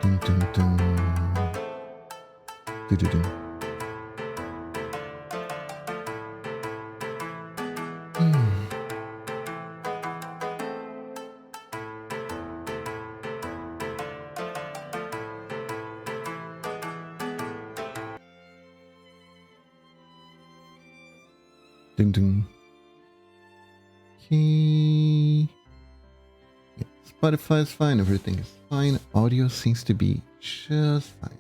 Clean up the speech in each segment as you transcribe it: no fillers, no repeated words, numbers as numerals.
Dun, dun, dun. Dun. Dun, dun. Okay. Yeah, Spotify is fine, everything is fine. Audio seems to be just fine.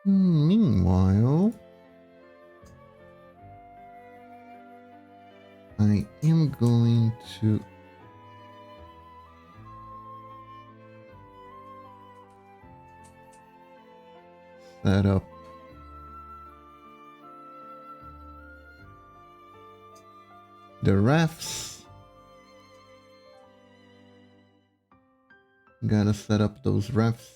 Meanwhile, I am going to set up the refs. Gotta set up those refs.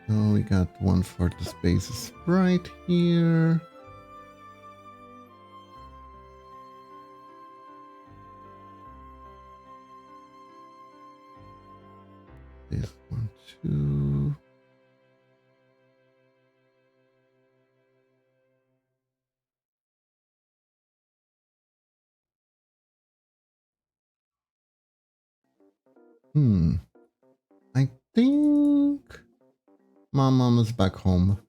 So we got one for the spaces right here. This one too. I think my mom is back home.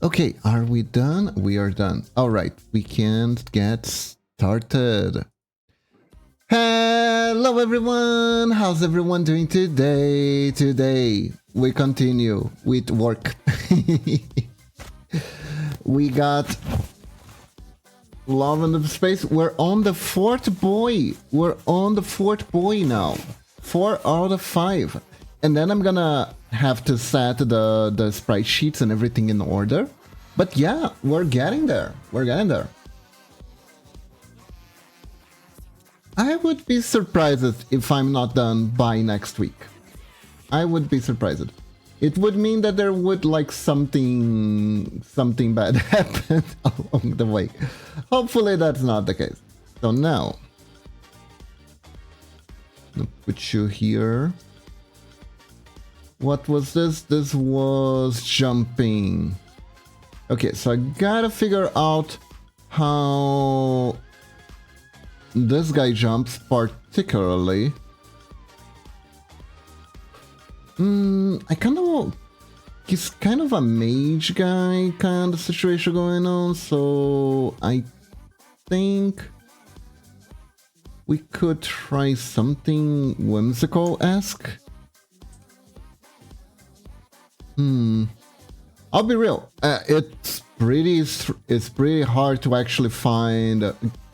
Okay, are we done? We are done. All right, we can get started. Hello everyone, how's everyone doing today? Today we continue with work. We got Love in the Space. We're on the fourth boy. We're on the fourth boy now. 4 out of 5. And then I'm gonna have to set the sprite sheets and everything in order. But yeah, we're getting there. We're getting there. I would be surprised if I'm not done by next week. I would be surprised. It would mean that there would like something bad happen along the way. Hopefully that's not the case. So now, I'll put you here. What was this? This was jumping. Okay, so I gotta figure out how this guy jumps particularly. I kind of... He's kind of a mage guy kind of situation going on, so I think we could try something whimsical-esque. I'll be real. It's pretty hard to actually find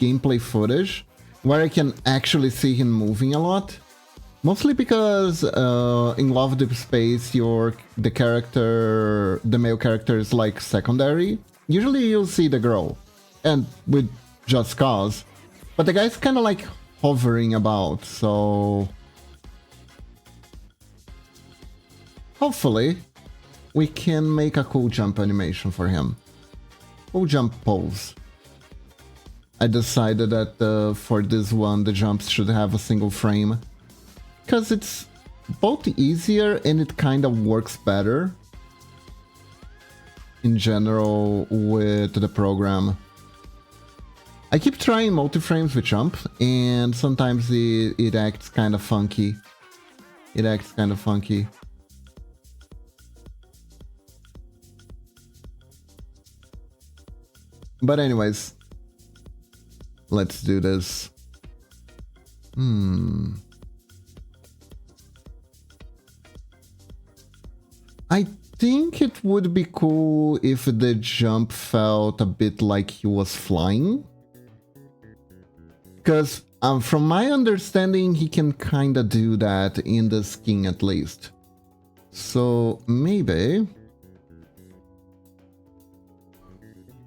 gameplay footage where I can actually see him moving a lot. Mostly because in Love Deep Space, the male character is like secondary. Usually you'll see the girl, and with just cause. But the guy's kind of like hovering about, so hopefully we can make a cool jump animation for him. Cool jump pose. I decided that for this one the jumps should have a single frame, because it's both easier and it kind of works better in general with the program. I keep trying multi-frames with jump, and sometimes it acts kind of funky. It acts kind of funky. But anyways, let's do this. I think it would be cool if the jump felt a bit like he was flying. Because from my understanding, he can kind of do that in the skin at least. So maybe...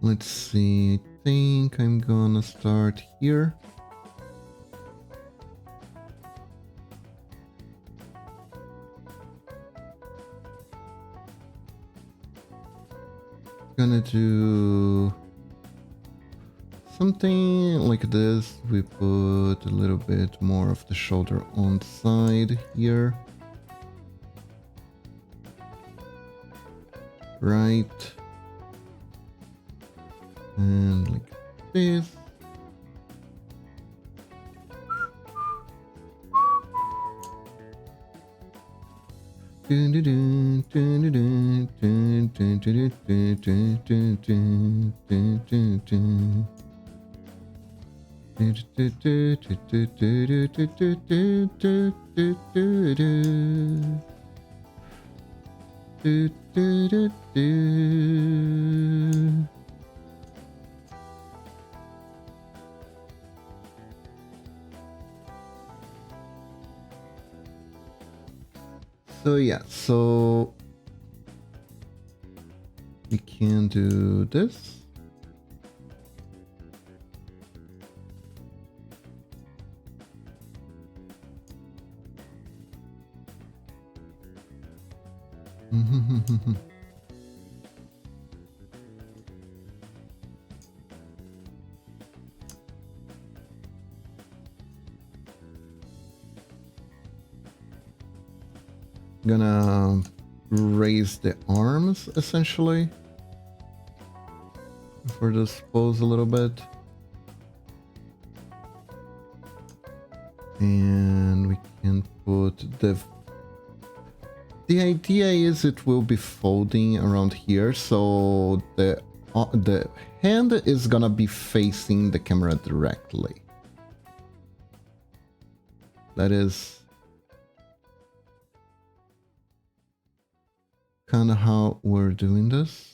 Let's see, I think I'm gonna start here. Gonna do something like this. We put a little bit more of the shoulder on side here. Right. And like this. So yeah, so we can do this. Gonna raise the arms essentially for this pose a little bit, and we can put the idea is it will be folding around here, so the hand is gonna be facing the camera directly. That is kind of how we're doing this.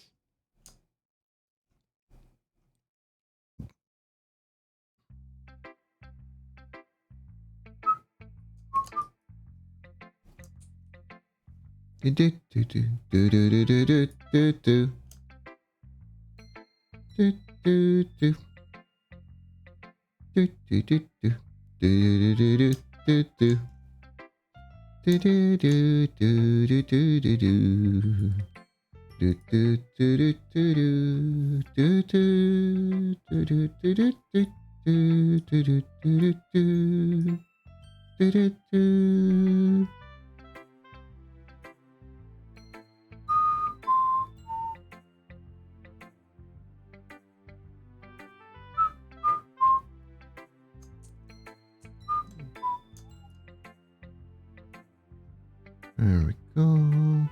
There we go.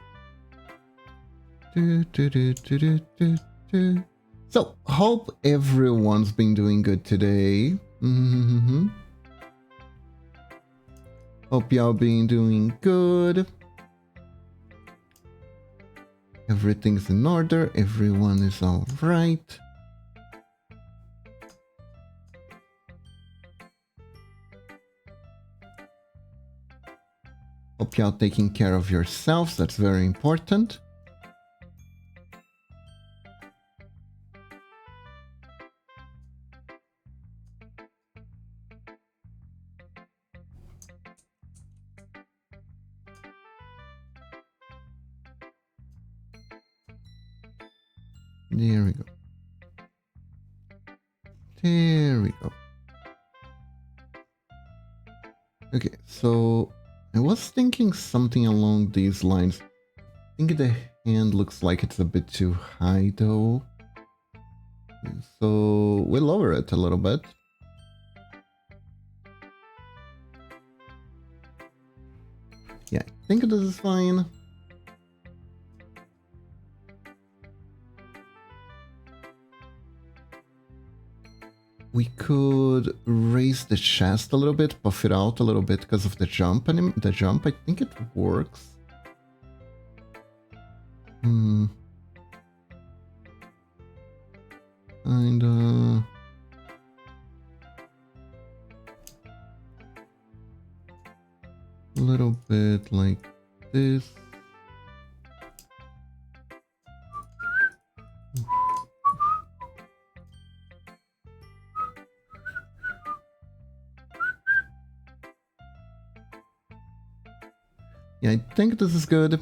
So, hope everyone's been doing good today. Hope y'all been doing good. Everything's in order. Everyone is all right. Hope y'all taking care of yourselves. That's very important. There we go. There we go. Okay, so I was thinking something along these lines. I think the hand looks like it's a bit too high though. So we lower it a little bit. Yeah, I think this is fine. We could raise the chest a little bit, buff it out a little bit because of the jump. And the jump, I think it works. Kinda. A little bit like this. Yeah, I think this is good.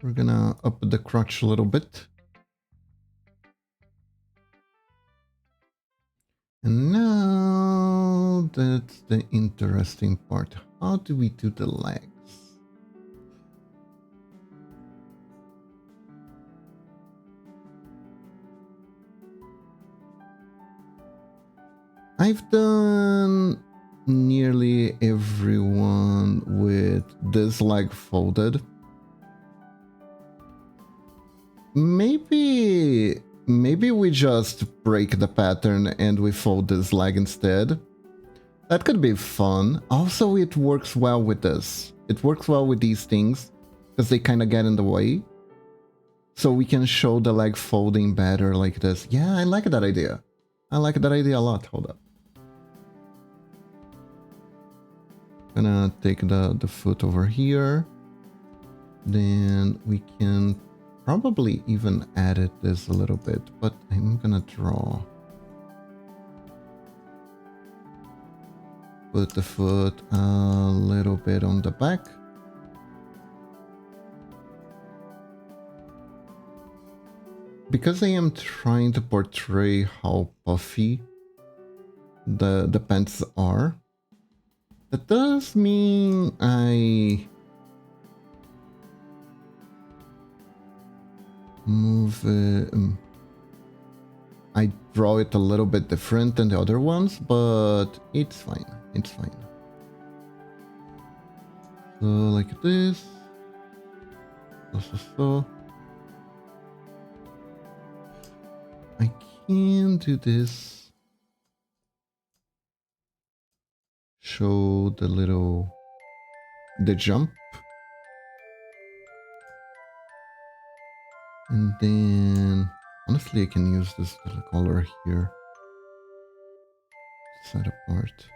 We're gonna up the crotch a little bit. And now that's the interesting part. How do we do the legs? I've done nearly everyone with this leg folded. Maybe we just break the pattern and we fold this leg instead. That could be fun. Also, it works well with this. It works well with these things because they kind of get in the way. So we can show the leg folding better like this. Yeah, I like that idea. I like that idea a lot. Hold up. Gonna take the foot over here. Then we can probably even edit this a little bit, but I'm gonna draw. Put the foot a little bit on the back. Because I am trying to portray how puffy the pants are, that does mean I move it. I draw it a little bit different than the other ones, but it's fine. It's fine. So like this. So. I can do this. Show the jump. And then, honestly, I can use this little color here. Set apart.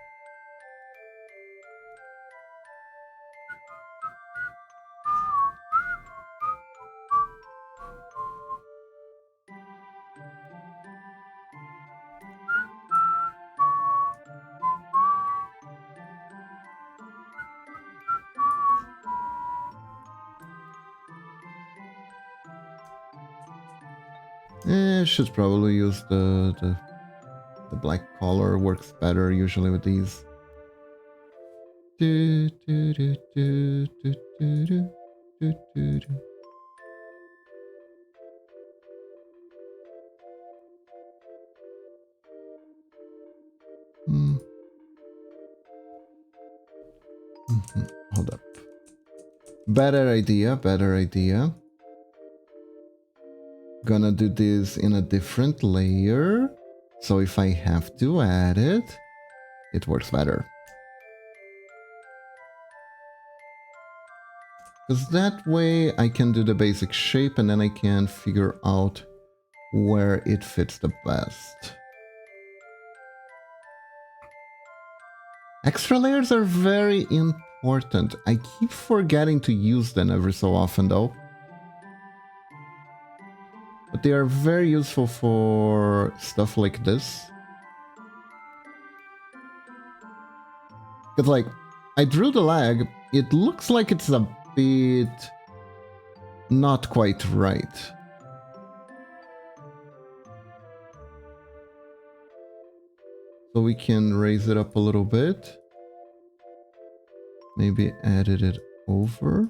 Should probably use the black color, works better usually with these. Hold up. Better idea. Gonna do this in a different layer. So if I have to add it, it works better. Because that way I can do the basic shape and then I can figure out where it fits the best. Extra layers are very important. I keep forgetting to use them every so often though. But they are very useful for stuff like this. Because like, I drew the leg. It looks like it's a bit not quite right. So we can raise it up a little bit. Maybe edit it over.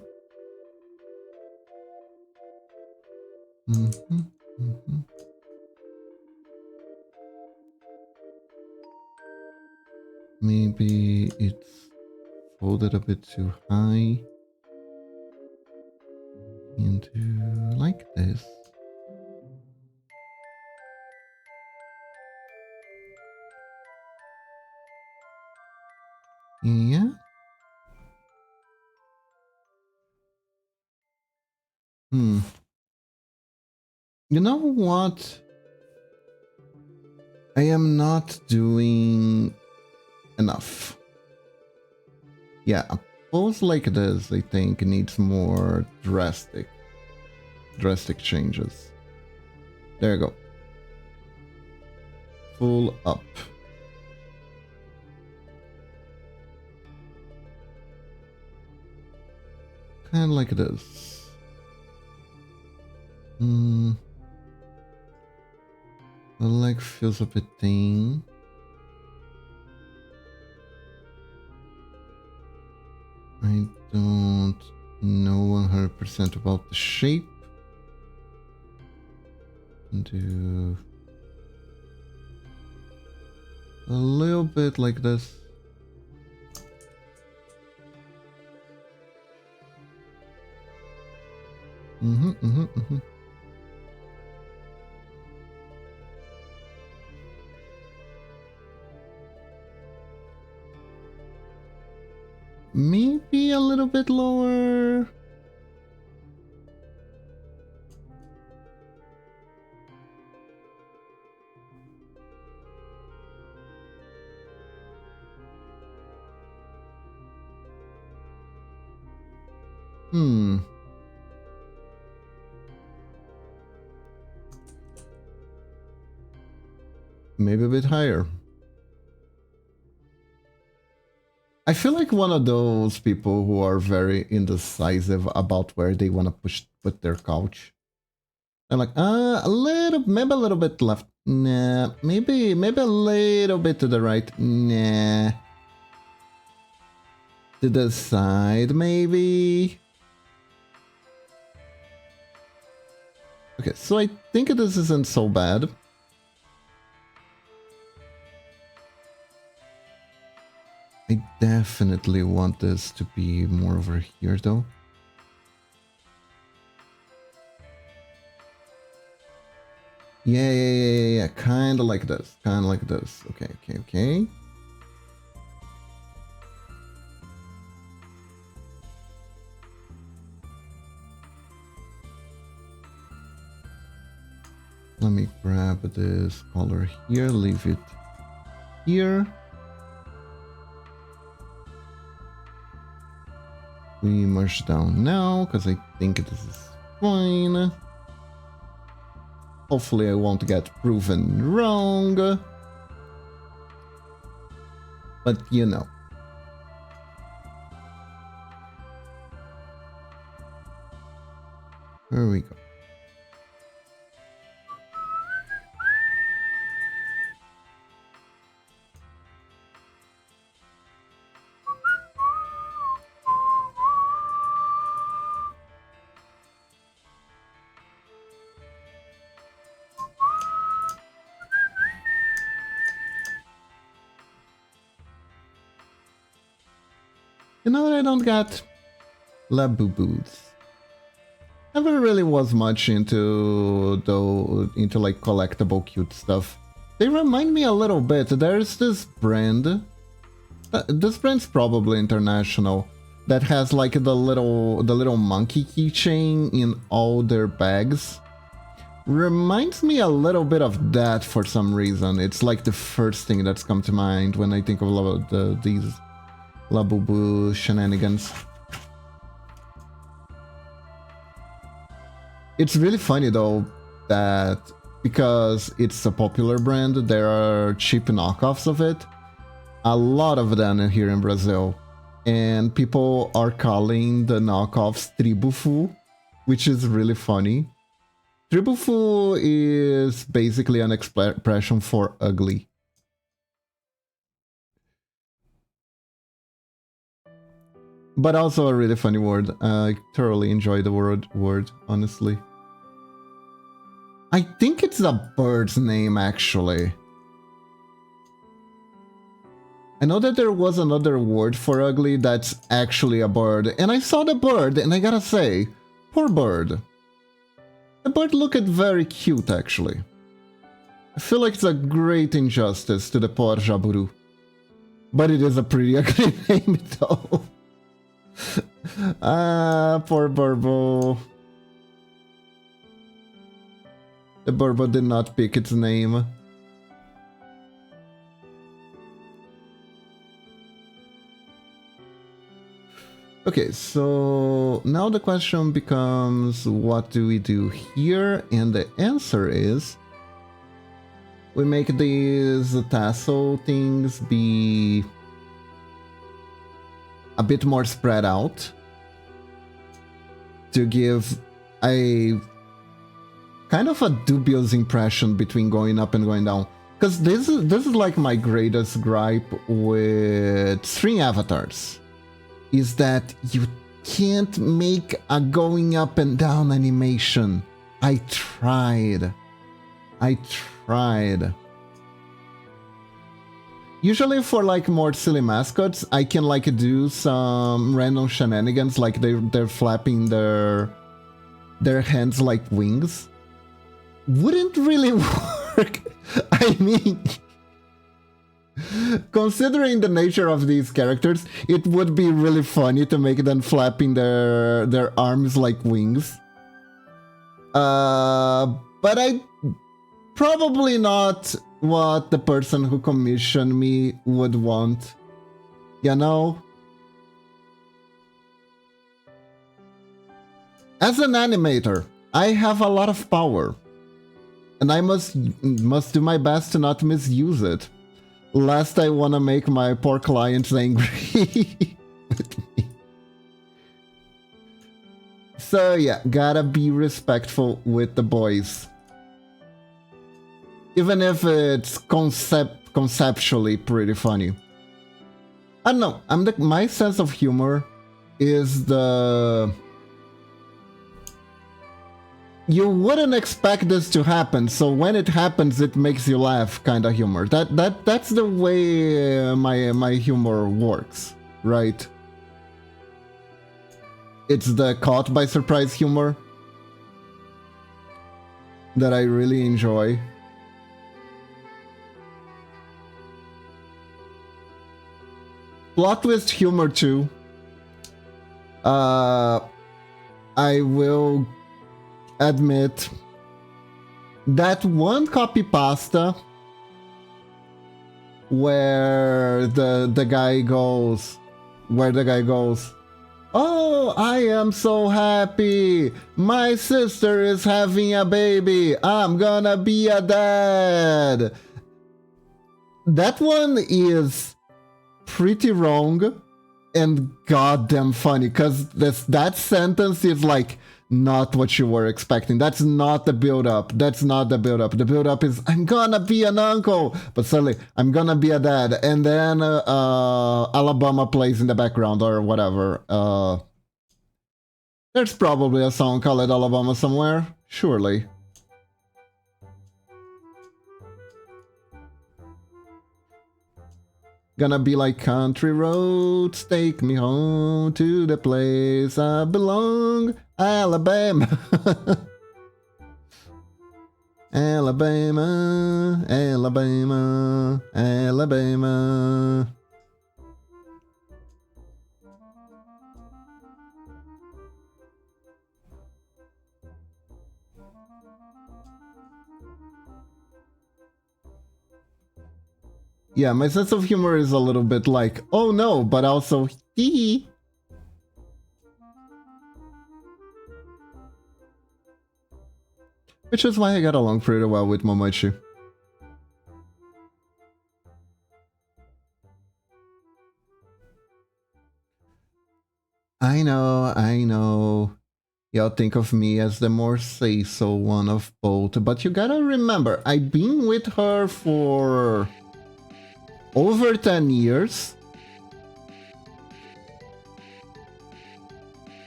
Maybe it's folded a bit too high. Into like this. Yeah. You know what? I am not doing enough. Yeah, a pose like this, I think, needs more drastic changes. There you go. Full up. Kind of like this. The leg feels a bit thin. I don't know 100% about the shape. Do a little bit like this. Maybe a little bit lower. Maybe a bit higher. I feel like one of those people who are very indecisive about where they want to put their couch. They're like, maybe a little bit left. Nah, maybe a little bit to the right. Nah. To the side, maybe. Okay, so I think this isn't so bad. I definitely want this to be more over here, though. Yeah. Kind of like this. Okay. Let me grab this color here, leave it here. We merge down now, because I think this is fine. Hopefully I won't get proven wrong. But you know. There we go. You know what I don't get? Labubus. Never really was much into like collectible cute stuff. They remind me a little bit. There's this brand. This brand's probably international. That has like the little monkey keychain in all their bags. Reminds me a little bit of that for some reason. It's like the first thing that's come to mind when I think of these Labubu shenanigans. It's really funny though that because it's a popular brand, there are cheap knockoffs of it. A lot of them here in Brazil. and people are calling the knockoffs Tribufu, which is really funny. Tribufu is basically an expression for ugly. But also a really funny word. I thoroughly enjoy the word, honestly. I think it's a bird's name, actually. I know that there was another word for ugly that's actually a bird, and I saw the bird, and I gotta say, poor bird. The bird looked very cute, actually. I feel like it's a great injustice to the poor Jaburu. But it is a pretty ugly name, though. Ah, poor Burbo. The Burbo did not pick its name. Okay, so now the question becomes, what do we do here? And the answer is, we make these tassel things be a bit more spread out to give a kind of a dubious impression between going up and going down. Because this is like my greatest gripe with string avatars, is that you can't make a going up and down animation. I tried. Usually for like more silly mascots, I can like do some random shenanigans, like they're flapping their hands like wings. Wouldn't really work. I mean, considering the nature of these characters, it would be really funny to make them flapping their arms like wings. But I probably not what the person who commissioned me would want, you know? As an animator, I have a lot of power, and I must do my best to not misuse it, lest I want to make my poor clients angry with me. So yeah, gotta be respectful with the boys. Even if it's conceptually pretty funny. I don't know, my sense of humor is the... You wouldn't expect this to happen, so when it happens, it makes you laugh kind of humor. That's the way my humor works, right? It's the caught by surprise humor that I really enjoy. Plot twist humor too. I will admit that one copy pasta where the guy goes, oh, I am so happy, my sister is having a baby, I'm gonna be a dad. That one is pretty wrong and goddamn funny, because that sentence is like not what you were expecting. That's not the build-up. The build-up is, I'm gonna be an uncle, but suddenly, I'm gonna be a dad, and then Alabama plays in the background or whatever. There's probably a song called Alabama somewhere, surely. Gonna be like, country roads take me home to the place I belong, Alabama. Alabama, Alabama, Alabama. Yeah, my sense of humor is a little bit like, oh no, but also hee. Which is why I got along pretty well with Momochi. I know, I know. Y'all think of me as the more say-so one of both, but you gotta remember, I've been with her for over 10 years.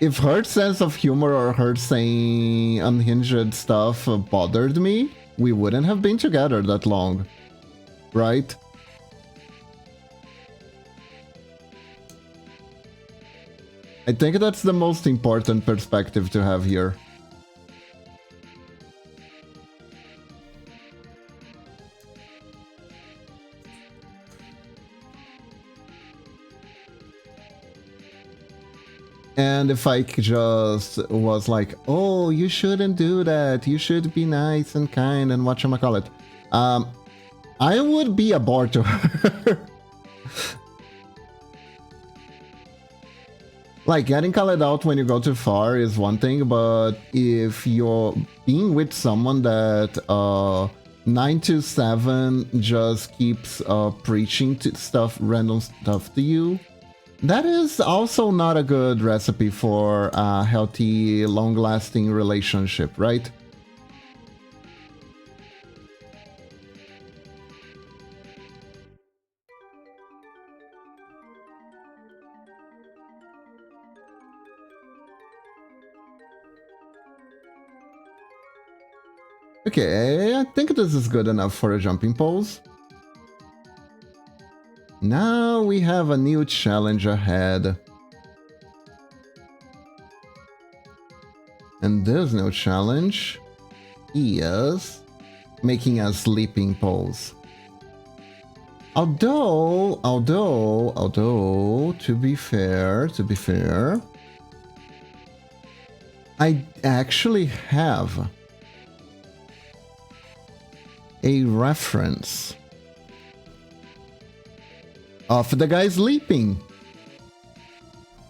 If her sense of humor or her saying unhinged stuff bothered me, we wouldn't have been together that long, right? I think that's the most important perspective to have here. And if I just was like, oh, you shouldn't do that, you should be nice and kind and whatchamacallit, I would be a bore to her. Like, getting called out when you go too far is one thing, but if you're being with someone that 9 to 7 just keeps preaching random stuff to you, that is also not a good recipe for a healthy, long-lasting relationship, right? Okay, I think this is good enough for a jumping pose. Now we have a new challenge ahead. And this new challenge is making a sleeping pose. Although, to be fair, I actually have a reference of the guy sleeping.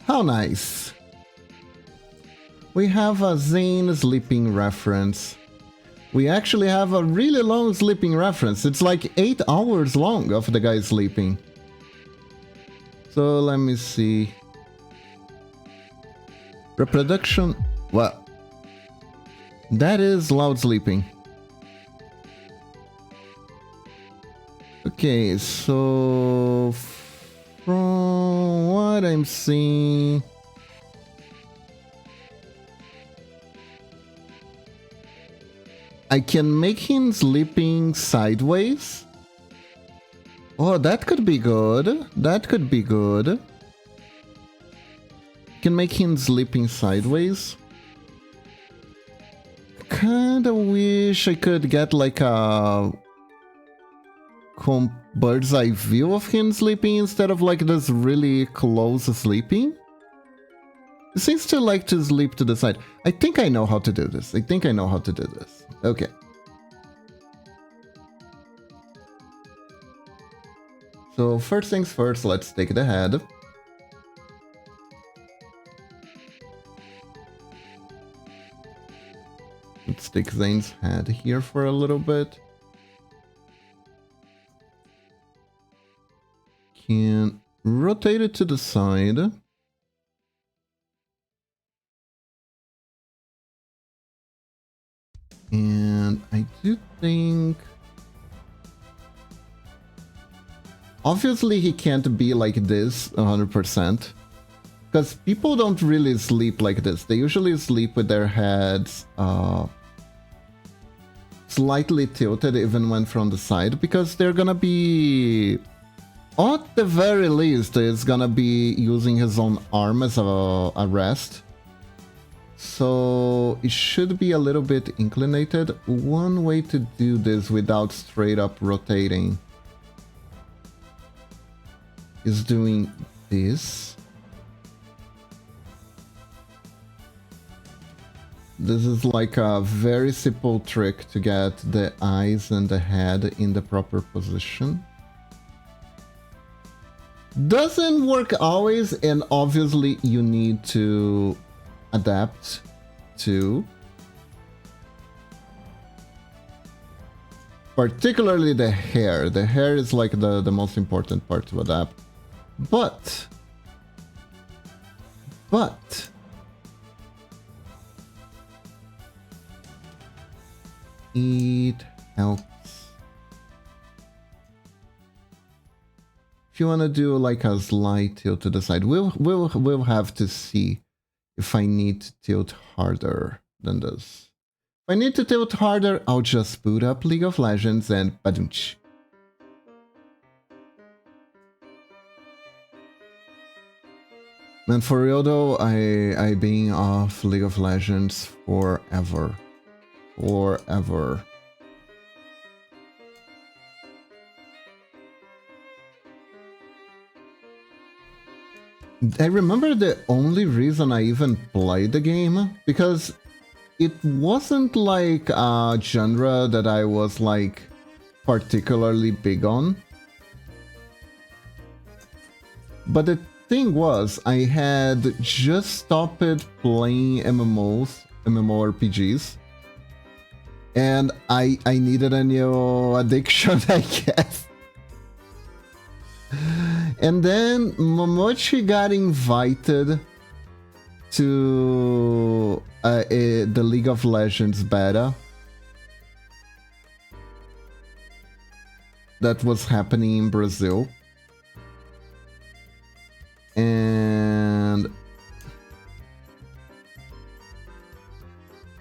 How nice. We have a Zane sleeping reference. We actually have a really long sleeping reference. It's like 8 hours long of the guy sleeping. So let me see. Reproduction. Well, that is loud sleeping. Okay, so from what I'm seeing, I can make him sleeping sideways. Oh, that could be good. That could be good. Can make him sleeping sideways. Kinda wish I could get like a bird's eye view of him sleeping instead of like this really close sleeping. He seems to like to sleep to the side. I think I know how to do this. Okay. So first things first, let's take the head. Let's take Zane's head here for a little bit. Can rotate it to the side. And I do think... Obviously he can't be like this 100%. Because people don't really sleep like this. They usually sleep with their heads slightly tilted even when from the side. Because they're gonna be... At the very least, it's gonna be using his own arm as a rest. So it should be a little bit inclinated. One way to do this without straight up rotating is doing this. This is like a very simple trick to get the eyes and the head in the proper position. Doesn't work always, and obviously you need to adapt to. Particularly the hair. The hair is like the most important part to adapt. But But it helps. If you want to do like a slight tilt to the side, we'll have to see if I need to tilt harder than this. If I need to tilt harder, I'll just boot up League of Legends and badunch. Man, for real though, I been off League of Legends forever. Forever. I remember the only reason I even played the game, because it wasn't like a genre that I was like particularly big on. But the thing was, I had just stopped playing MMORPGs, and I needed a new addiction, I guess. And then Momochi got invited to the League of Legends beta that was happening in Brazil. And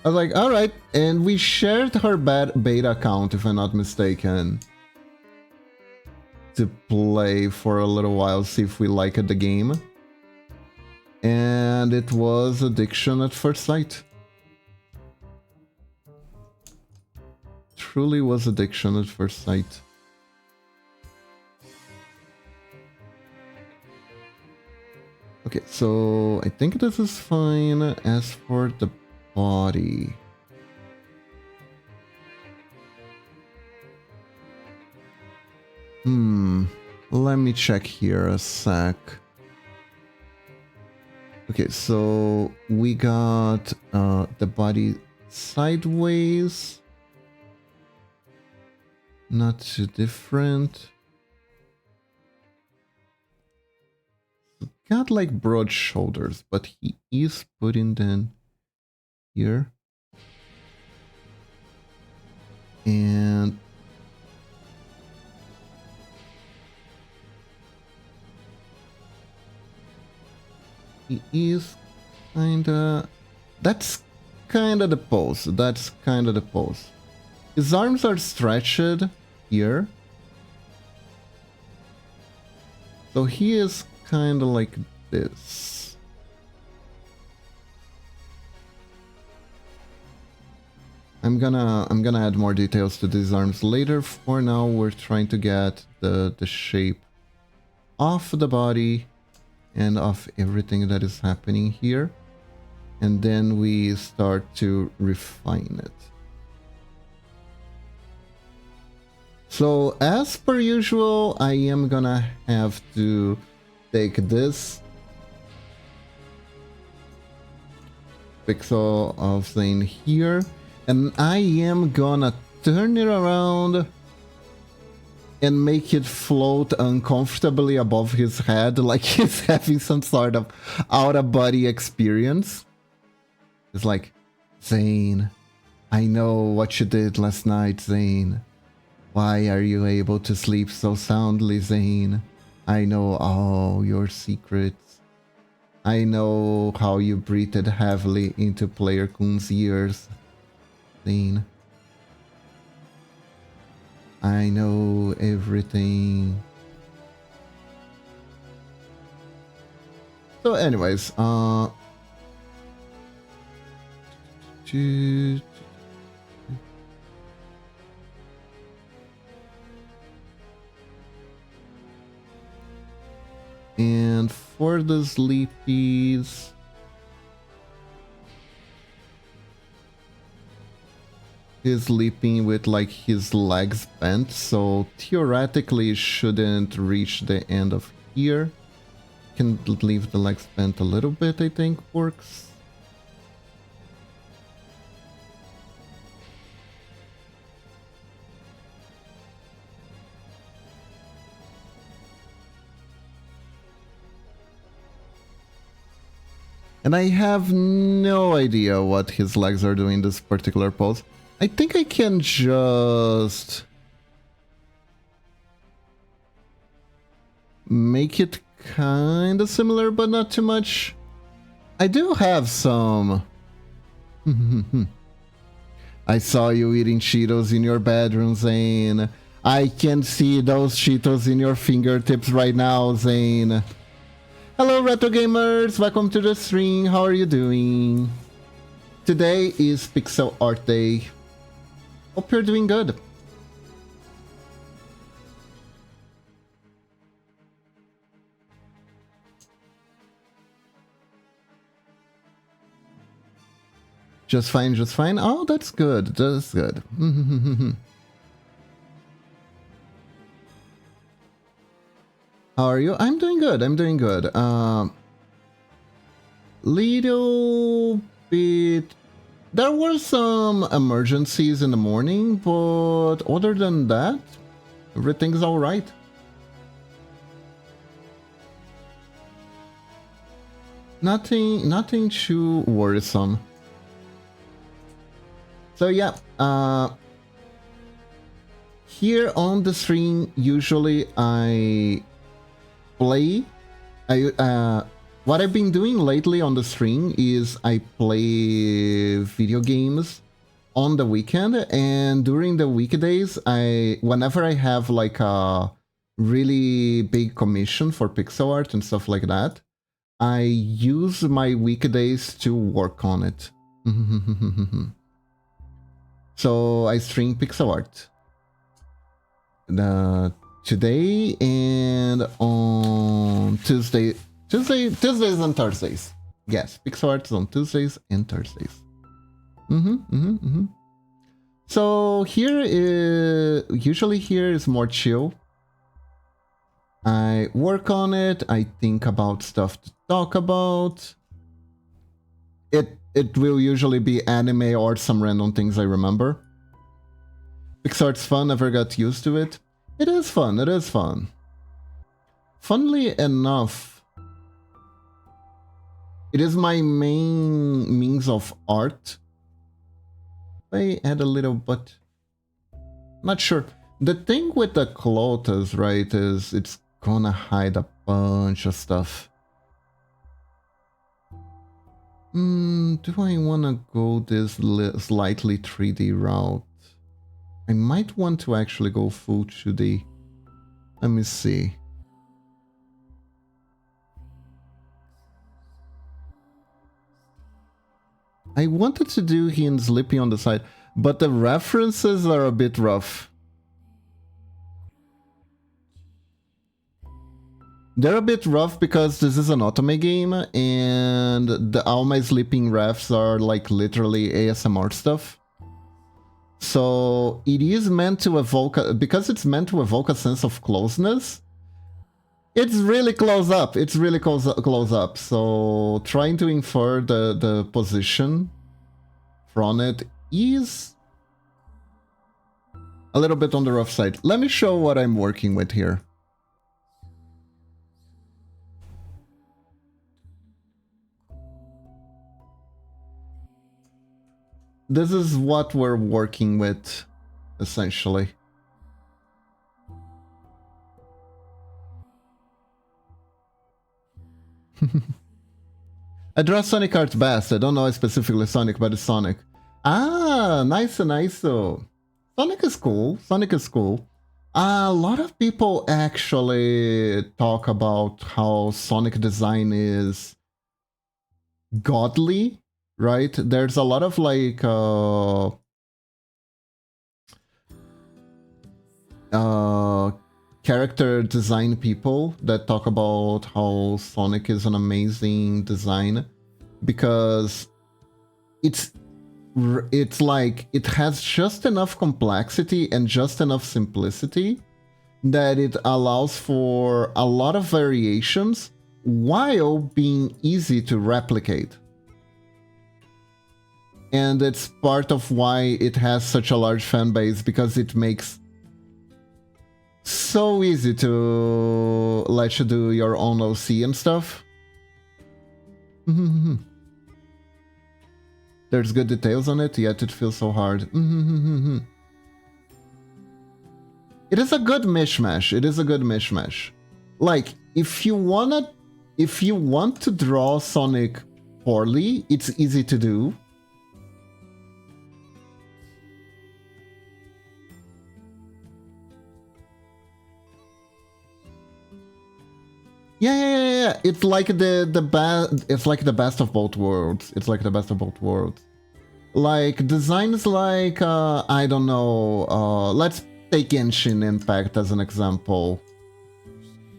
I was like, alright, and we shared her beta account, if I'm not mistaken, to play for a little while, see if we liked the game. And it was addiction at first sight. Truly was addiction at first sight. Okay, so I think this is fine. As for the body, let me check here a sec. Okay, so we got the body sideways. Not too different. Got like broad shoulders, but he is putting them here. And he is kinda... That's kinda the pose. That's kinda the pose. His arms are stretched here. So he is kinda like this. I'm gonna add more details to these arms later. For now, we're trying to get the shape of the body and of everything that is happening here, and then we start to refine it. So as per usual, I am gonna have to take this pixel of Zane here, and I am gonna turn it around and make it float uncomfortably above his head, like he's having some sort of out-of-body experience. It's like, Zane, I know what you did last night, Zane. Why are you able to sleep so soundly, Zane? I know all your secrets. I know how you breathed heavily into Player Kun's ears, Zane. I know everything. So anyways, and for the sleepies, he's sleeping with like his legs bent, so theoretically shouldn't reach the end of here. Can leave the legs bent a little bit, I think works. And I have no idea what his legs are doing in this particular pose. I think I can just make it kind of similar, but not too much. I do have some... I saw you eating Cheetos in your bedroom, Zane. I can see those Cheetos in your fingertips right now, Zane. Hello, Retro Gamers! Welcome to the stream. How are you doing? Today is Pixel Art Day. Hope you're doing good. Just fine, just fine. Oh, that's good. That's good. How are you? I'm doing good. I'm doing good. Little bit. There were some emergencies in the morning, but other than that, everything's all right. Nothing too worrisome. So yeah, here on the stream, usually I play. What I've been doing lately on the stream is I play video games on the weekend, and during the weekdays, whenever I have like a really big commission for pixel art and stuff like that, I use my weekdays to work on it. So I stream pixel art today and on Tuesdays and Thursdays. Yes, pixel art is on Tuesdays and Thursdays. So usually here is more chill. I work on it. I think about stuff to talk about. It will usually be anime or some random things I remember. Pixart's fun, never got used to it. It is fun, it is fun. Funnily enough, it is my main means of art. I add a little, but not sure. The thing with the clothes, right, is it's gonna hide a bunch of stuff. Do I want to go this slightly 3D route? I might want to actually go full 2D. Let me see. I wanted to do him sleeping on the side, but the references are a bit rough. They're a bit rough because this is an otome game, and all my sleeping refs are like literally ASMR stuff. So it is meant to evoke, because it's meant to evoke a sense of closeness. It's really close up. It's really close up. So trying to infer the position from it is a little bit on the rough side. Let me show what I'm working with here. This is what we're working with, essentially. I draw Sonic art best. I don't know specifically Sonic, but it's Sonic. Ah, nice. Sonic is cool. Sonic is cool. A lot of people actually talk about how Sonic design is godly, right? There's a lot of like character design people that talk about how Sonic is an amazing design because it's like it has just enough complexity and just enough simplicity that it allows for a lot of variations while being easy to replicate. And it's part of why it has such a large fan base, because it makes so easy to let you do your own OC and stuff. There's good details on it, yet it feels so hard. It is a good mishmash. It is a good mishmash. Like, if you want to draw Sonic poorly, it's easy to do. Yeah. It's like it's like the best of both worlds. It's like the best of both worlds. Like designs like I don't know. Let's take Genshin Impact as an example.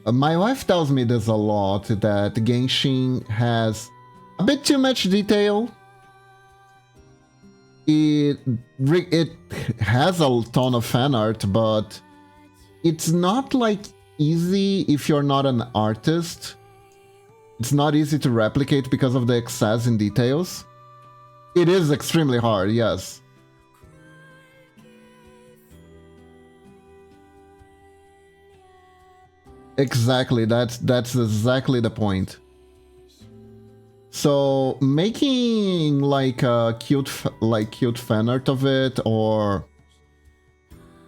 My wife tells me this a lot, that Genshin has a bit too much detail. It has a ton of fan art, but it's not like easy if you're not an artist. It's not easy to replicate because of the excess in details. It is extremely hard, yes. Exactly, that's exactly the point. So making like a cute fan art of it, or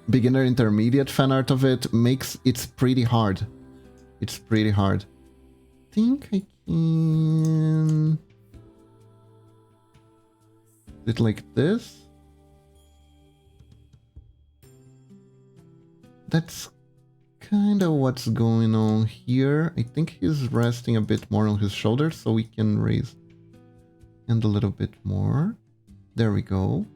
beginner intermediate fan art of it, it's pretty hard. It's pretty hard. I think I can do it like this. That's kind of what's going on here. I think he's resting a bit more on his shoulders, so we can raise and a little bit more. There we go.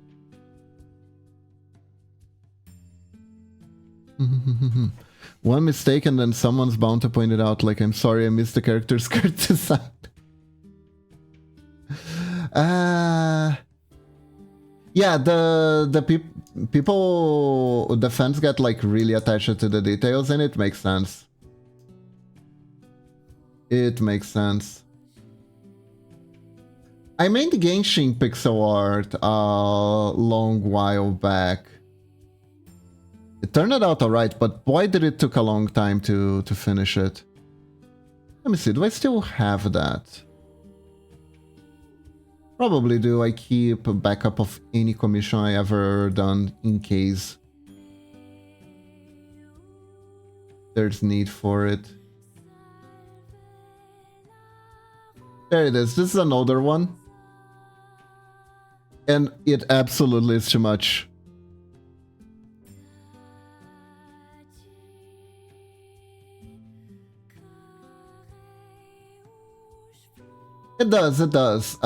One mistake and then someone's bound to point it out, like, I'm sorry I missed the character skirt design. Yeah, the people, the fans get like really attached to the details, and it makes sense. It makes sense. I made Genshin pixel art a long while back. It turned out alright, but boy did it took a long time to finish it. Let me see, do I still have that? Probably do. I keep a backup of any commission I ever done in case there's need for it. There it is. This is an older one. And it absolutely is too much. It does, it does.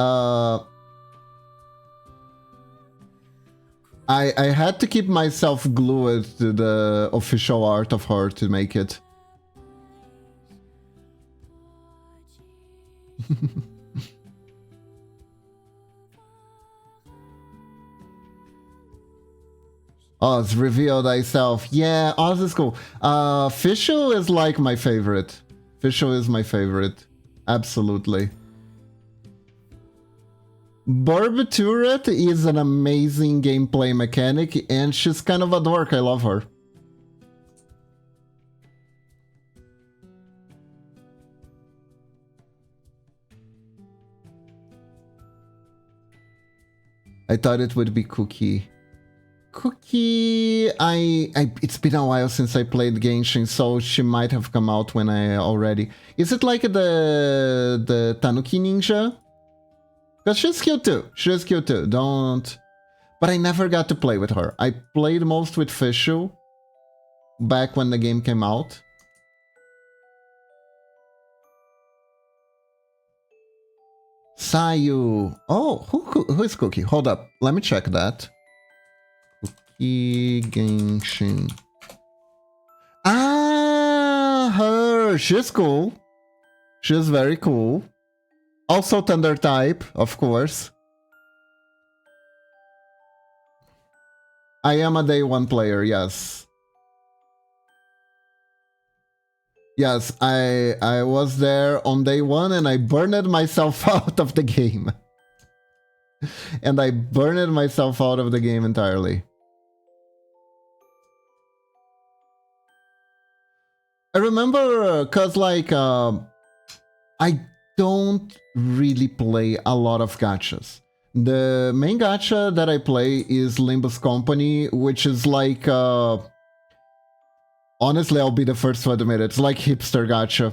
I had to keep myself glued to the official art of her to make it. Oz, reveal thyself. Yeah, Oz is cool. Fischl is like my favorite. Fischl is my favorite. Absolutely. Barbaturret is an amazing gameplay mechanic, and she's kind of a dork. I love her. I thought it would be Cookie. Cookie, it's been a while since I played Genshin, so she might have come out when I already... Is it like the Tanuki Ninja? Because she's cute too. She's cute too. Don't... But I never got to play with her. I played most with Fischl back when the game came out. Sayu. Oh, who is Cookie? Hold up. Let me check that. Cookie Genshin. Ah, her. She's cool. She's very cool. Also Thunder type, of course. I am a day one player, yes. Yes, I was there on day one and I burned myself out of the game. And I burned myself out of the game entirely. I remember, cause like, I don't really play a lot of gachas. The main gacha that I play is Limbus Company, which is like, honestly, I'll be the first to admit it. It's like hipster gacha.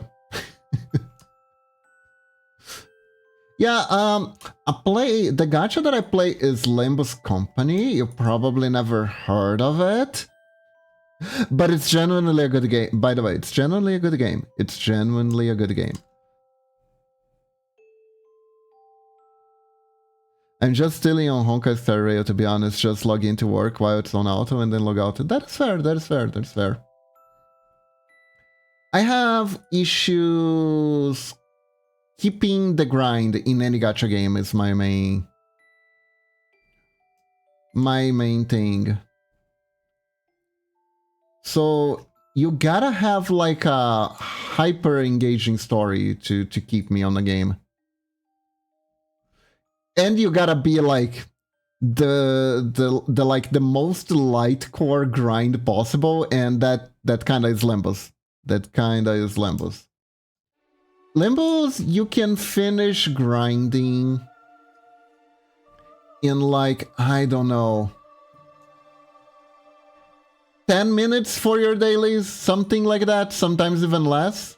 Yeah, the gacha that I play is Limbus Company. You probably never heard of it. But it's genuinely a good game. By the way, it's genuinely a good game. It's genuinely a good game. I'm just stealing on Honkai Star Rail, to be honest. Just log into work while it's on auto and then log out. That is fair, that is fair, that is fair. I have issues keeping the grind in any gacha game is my main thing. So you gotta have like a hyper engaging story to keep me on the game. And you gotta be like the most light core grind possible, and that kinda is Limbus. That kinda is Limbus. Limbus, you can finish grinding in like, I don't know, 10 minutes for your dailies, something like that, sometimes even less.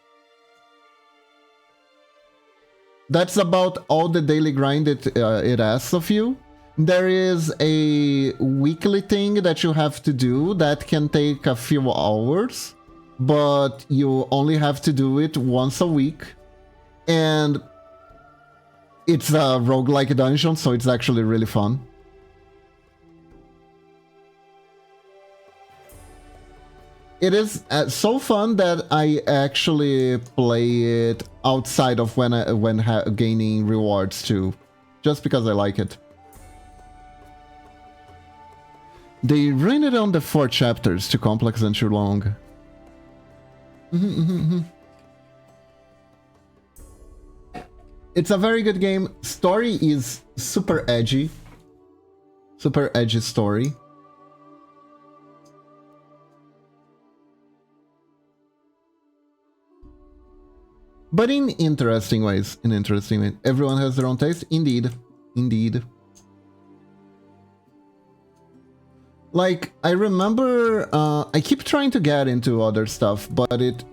That's about all the daily grind it asks of you. There is a weekly thing that you have to do that can take a few hours, but you only have to do it once a week. And it's a roguelike dungeon, so it's actually really fun. It is so fun that I actually play it outside of when gaining rewards too, just because I like it. They ran it on the 4 chapters, too complex and too long. It's a very good game. Story is super edgy. Super edgy story. But in interesting ways. Everyone has their own taste. Indeed. Indeed. Like, I remember, I keep trying to get into other stuff, but it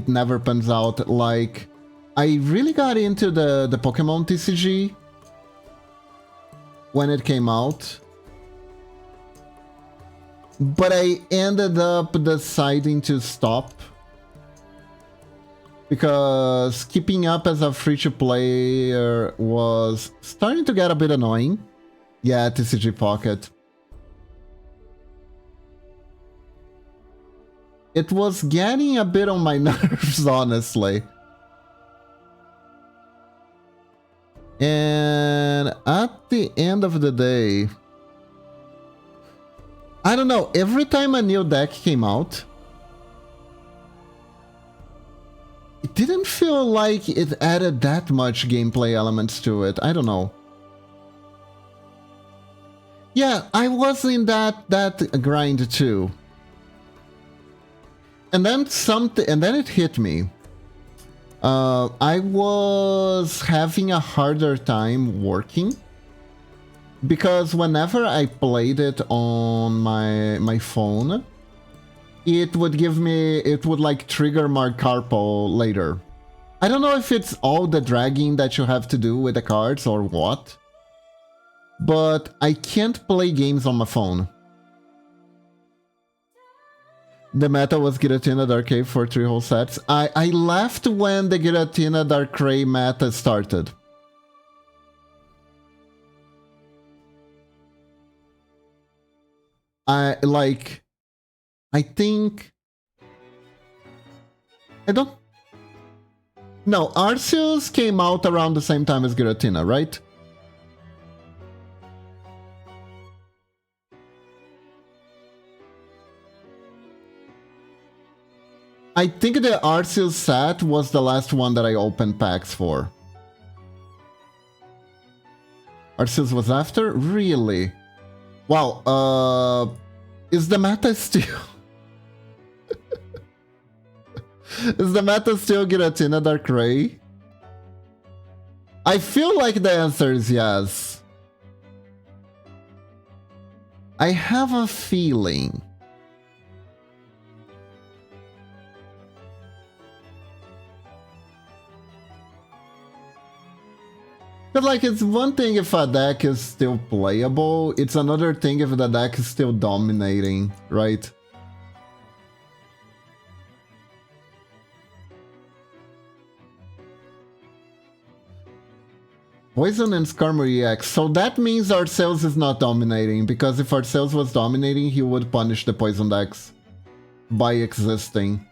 never pans out. Like, I really got into the Pokemon TCG when it came out, but I ended up deciding to stop because keeping up as a free-to-player was starting to get a bit annoying. Yeah, TCG Pocket. It was getting a bit on my nerves, honestly. And at the end of the day, I don't know, every time a new deck came out, it didn't feel like it added that much gameplay elements to it. I don't know. Yeah, I was in that grind too. And then it hit me. I was having a harder time working because whenever I played it on my phone, it would like trigger my carpal later. I don't know if it's all the dragging that you have to do with the cards or what, but I can't play games on my phone. The meta was Giratina Darkrai for 3 whole sets. I left when the Giratina Darkrai meta started. I think... I don't... No, Arceus came out around the same time as Giratina, right? I think the Arceus set was the last one that I opened packs for. Arceus was after? Really? Wow, is the meta still... Is the meta still Giratina Darkrai? I feel like the answer is yes. I have a feeling. But like, it's one thing if a deck is still playable, it's another thing if the deck is still dominating, right? Poison and Skarmory X. So that means Arceus is not dominating, because if Arceus was dominating, he would punish the Poison decks by existing.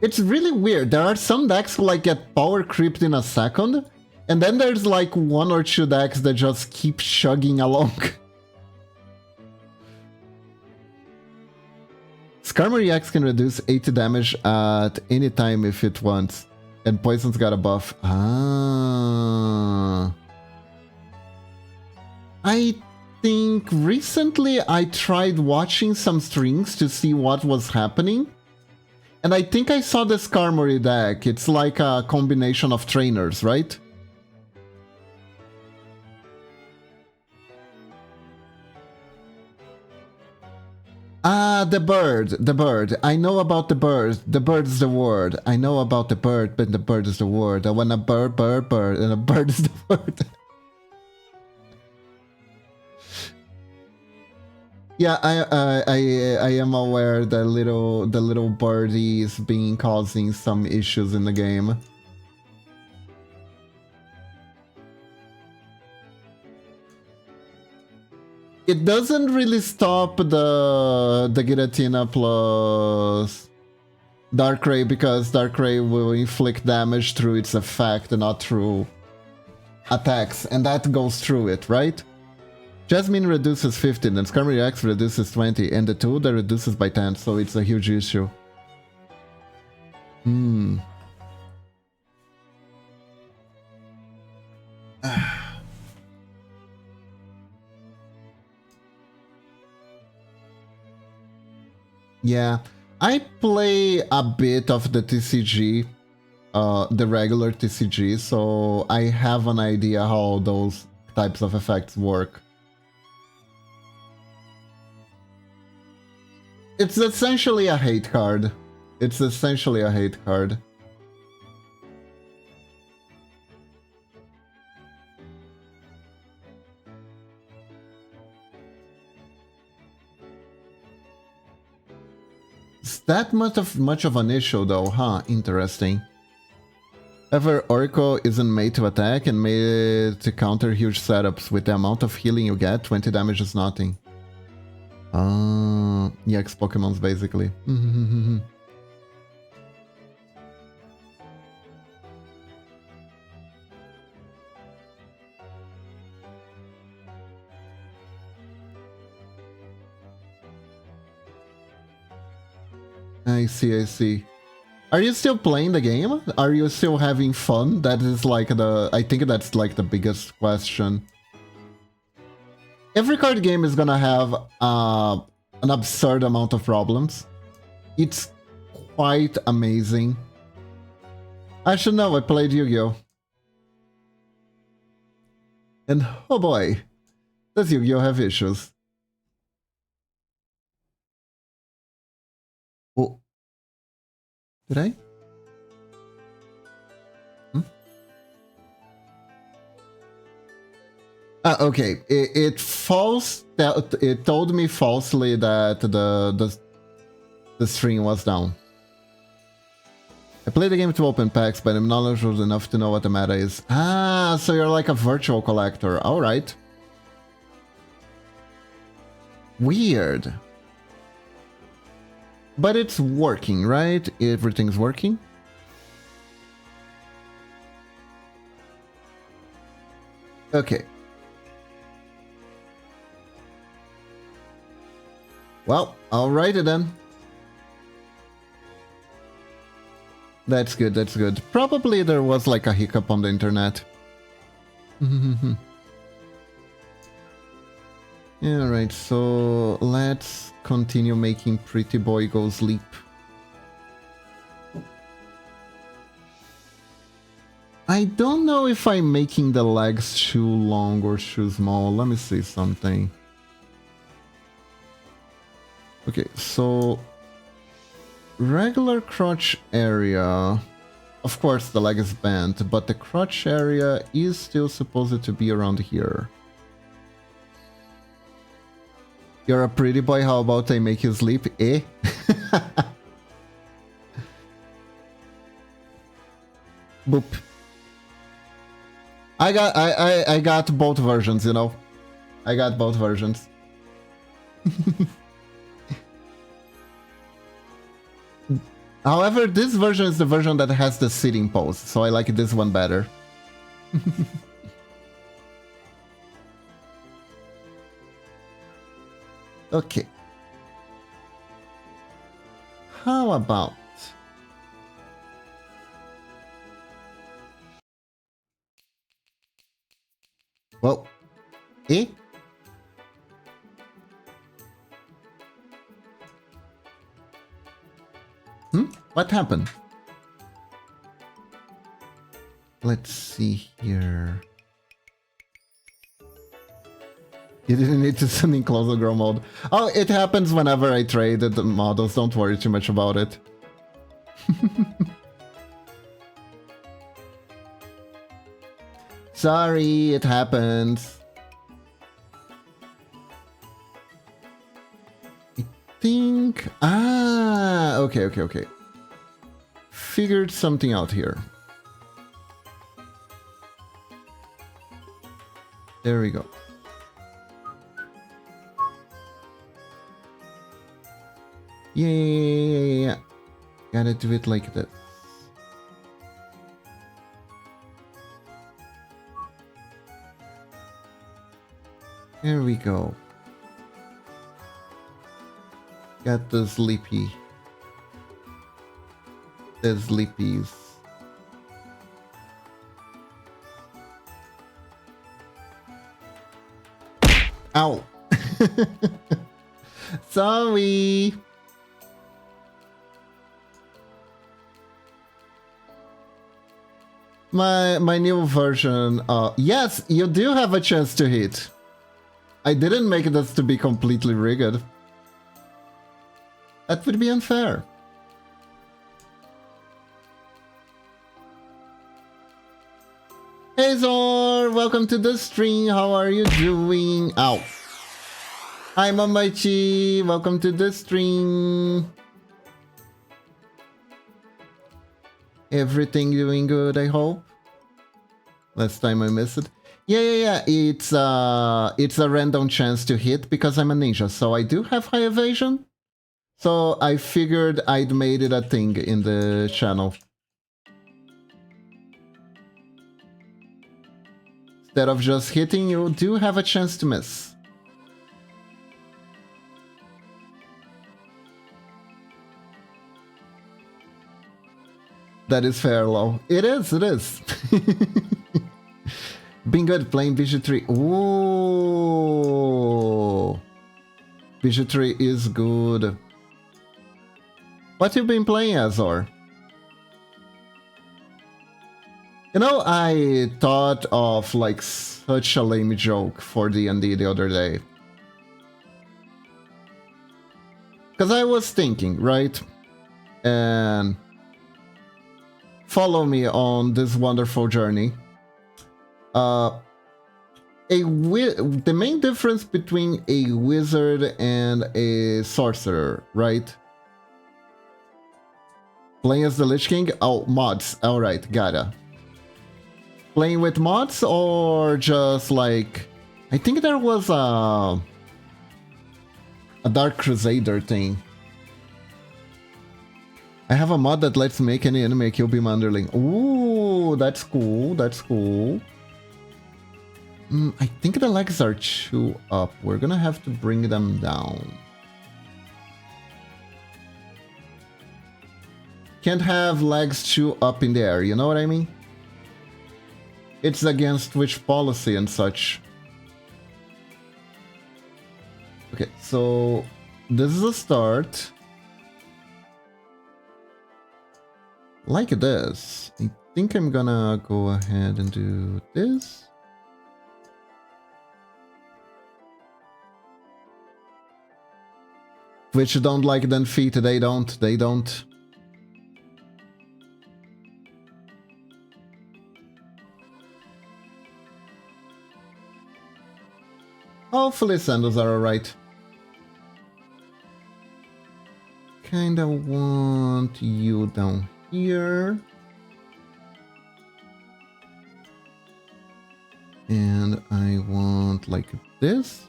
It's really weird. There are some decks who like get power creeped in a second, and then there's like one or two decks that just keep chugging along. Skarmory X can reduce 80 damage at any time if it wants, and Poison's got a buff. Ah. I think recently I tried watching some streams to see what was happening. And I think I saw the Skarmory deck. It's like a combination of trainers, right? Ah, the bird. The bird. I know about the bird. The bird is the word. I know about the bird, but the bird is the word. I want a bird, bird, bird, and a bird is the word. Yeah, I am aware that the little birdie is being causing some issues in the game. It doesn't really stop the Giratina plus Darkrai, because Darkrai will inflict damage through its effect and not through attacks, and that goes through it, right? Jasmine reduces 15, and Skarmory X reduces 20, and the two that reduces by 10, so it's a huge issue. Yeah, I play a bit of the TCG, the regular TCG, so I have an idea how those types of effects work. It's essentially a hate card. It's essentially a hate card. Is that much of an issue though, huh? Interesting. However, Oracle isn't made to attack and made to counter huge setups. With the amount of healing you get, 20 damage is nothing. EX Pokemons basically. I see, I see. Are you still playing the game? Are you still having fun? That is like I think that's like the biggest question. Every card game is gonna have an absurd amount of problems. It's quite amazing. I should know, I played Yu-Gi-Oh! And oh boy, does Yu-Gi-Oh! Have issues. Oh. Did I? Okay, it told me falsely that the stream was down. I played the game to open packs, but I'm knowledgeable enough to know what the meta is. Ah, so you're like a virtual collector. Alright. Weird. But it's working, right? Everything's working. Okay. Well, alrighty then. That's good, that's good. Probably there was like a hiccup on the internet. Alright, so let's continue making Pretty Boy go sleep. I don't know if I'm making the legs too long or too small. Let me see something. Okay, so regular crotch area. Of course the leg is bent, but the crotch area is still supposed to be around here. You're a pretty boy, how about I make you sleep? Eh? Boop. I got both versions, you know. I got both versions. However, this version is the version that has the sitting pose, so I like this one better. Okay. How about... Well, eh? What happened? Let's see here. You didn't need to send in closer grow mode. Oh, it happens whenever I trade the models. Don't worry too much about it. Sorry, it happens. I think... Ah, okay. Figured something out here. There we go. Yeah. Gotta do it like this. There we go. Got the sleepy. The sleepies. Ow! Sorry! My new version, yes, you do have a chance to hit. I didn't make this to be completely rigged. That would be unfair. Hey Zor, welcome to the stream, how are you doing? Ow. Hi Mamachi, welcome to the stream. Everything doing good, I hope. Last time I missed it. Yeah. It's a random chance to hit because I'm a ninja, so I do have high evasion. So I figured I'd made it a thing in the channel. Instead of just hitting, you do have a chance to miss. That is fair, Lo. It is. Being good playing Bijutry. Ooh. Bijutry is good. What you been playing, Azor? You know, I thought of like such a lame joke for D&D the other day. Because I was thinking, right? And follow me on this wonderful journey. The main difference between a wizard and a sorcerer, right? Playing as the Lich King? Oh, mods. Alright, gotta. Playing with mods or just like... I think there was a Dark Crusader thing. I have a mod that lets make any enemy kill Beam Underling. Ooh, that's cool, that's cool. I think the legs are too up. We're gonna have to bring them down. Can't have legs too up in the air, you know what I mean? It's against Twitch policy and such. Okay, so this is a start. Like this. I think I'm gonna go ahead and do this. Which don't like then feet, they don't. Hopefully sandals are alright. Kinda want you down here. And I want like this.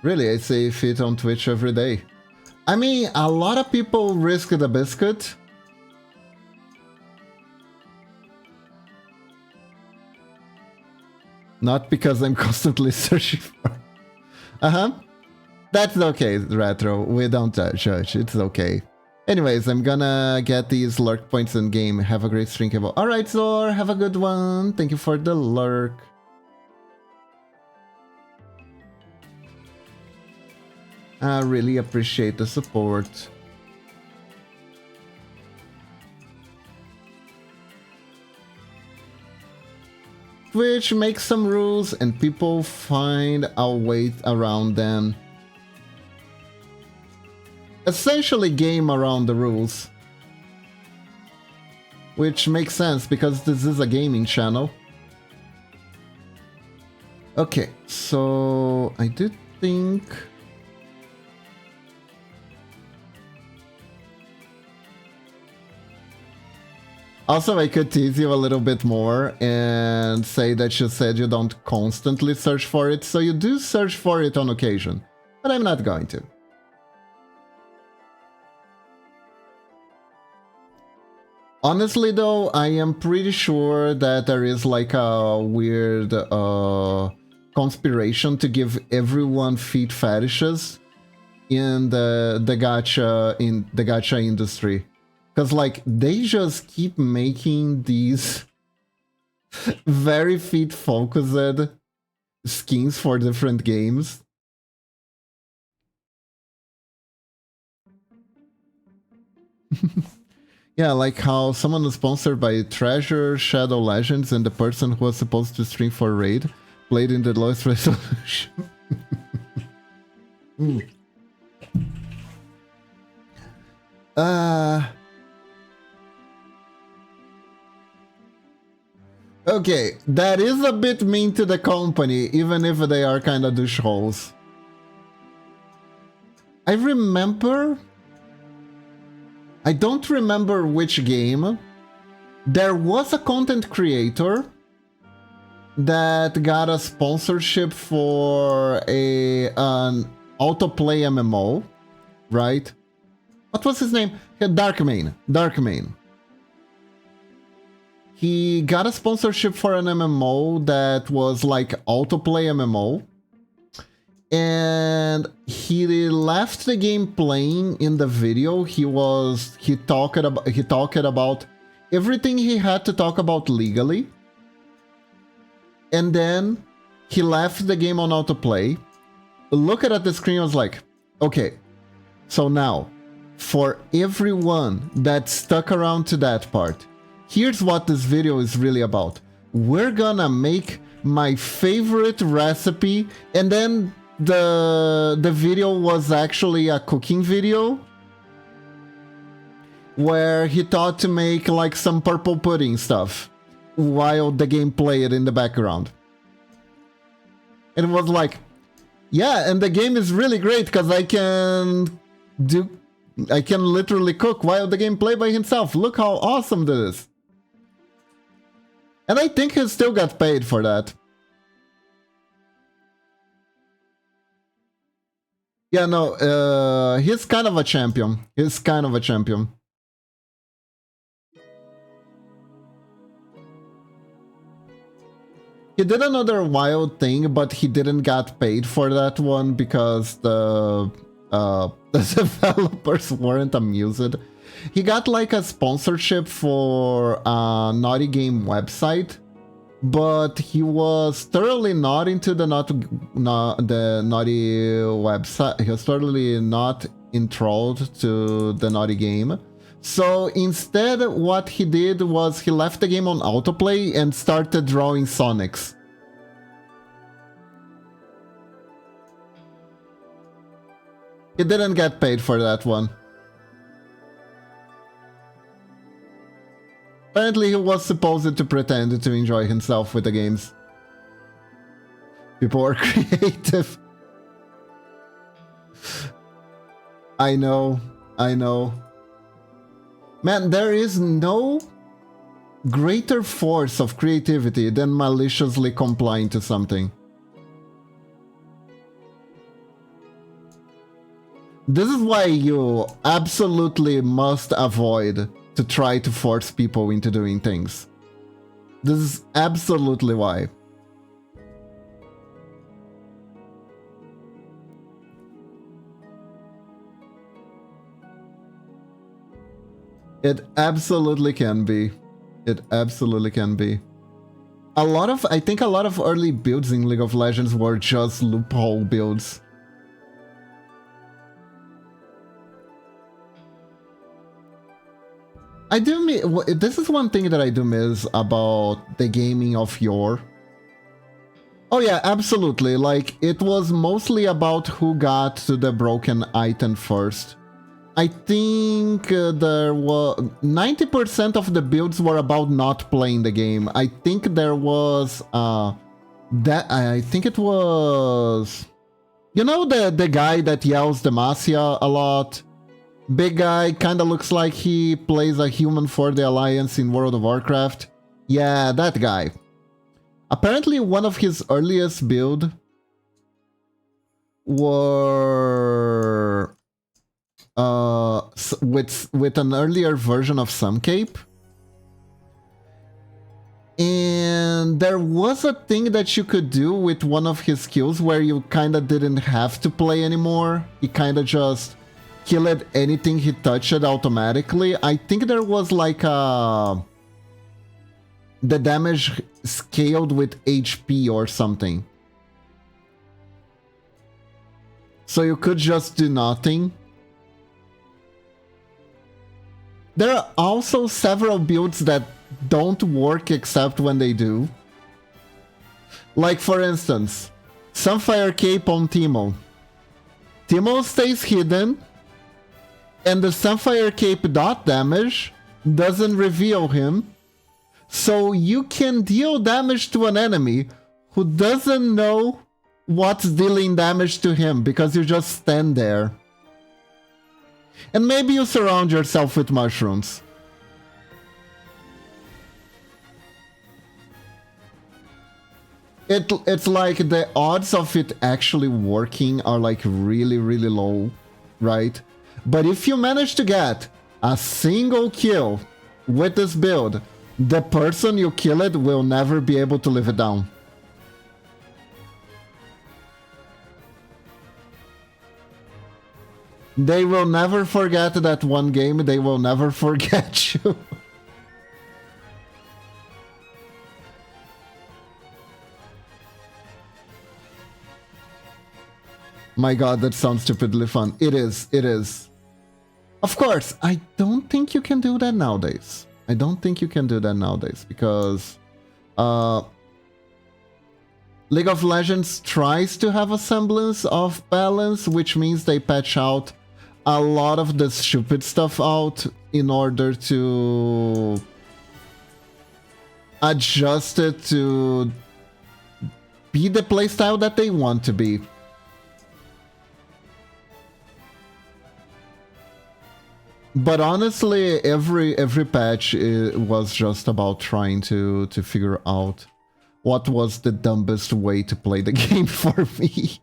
Really, I say fit on Twitch every day. I mean, a lot of people risk the biscuit. Not because I'm constantly searching for... That's okay, Retro. We don't judge. It's okay. Anyways, I'm gonna get these lurk points in game. Have a great stream, Kevo. Alright, Zor. Have a good one. Thank you for the lurk. I really appreciate the support. Twitch makes some rules and people find a way around them. Essentially game around the rules. Which makes sense because this is a gaming channel. Okay, so I did think... Also, I could tease you a little bit more and say that you said you don't constantly search for it, so you do search for it on occasion, but I'm not going to. Honestly though, I am pretty sure that there is like a weird conspiration to give everyone feet fetishes in the gacha industry. Because, like, they just keep making these very feet-focused skins for different games. Yeah, like how someone was sponsored by Treasure, Shadow Legends, and the person who was supposed to stream for Raid played in the lowest resolution. Okay, that is a bit mean to the company, even if they are kind of doucheholes. I don't remember which game. There was a content creator that got a sponsorship for an autoplay MMO, right? What was his name? Darkmane. He got a sponsorship for an MMO that was like autoplay MMO. And he left the game playing in the video. He talked about everything he had to talk about legally. And then he left the game on autoplay. Looked at the screen, I was like, okay, so now for everyone that stuck around to that part, here's what this video is really about. We're gonna make my favorite recipe, and then the video was actually a cooking video where he thought to make like some purple pudding stuff while the game played in the background. And it was like, yeah, and the game is really great because I can literally cook while the game play by himself. Look how awesome this is. And I think he still got paid for that. Yeah, no, he's kind of a champion. He's kind of a champion. He did another wild thing, but he didn't get paid for that one because the developers weren't amused. He got like a sponsorship for a Naughty Game website, but he was thoroughly not into the the naughty website. He was totally not enthralled to the naughty game. So instead, what he did was he left the game on autoplay and started drawing Sonics. He didn't get paid for that one. Apparently he was supposed to pretend to enjoy himself with the games. People are creative. I know. Man, there is no greater force of creativity than maliciously complying to something. This is why you absolutely must avoid to try to force people into doing things. This is absolutely why. It absolutely can be. It absolutely can be. I think a lot of early builds in League of Legends were just loophole builds. I do miss, this is one thing that I do miss about the gaming of yore. Oh yeah, absolutely. Like, it was mostly about who got to the broken item first. I think there was 90% of the builds were about not playing the game. I think there was I think it was, you know, the guy that yells Demacia a lot. Big guy, kinda looks like he plays a human for the Alliance in World of Warcraft. Yeah, that guy. Apparently one of his earliest build were with an earlier version of Suncape. And there was a thing that you could do with one of his skills where you kinda didn't have to play anymore. He kinda just killed anything he touched automatically. I think there was like the damage scaled with HP or something. So you could just do nothing. There are also several builds that don't work except when they do. Like for instance, Sunfire Cape on Teemo. Teemo stays hidden, and the Sunfire Cape dot damage doesn't reveal him, so you can deal damage to an enemy who doesn't know what's dealing damage to him because you just stand there. And maybe you surround yourself with mushrooms. It's like the odds of it actually working are like really, really low, right? But if you manage to get a single kill with this build, the person you killed will never be able to live it down. They will never forget that one game, they will never forget you. My god, that sounds stupidly fun. It is, it is. Of course, I don't think you can do that nowadays. I don't think you can do that nowadays because League of Legends tries to have a semblance of balance, which means they patch out a lot of the stupid stuff out in order to adjust it to be the playstyle that they want to be. But honestly, every patch was just about trying to figure out what was the dumbest way to play the game for me.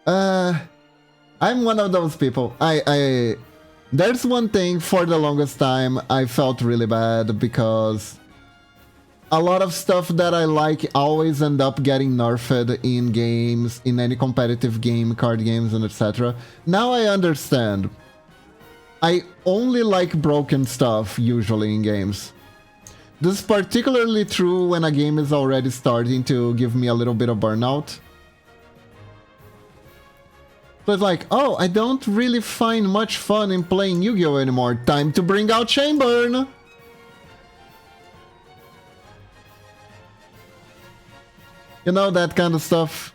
I'm one of those people. There's one thing for the longest time I felt really bad because a lot of stuff that I like always end up getting nerfed in games, in any competitive game, card games, and etc. Now I understand. I only like broken stuff, usually, in games. This is particularly true when a game is already starting to give me a little bit of burnout. So it's like, oh, I don't really find much fun in playing Yu-Gi-Oh! Anymore. Time to bring out Chainburn! You know, that kind of stuff.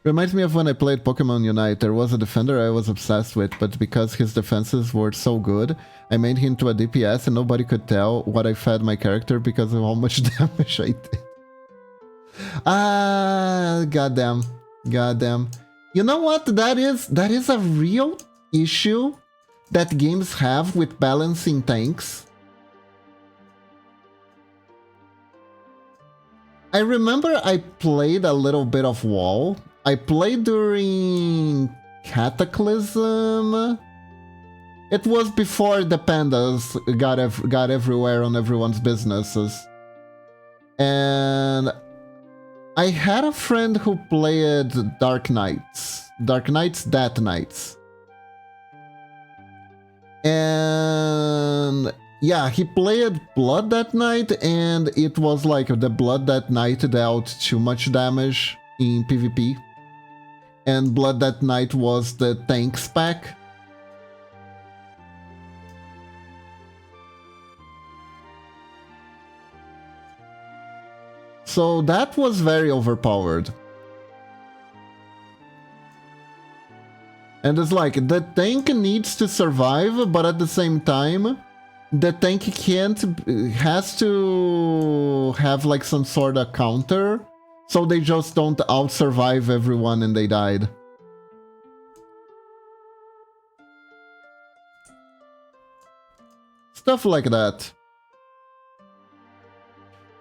Reminds me of when I played Pokemon Unite. There was a defender I was obsessed with, but because his defenses were so good, I made him to a DPS and nobody could tell what I fed my character because of how much damage I did. Ah, goddamn. Goddamn. You know what? That is a real issue that games have with balancing tanks. I remember I played a little bit of WoW. I played during Cataclysm. It was before the pandas got everywhere on everyone's businesses. And I had a friend who played Dark Knights. Dark Knights, Death Knights. And yeah, he played Blood that night, and it was like the Blood that night dealt too much damage in PvP. And Blood that night was the tank spec. So that was very overpowered. And it's like, the tank needs to survive, but at the same time, the tank has to have like some sort of counter, so they just don't out-survive everyone and they died. Stuff like that.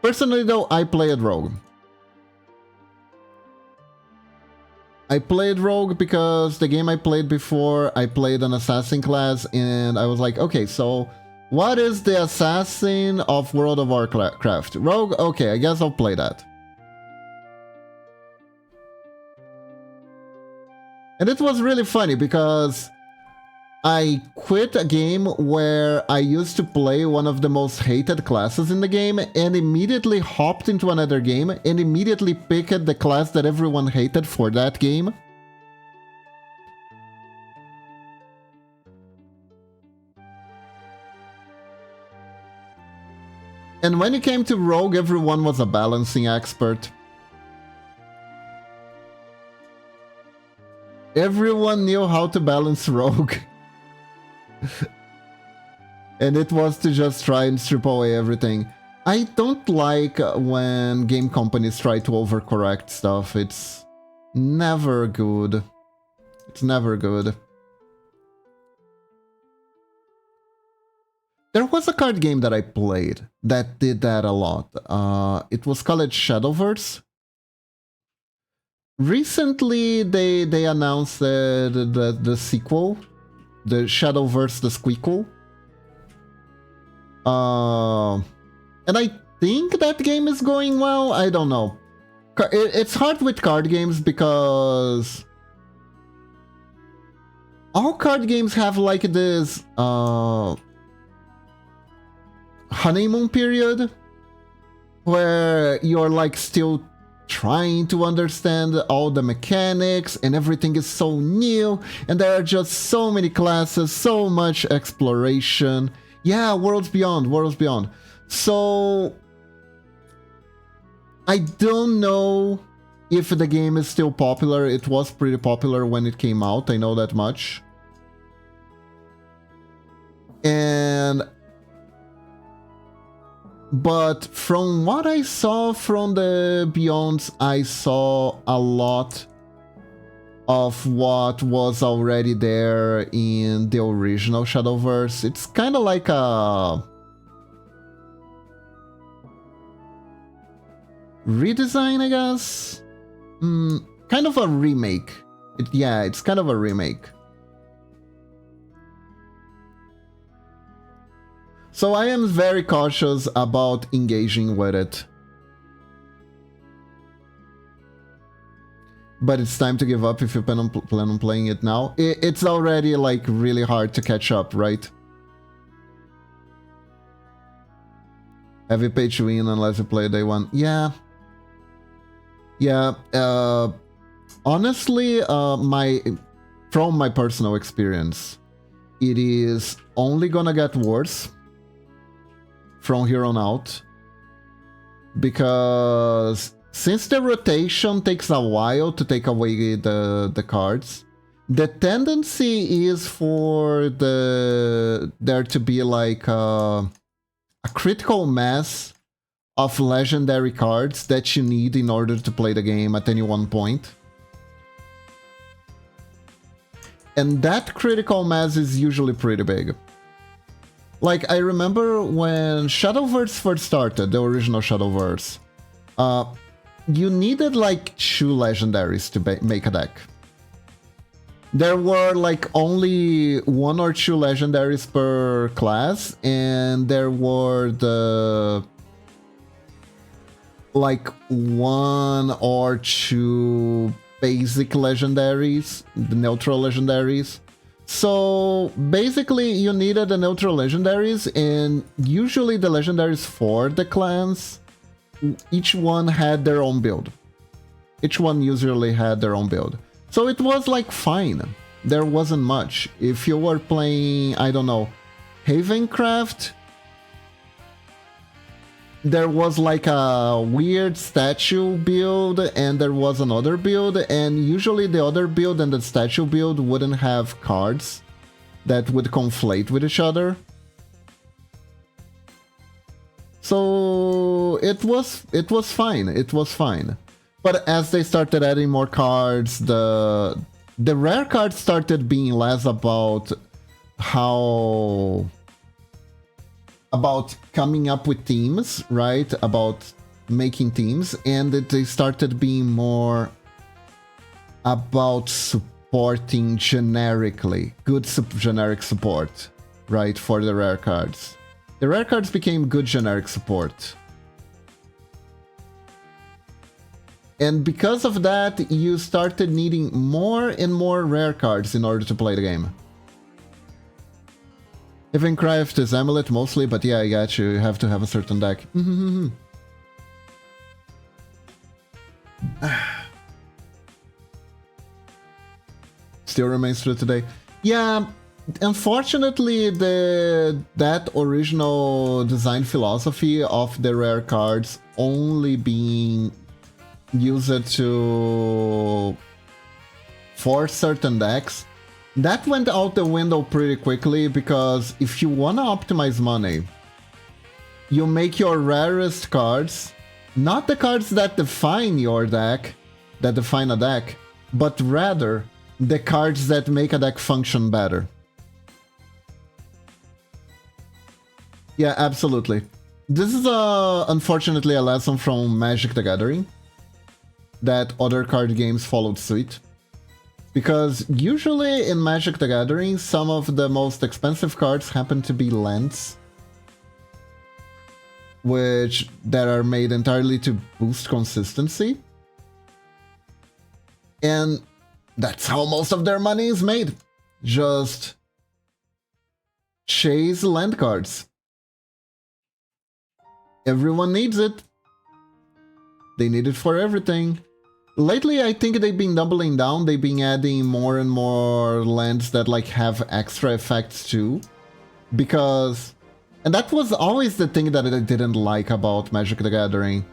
Personally though, I played Rogue. I played Rogue because the game I played before, I played an assassin class, and I was like, okay, so what is the assassin of World of Warcraft? Rogue? Okay, I guess I'll play that. And it was really funny because I quit a game where I used to play one of the most hated classes in the game and immediately hopped into another game and immediately picked the class that everyone hated for that game. And when it came to Rogue, everyone was a balancing expert. Everyone knew how to balance Rogue. And it was to just try and strip away everything. I don't like when game companies try to overcorrect stuff. It's never good. It's never good. There was a card game that I played that did that a lot. It was called Shadowverse. Recently, they announced the sequel, the Shadowverse, the Squeakle. And I think that game is going well. I don't know. It's hard with card games because all card games have like this honeymoon period where you're like still trying to understand all the mechanics and everything is so new and there are just so many classes, so much exploration. Yeah, Worlds Beyond, Worlds Beyond. So I don't know if the game is still popular. It was pretty popular when it came out, I know that much. But from what I saw from the Beyonds, I saw a lot of what was already there in the original Shadowverse. It's kind of like a redesign, I guess? Kind of a remake. Yeah, it's kind of a remake. So I am very cautious about engaging with it. But it's time to give up if you plan on playing it now. It's already like really hard to catch up, right? Heavy pay to win unless you play day one. Yeah. Yeah. Honestly, from my personal experience, it is only gonna get worse from here on out. Because since the rotation takes a while to take away the cards, the tendency is for there to be like a critical mass of legendary cards that you need in order to play the game at any one point. And that critical mass is usually pretty big. Like, I remember when Shadowverse first started, the original Shadowverse, you needed like 2 legendaries to make a deck. There were like only 1 or 2 legendaries per class, and there were the like 1 or 2 basic legendaries, the neutral legendaries. So basically you needed the neutral legendaries, and usually the legendaries for the clans, each one had their own build. Each one usually had their own build. So it was like fine. There wasn't much. If you were playing, I don't know, Havencraft, there was like a weird statue build and there was another build, and usually the other build and the statue build wouldn't have cards that would conflate with each other. So it was fine. It was fine. But as they started adding more cards, the rare cards started being less about about coming up with teams, right? About making teams, and they started being more about supporting generically, good generic support, right? For the rare cards. The rare cards became good generic support. And because of that, you started needing more and more rare cards in order to play the game. Havencraft is Amulet mostly, but yeah, I got you. You have to have a certain deck. Still remains true today. Yeah, unfortunately, that original design philosophy of the rare cards only being used for certain decks, that went out the window pretty quickly, because if you want to optimize money, you make your rarest cards not the cards that define your deck, that define a deck, but rather the cards that make a deck function better. Yeah, absolutely. This is unfortunately a lesson from Magic the Gathering that other card games followed suit. Because usually in Magic the Gathering, some of the most expensive cards happen to be lands, that are made entirely to boost consistency. And that's how most of their money is made. Just chase land cards. Everyone needs it. They need it for everything. Lately, I think they've been doubling down. They've been adding more and more lands that like have extra effects too. Because... and that was always the thing that I didn't like about Magic the Gathering.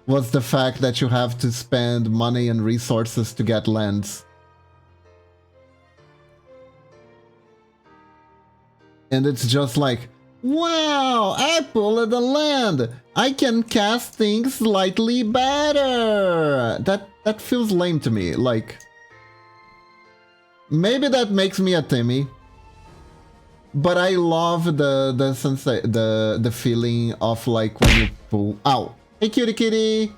Was the fact that you have to spend money and resources to get lands. And it's just like, wow, I pulled a land! I can cast things slightly better! That feels lame to me, like... maybe that makes me a Timmy. But I love the feeling of like when you pull... ow! Hey cutie kitty!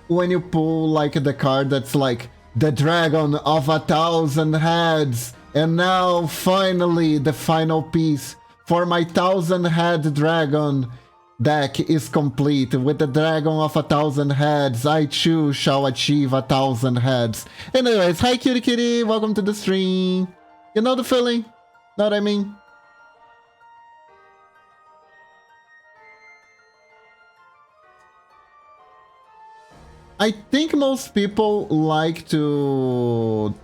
When you pull like the card that's like the dragon of 1,000 heads, and now finally the final piece for my 1,000-head dragon deck is complete. With the dragon of 1,000 heads, I too shall achieve 1,000 heads. Anyways, hi cutie kitty, welcome to the stream. You know the feeling? Know what I mean? I think most people like to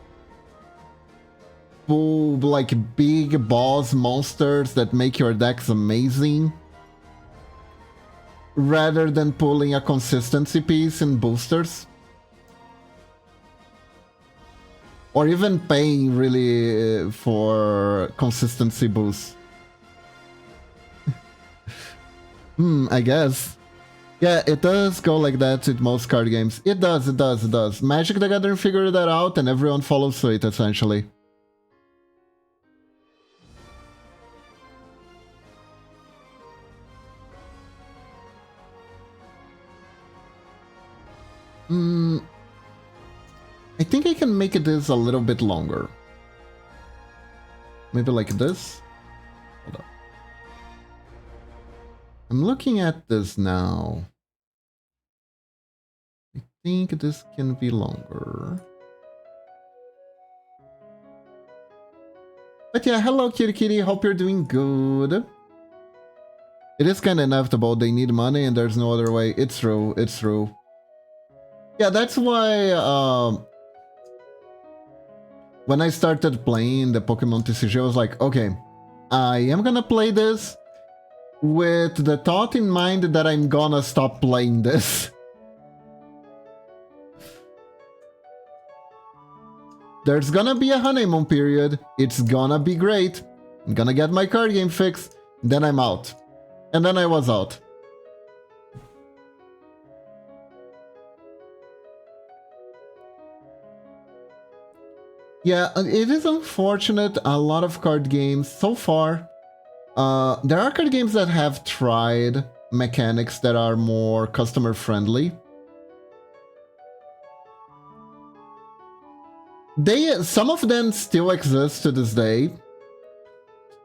pull like big boss monsters that make your decks amazing, rather than pulling a consistency piece in boosters. Or even paying really for consistency boosts. I guess. Yeah, it does go like that with most card games. It does, it does, it does. Magic the Gathering figured that out and everyone follows suit, essentially. I think I can make this a little bit longer. Maybe like this? Hold up. I'm looking at this now. I think this can be longer. But yeah, hello Kitty Kitty, hope you're doing good. It is kind of inevitable, they need money and there's no other way. It's true, it's true. Yeah, that's why when I started playing the Pokemon TCG, I was like, okay, I am gonna play this with the thought in mind that I'm gonna stop playing this. There's gonna be a honeymoon period, it's gonna be great, I'm gonna get my card game fixed, then I'm out. And then I was out. Yeah, it is unfortunate, a lot of card games so far. There are card games that have tried mechanics that are more customer friendly. Some of them still exist to this day,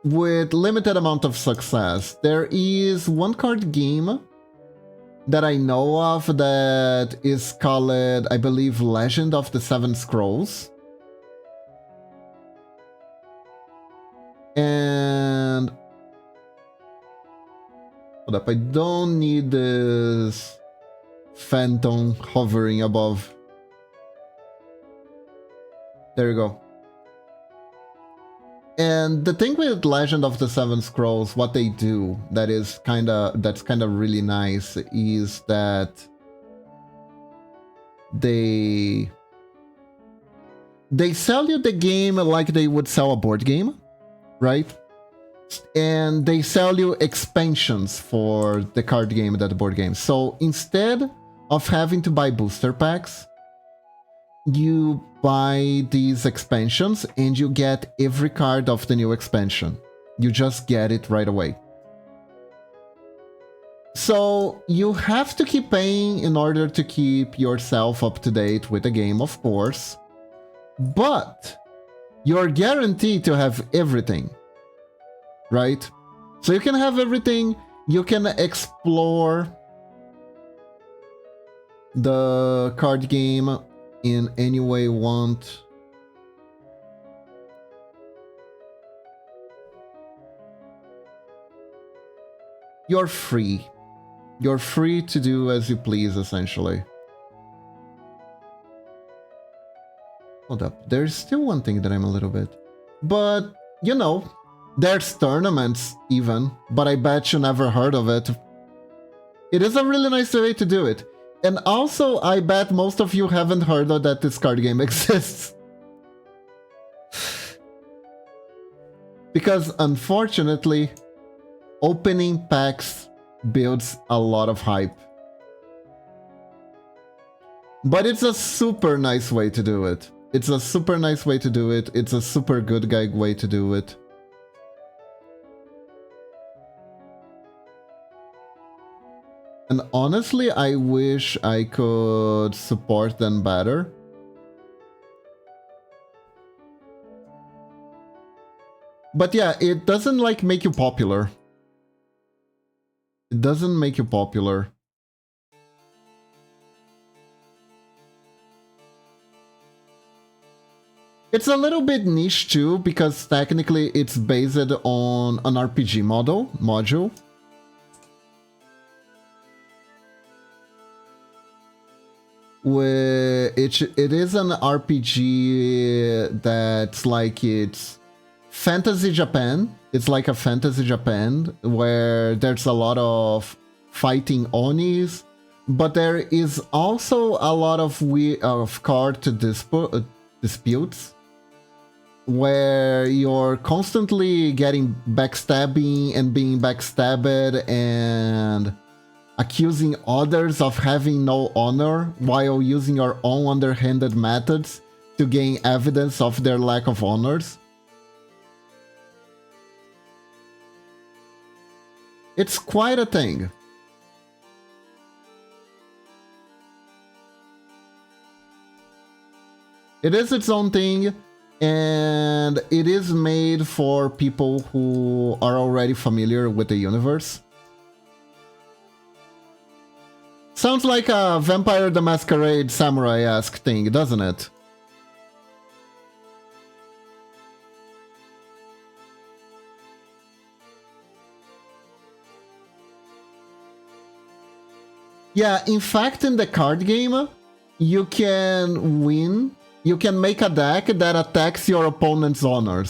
with limited amount of success. There is one card game that I know of that is called, I believe, Legend of the Seven Scrolls. And hold up, I don't need this phantom hovering above. There you go. And the thing with Legend of the Seven Scrolls, what they do that's kind of really nice is that they sell you the game like they would sell a board game, right? And they sell you expansions for the card game and the board game. So instead of having to buy booster packs, you buy these expansions and you get every card of the new expansion. You just get it right away. So you have to keep paying in order to keep yourself up to date with the game, of course. But you're guaranteed to have everything, right? So you can have everything, you can explore the card game in any way you want. You're free. You're free to do as you please, essentially. Hold up, there's still one thing that I'm a little bit... But, you know, there's tournaments even, but I bet you never heard of it. It is a really nice way to do it. And also, I bet most of you haven't heard of that this card game exists. Because, unfortunately, opening packs builds a lot of hype. But it's a super nice way to do it. It's a super nice way to do it. It's a super good guy way to do it. And honestly, I wish I could support them better. But yeah, it doesn't like make you popular. It doesn't make you popular. It's a little bit niche too, because technically it's based on an RPG module. It is an RPG that's like it's fantasy Japan. It's like a fantasy Japan where there's a lot of fighting onis, but there is also a lot of card disputes where you're constantly getting backstabbing and being backstabbed and accusing others of having no honor while using your own underhanded methods to gain evidence of their lack of honors. It's quite a thing. It is its own thing, and it is made for people who are already familiar with the universe. Sounds like a Vampire the Masquerade Samurai-esque thing, doesn't it? Yeah, in fact, in the card game, you can win. You can make a deck that attacks your opponent's honor.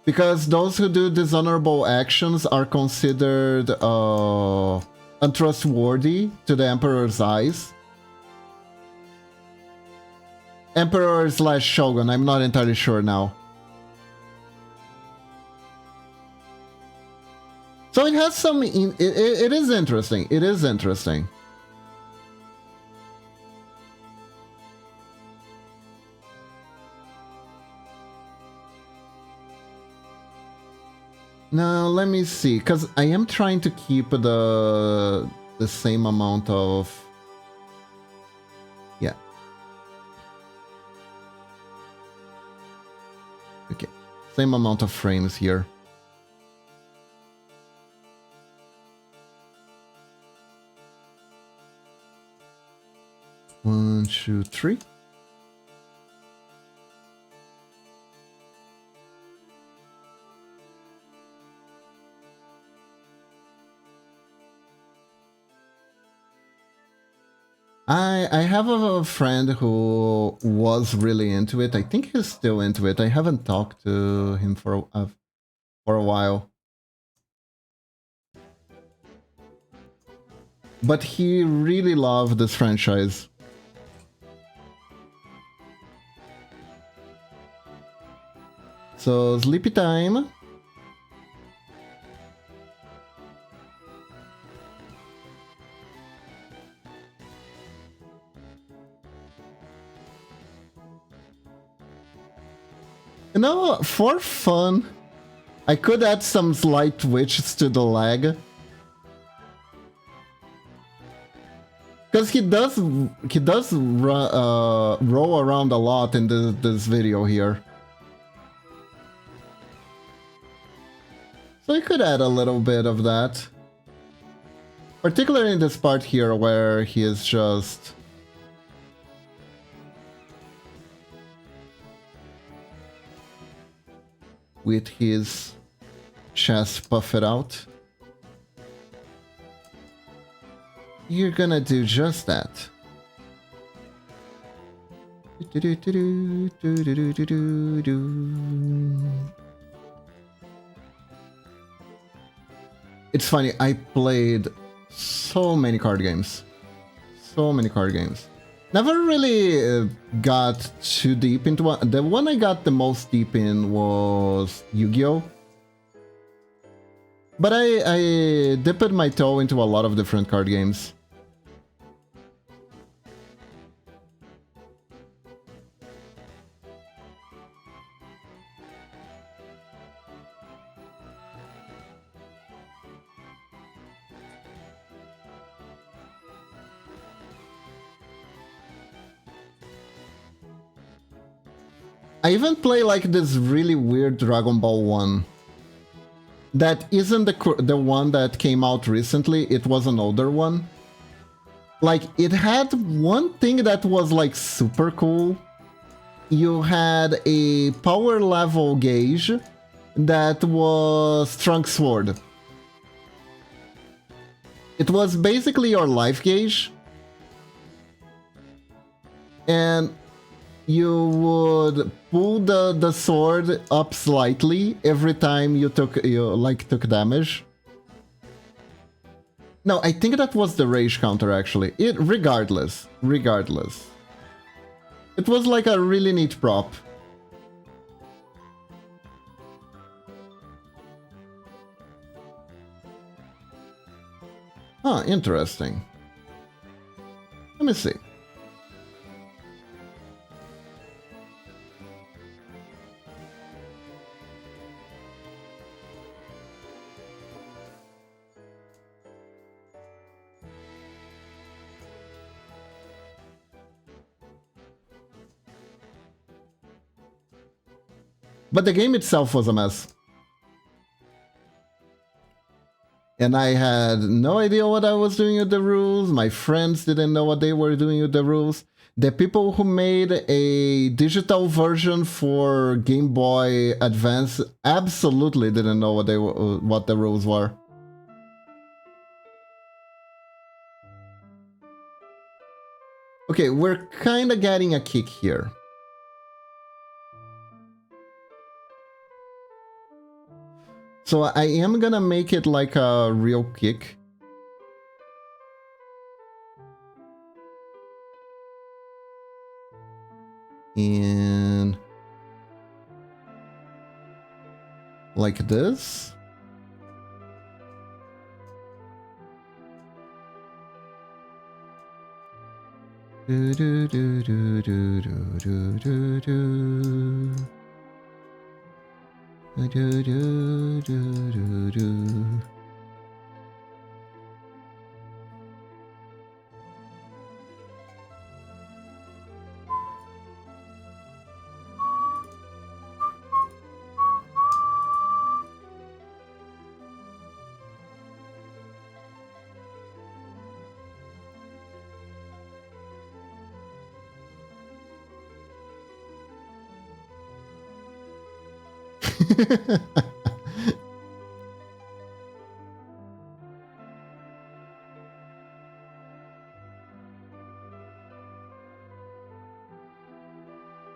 Because those who do dishonorable actions are considered untrustworthy to the Emperor's eyes. Emperor / Shogun, I'm not entirely sure now. So it has some... It is interesting. It is interesting. Now, let me see, because I am trying to keep the same amount of... Yeah. Okay, same amount of frames here. One, two, three. I have a friend who was really into it. I think he's still into it. I haven't talked to him for a while. But he really loved this franchise. So, sleepy time. You know, for fun, I could add some slight twitches to the leg. Because he does roll around a lot in this video here. So I could add a little bit of that. Particularly in this part here where he is just... with his chest puffed out. You're gonna do just that. It's funny, I played so many card games. So many card games. Never really got too deep into one. The one I got the most deep in was Yu-Gi-Oh! But I dipped my toe into a lot of different card games. I even play like this really weird Dragon Ball one. That isn't the one that came out recently, it was an older one. Like, it had one thing that was like super cool. You had a power level gauge that was Trunk Sword. It was basically your life gauge, and you would pull the sword up slightly every time you took damage. No, I think that was the rage counter actually. Regardless. It was like a really neat prop. Huh, interesting. Let me see. But the game itself was a mess. And I had no idea what I was doing with the rules. My friends didn't know what they were doing with the rules. The people who made a digital version for Game Boy Advance absolutely didn't know what the rules were. Okay, we're kind of getting a kick here. So I am gonna make it like a real kick. And like this. Do do do do do do do do. Do do do do do.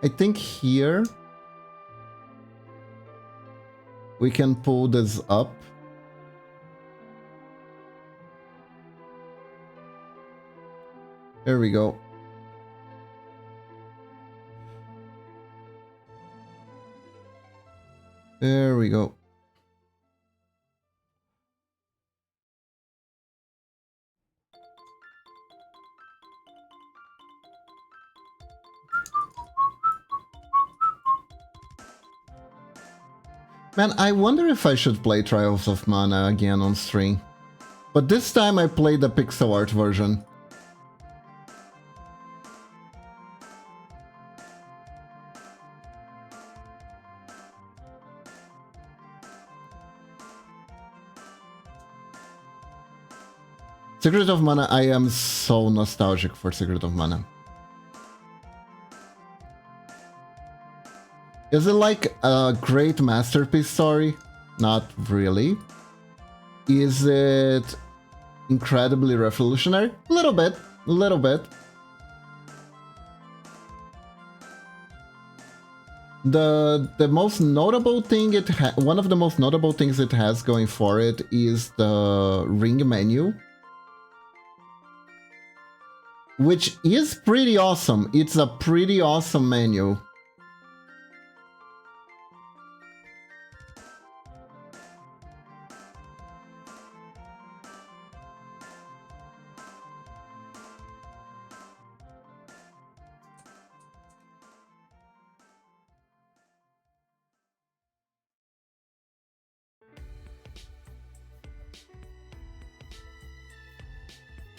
I think here we can pull this up. There we go. There we go. Man, I wonder if I should play Trials of Mana again on stream. But this time I played the pixel art version. Secret of Mana, I am so nostalgic for Secret of Mana. Is it like a great masterpiece story? Not really. Is it incredibly revolutionary? A little bit. The most notable thing one of the most notable things it has going for it is the ring menu, which is pretty awesome. It's a pretty awesome menu.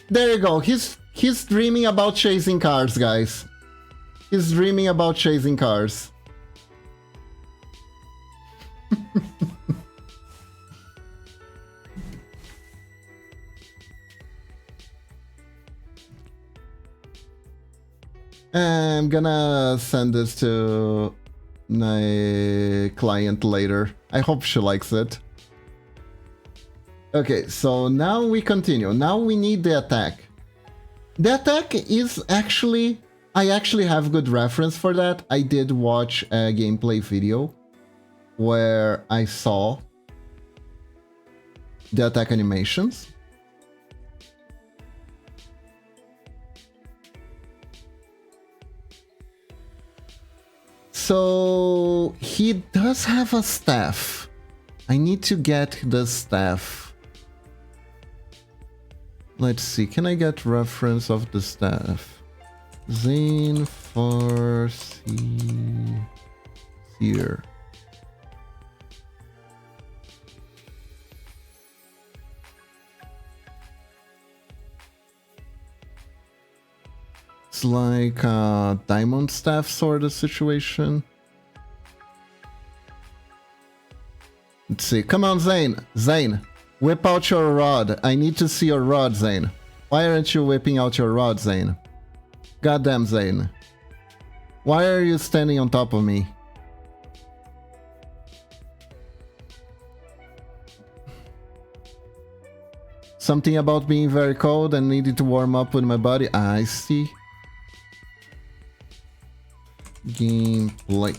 There you go. He's dreaming about chasing cars, guys. He's dreaming about chasing cars. I'm gonna send this to my client later. I hope she likes it. Okay, so now we continue. Now we need the attack. The attack is actually... I actually have good reference for that. I did watch a gameplay video where I saw the attack animations. So he does have a staff. I need to get the staff. Let's see, can I get reference of the staff? Zane Farseer. It's like a diamond staff sort of situation. Let's see. Come on, Zane. Zane, whip out your rod. I need to see your rod, Zane. Why aren't you whipping out your rod, Zane? Goddamn, Zane. Why are you standing on top of me? Something about being very cold and needing to warm up with my body. I see. Gameplay.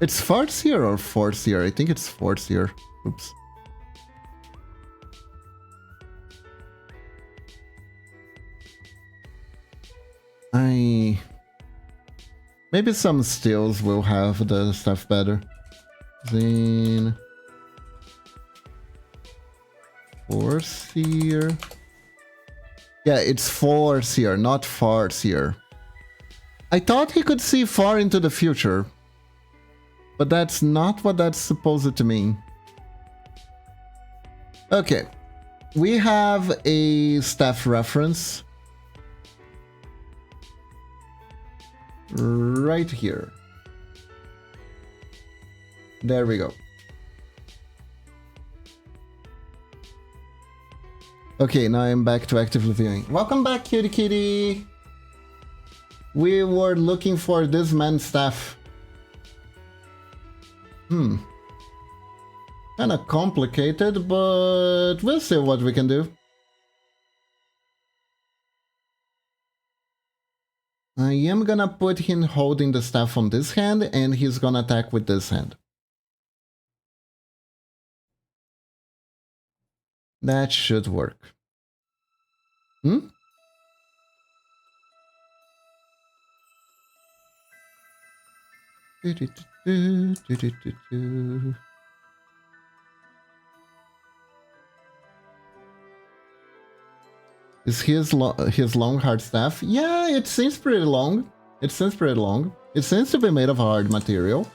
It's Farseer or Forseer? I think it's Forseer. Oops. Maybe some stills will have the stuff better. Zane. Forseer. Yeah, it's Forseer, not Farseer. I thought he could see far into the future. But that's not what that's supposed to mean. Okay. We have a staff reference. Right here. There we go. Okay, now I'm back to actively viewing. Welcome back, cutie kitty! We were looking for this man's staff. Kinda complicated, but we'll see what we can do. I am gonna put him holding the staff on this hand, and he's gonna attack with this hand. That should work. Is his long hard staff? Yeah, it seems pretty long. It seems pretty long. It seems to be made of hard material.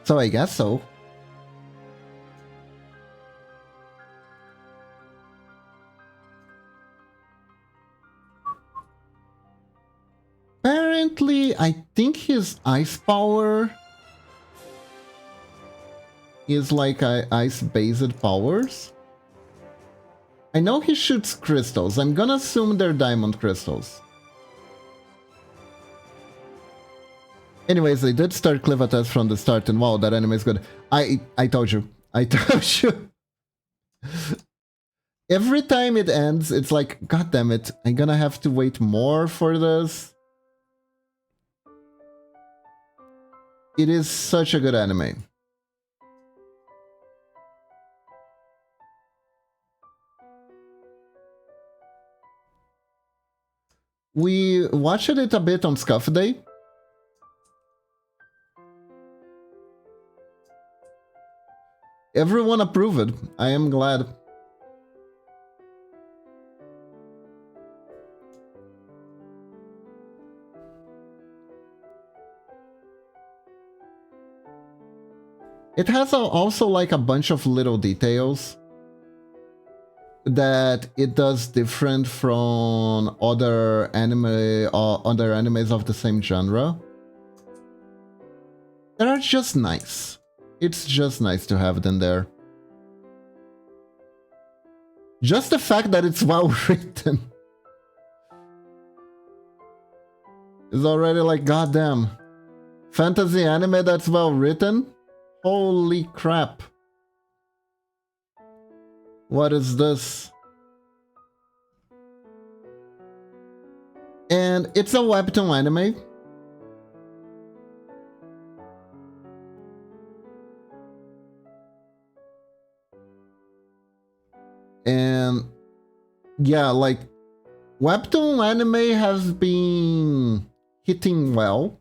So I guess so. Apparently, I think his ice power is like ice-based powers. I know he shoots crystals. I'm gonna assume they're diamond crystals. Anyways, they did start Cliva test from the start, and wow, that anime is good. I told you. I told you. Every time it ends, it's like, god damn it, I'm gonna have to wait more for this. It is such a good anime. We watched it a bit on Scuff Day. Everyone approved. I am glad. It has also like a bunch of little details that it does different from other anime or other animes of the same genre. That are just nice. It's just nice to have them there. Just the fact that it's well written is already like, goddamn. Fantasy anime that's well written? Holy crap. What is this? And it's a webtoon anime. And yeah, like webtoon anime has been hitting well.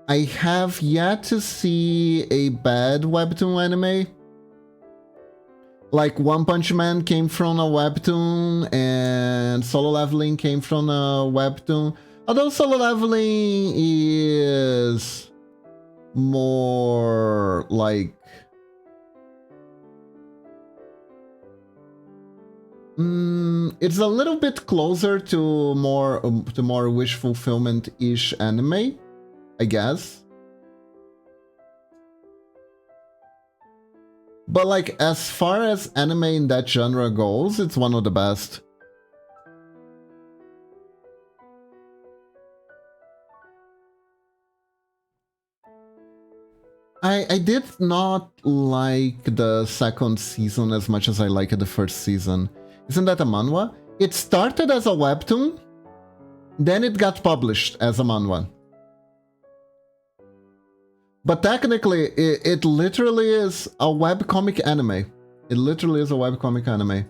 I have yet to see a bad webtoon anime. Like One Punch Man came from a webtoon and Solo Leveling came from a webtoon. Although Solo Leveling is more like it's a little bit closer to more wish fulfillment-ish anime, I guess. But like, as far as anime in that genre goes, it's one of the best. I did not like the second season as much as I liked the first season. Isn't that a manhwa? It started as a webtoon, then it got published as a manhwa. But technically, it literally is a webcomic anime. It literally is a webcomic anime.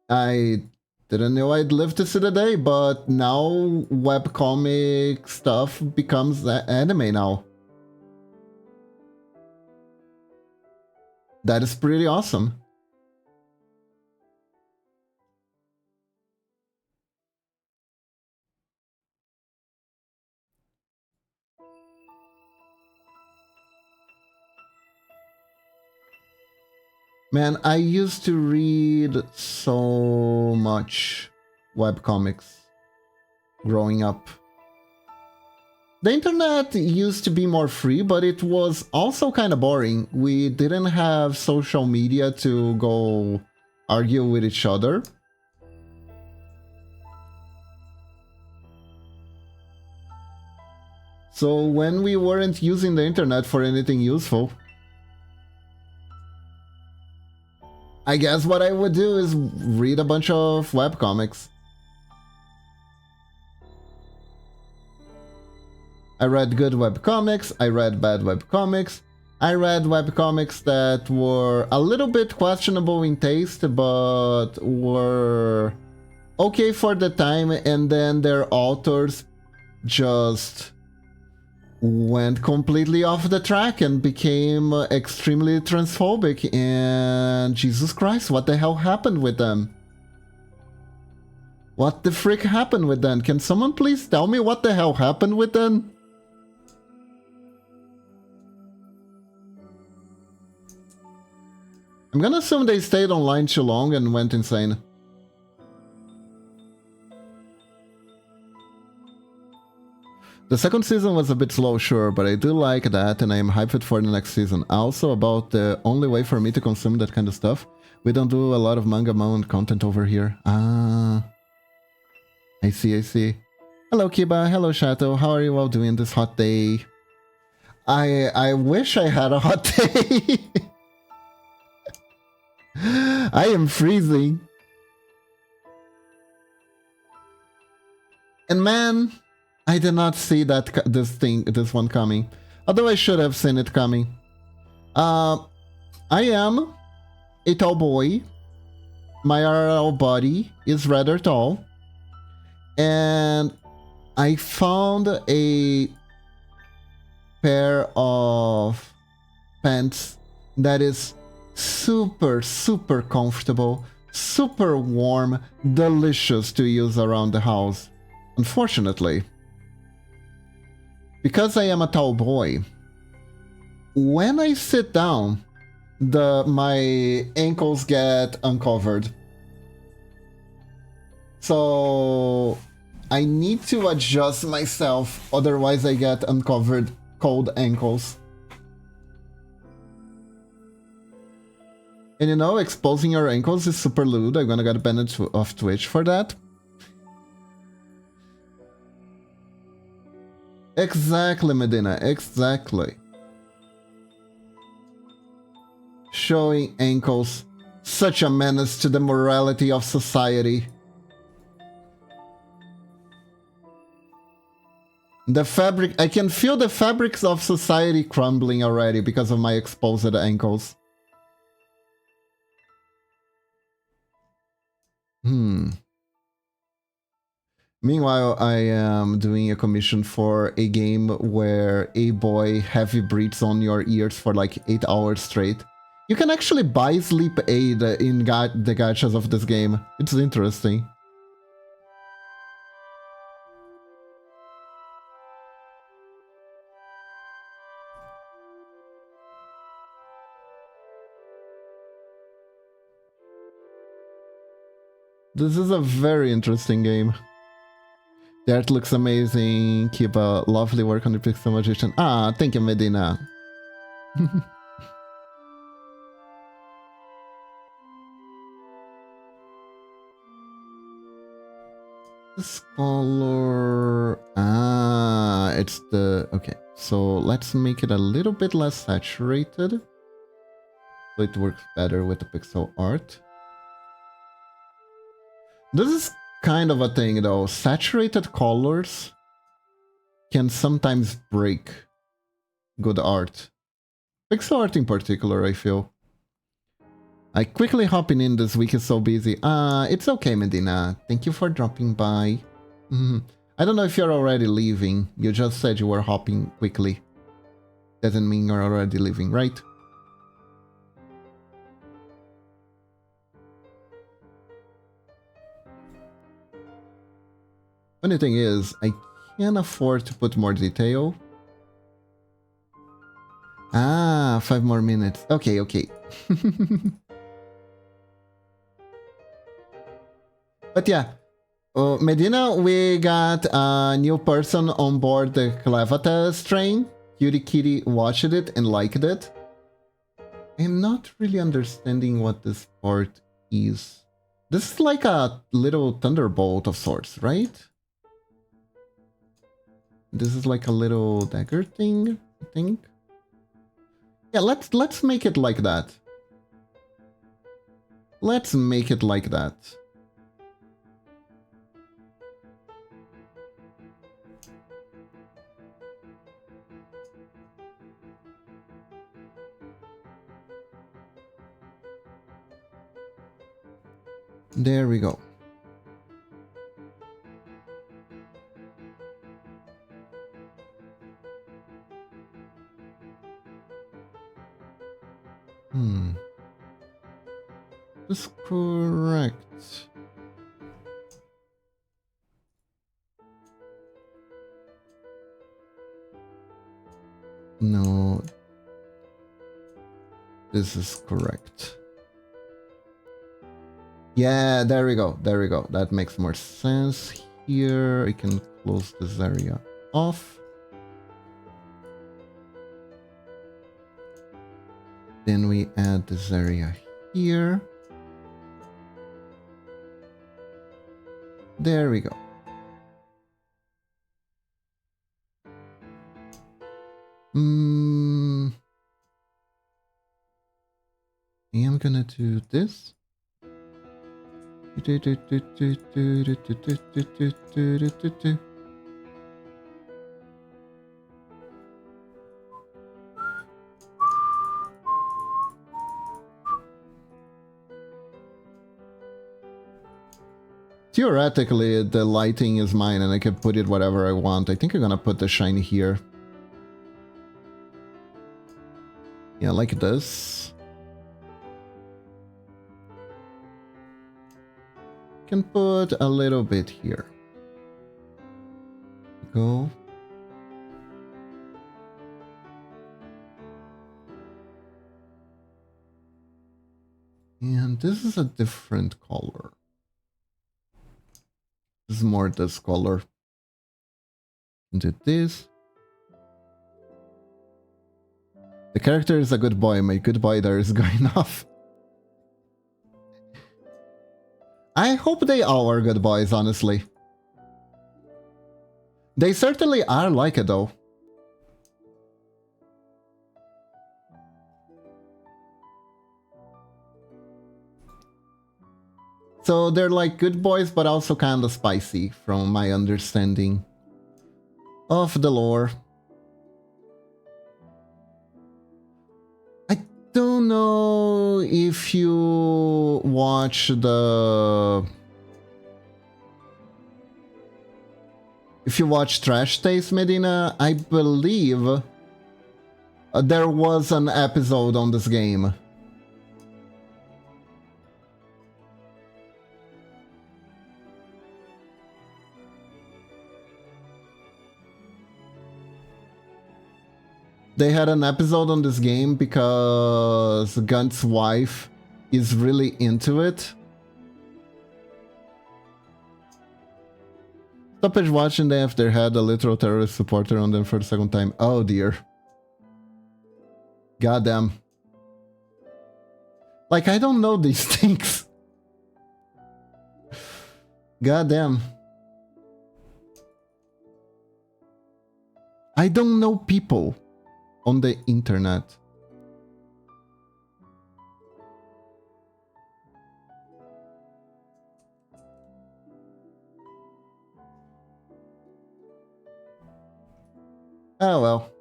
I didn't know I'd live to see the day, but now webcomic stuff becomes anime now. That is pretty awesome. Man, I used to read so much webcomics growing up. The internet used to be more free, but it was also kind of boring. We didn't have social media to go argue with each other. So when we weren't using the internet for anything useful, I guess what I would do is read a bunch of webcomics. I read good webcomics, I read bad webcomics, I read webcomics that were a little bit questionable in taste, but were okay for the time, and then their authors just went completely off the track and became extremely transphobic, and Jesus Christ, what the hell happened with them? What the frick happened with them? Can someone please tell me what the hell happened with them? I'm gonna assume they stayed online too long and went insane. The second season was a bit slow, sure, but I do like that, and I am hyped for the next season. Also, about the only way for me to consume that kind of stuff, we don't do a lot of manga-mount content over here. Ah, I see, I see. Hello, Kiba. Hello, Shato. How are you all doing this hot day? I wish I had a hot day. I am freezing. And man, I did not see that this one coming. Although I should have seen it coming. I am a tall boy. My RL body is rather tall. And I found a pair of pants that is super, super comfortable, super warm, delicious to use around the house. Unfortunately, because I am a tall boy, when I sit down, my ankles get uncovered. So I need to adjust myself, otherwise I get uncovered cold ankles. And you know, exposing your ankles is super lewd. I'm gonna get banned off Twitch for that. Exactly, Medina, exactly. Showing ankles, such a menace to the morality of society. The fabric, I can feel the fabrics of society crumbling already because of my exposed ankles. Meanwhile, I am doing a commission for a game where a boy heavy breathes on your ears for like 8 hours straight. You can actually buy sleep aid in the gachas of this game. It's interesting. This is a very interesting game. The art looks amazing. Keep a lovely work on the pixel magician. Ah, thank you, Medina. This color... Ah, it's the... Okay, so let's make it a little bit less saturated. So it works better with the pixel art. This is kind of a thing though. Saturated colors can sometimes break good art. Pixel art in particular, I feel. I quickly hopping in this week is so busy. It's okay, Medina. Thank you for dropping by. I don't know if you're already leaving. You just said you were hopping quickly. Doesn't mean you're already leaving, right? Funny thing is, I can't afford to put more detail. Ah, 5 more minutes. Okay, okay. But yeah, Medina, we got a new person on board the Clevates train. Cutie Kitty watched it and liked it. I'm not really understanding what this part is. This is like a little thunderbolt of sorts, right? This is like a little dagger thing, I think. Yeah, let's make it like that. Let's make it like that. There we go. That's correct. No. This is correct. Yeah, there we go. There we go. That makes more sense. Here, I can close this area off. Then we add this area here. There we go. I am gonna do this. Theoretically, the lighting is mine and I can put it whatever I want. I think I'm gonna put the shine here. Yeah, like this. Can put a little bit here. Go. And this is a different color. This is more this color. Did this. The character is a good boy. My good boy there is going off. I hope they all are good boys, honestly. They certainly are like it, though. So they're like good boys, but also kind of spicy, from my understanding of the lore. I don't know if you watch the... If you watch Trash Taste Medina, I believe there was an episode on this game. They had an episode on this game because Gunt's wife is really into it. Stoppage watching them if they had a literal terrorist supporter on them for the second time. Oh dear. Goddamn. Like, I don't know these things. Goddamn. I don't know people on the internet. Oh well.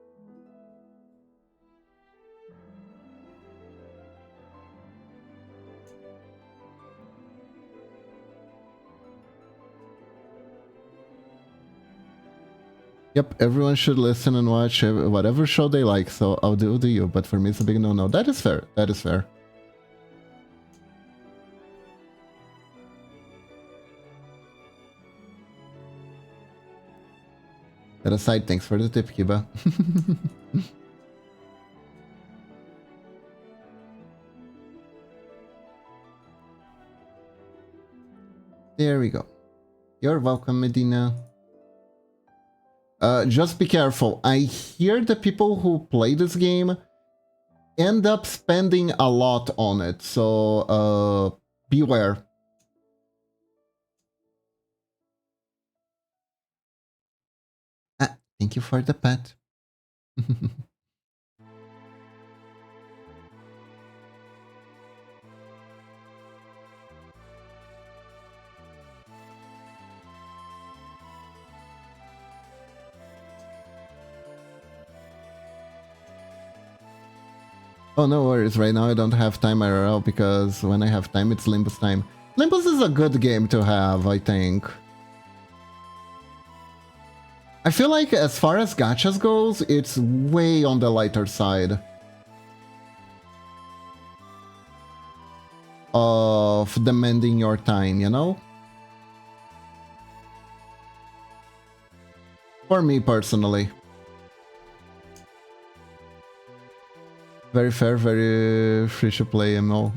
Yep, everyone should listen and watch whatever show they like, so I'll do you, but for me it's a big no-no. That is fair, that is fair. That aside, thanks for the tip, Kiba. There we go. You're welcome, Medina. Just be careful. I hear the people who play this game end up spending a lot on it, so beware. Thank you for the pet. Oh, no worries. Right now I don't have time IRL because when I have time, it's Limbus time. Limbus is a good game to have, I think. I feel like as far as gachas goes, it's way on the lighter side of demanding your time, you know? For me personally. Very fair, very free to play MMO.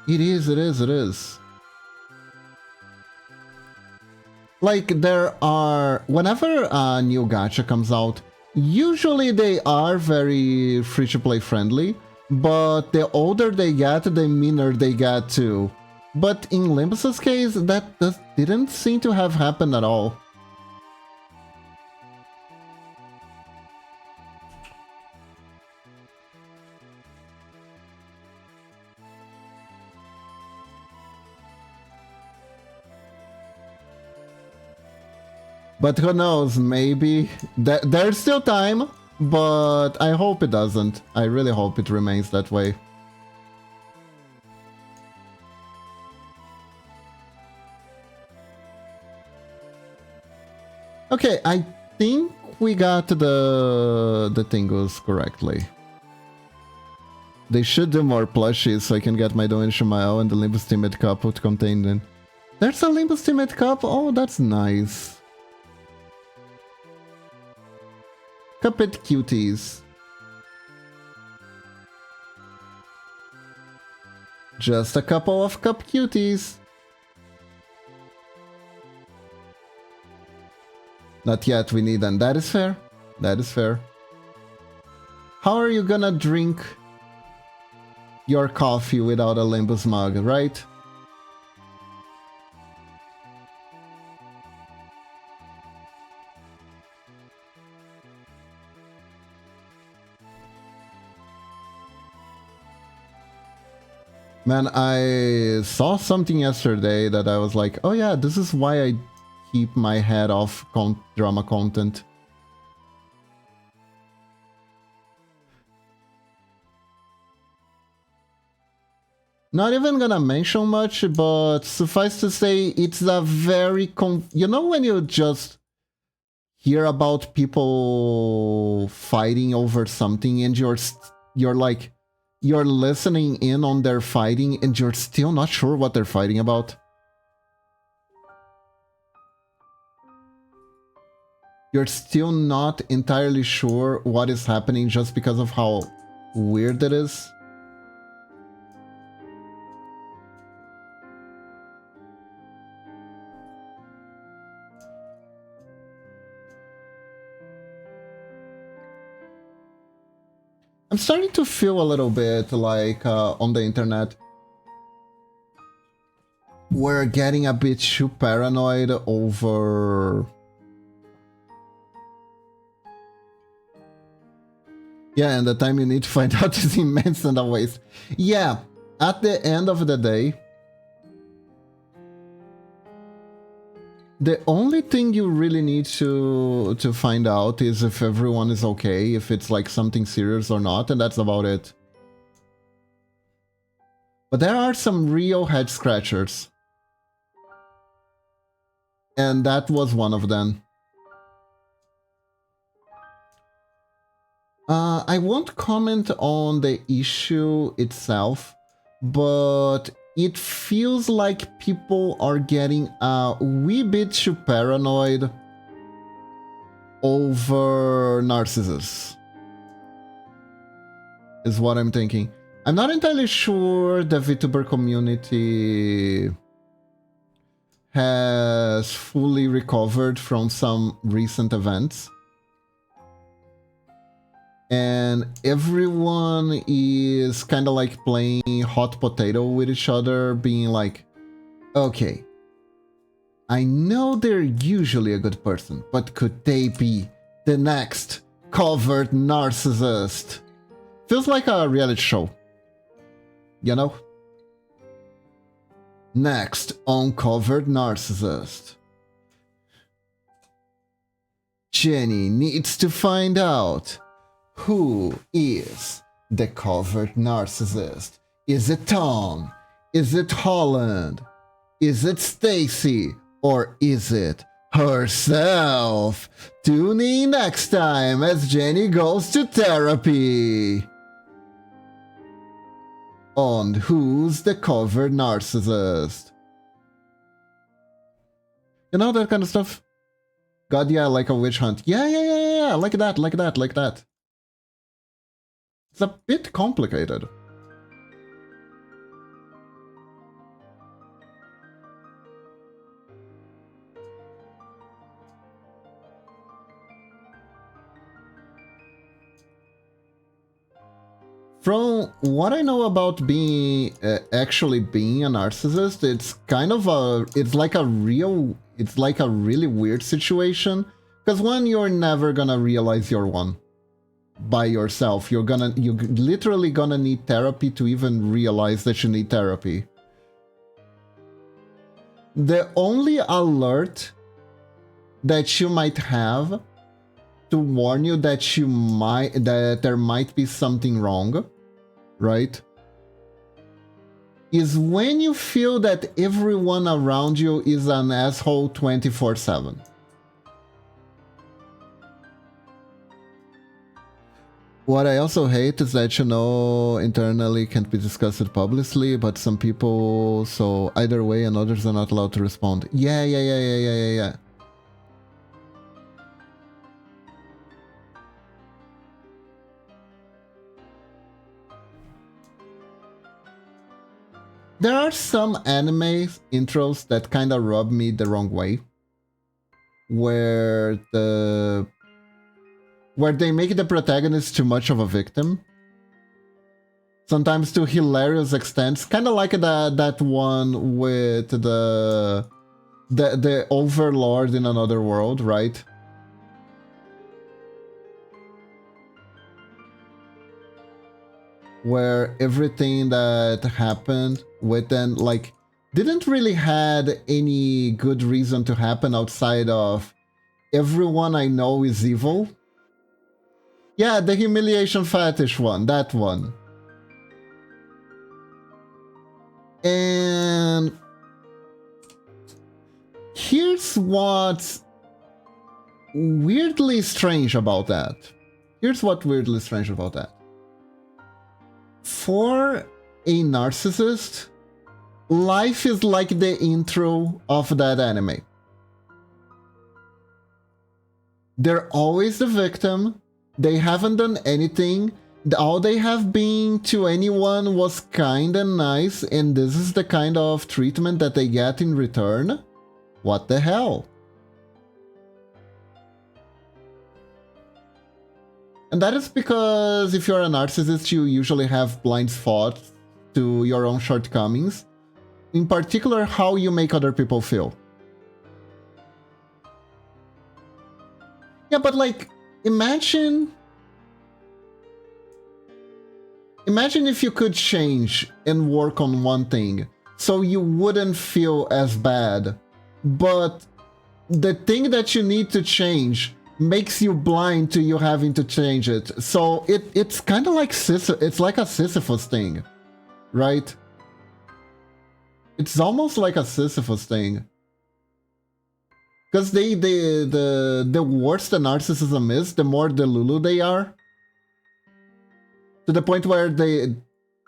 It is, it is, it is. Like, there are... Whenever a new gacha comes out, usually they are very free-to-play friendly, but the older they get, the meaner they get too. But in Limbus's case, that didn't seem to have happened at all. But who knows, maybe... There's still time, but I hope it doesn't. I really hope it remains that way. Okay, I think we got the Tingus correctly. They should do more plushies so I can get my Doin Shumael and the Limbus Teammate Cup to contain them. There's a Limbus Teammate Cup? Oh, that's nice. Cuphead cuties. Just a couple of cup cuties. Not yet, we need them. That is fair. That is fair. How are you gonna drink your coffee without a Limbus mug, right? Man, I saw something yesterday that I was like, oh yeah, this is why I keep my head off drama content. Not even gonna mention much, but suffice to say, it's a very you know when you just hear about people fighting over something and you're like you're listening in on their fighting and you're still not sure what they're fighting about. You're still not entirely sure what is happening just because of how weird it is. I'm starting to feel a little bit like on the internet, we're getting a bit too paranoid over... Yeah, and the time you need to find out is immense and a waste. Yeah, at the end of the day, the only thing you really need to find out is if everyone is okay, if it's like something serious or not, and that's about it. But there are some real head scratchers. And that was one of them. I won't comment on the issue itself, but it feels like people are getting a wee bit too paranoid over narcissists, is what I'm thinking. I'm not entirely sure the VTuber community has fully recovered from some recent events. And everyone is kind of like playing hot potato with each other, being like, okay, I know they're usually a good person, but could they be the next covert narcissist? Feels like a reality show, you know? Next uncovered narcissist. Jenny needs to find out. Who is the covert narcissist? Is it Tom? Is it Holland? Is it Stacy? Or is it herself? Tune in next time as Jenny goes to therapy. On Who's the Covert Narcissist? You know that kind of stuff? God, yeah, like a witch hunt. Yeah, like that. It's a bit complicated. From what I know about being actually being a narcissist, it's kind of it's like a really weird situation. Because one, you're never gonna realize you're one by yourself. You're literally gonna need therapy to even realize that you need therapy. The only alert that you might have to warn you that there might be something wrong, right? Is when you feel that everyone around you is an asshole 24/7. What I also hate is that, you know, internally can't be discussed publicly, but some people, so either way, and others are not allowed to respond. Yeah. There are some anime intros that kind of rub me the wrong way, where they make the protagonist too much of a victim. Sometimes to hilarious extents, kind of like that one with the overlord in Another World, right? where everything that happened with them, like, didn't really had any good reason to happen outside of everyone I know is evil. Yeah, the humiliation fetish one, that one. And here's what's weirdly strange about that. Here's what weirdly strange about that. For a narcissist, life is like the intro of that anime. They're always the victim. They haven't done anything. All they have been to anyone was kind and nice, and this is the kind of treatment that they get in return? What the hell? And that is because if you're a narcissist, you usually have blind spots to your own shortcomings, in particular how you make other people feel. Yeah, but like, imagine if you could change and work on one thing, so you wouldn't feel as bad, but the thing that you need to change makes you blind to you having to change it. So it's kind of like it's like a Sisyphus thing, right? It's almost like a Sisyphus thing. Because the worse the narcissism is, the more Delulu they are. To the point where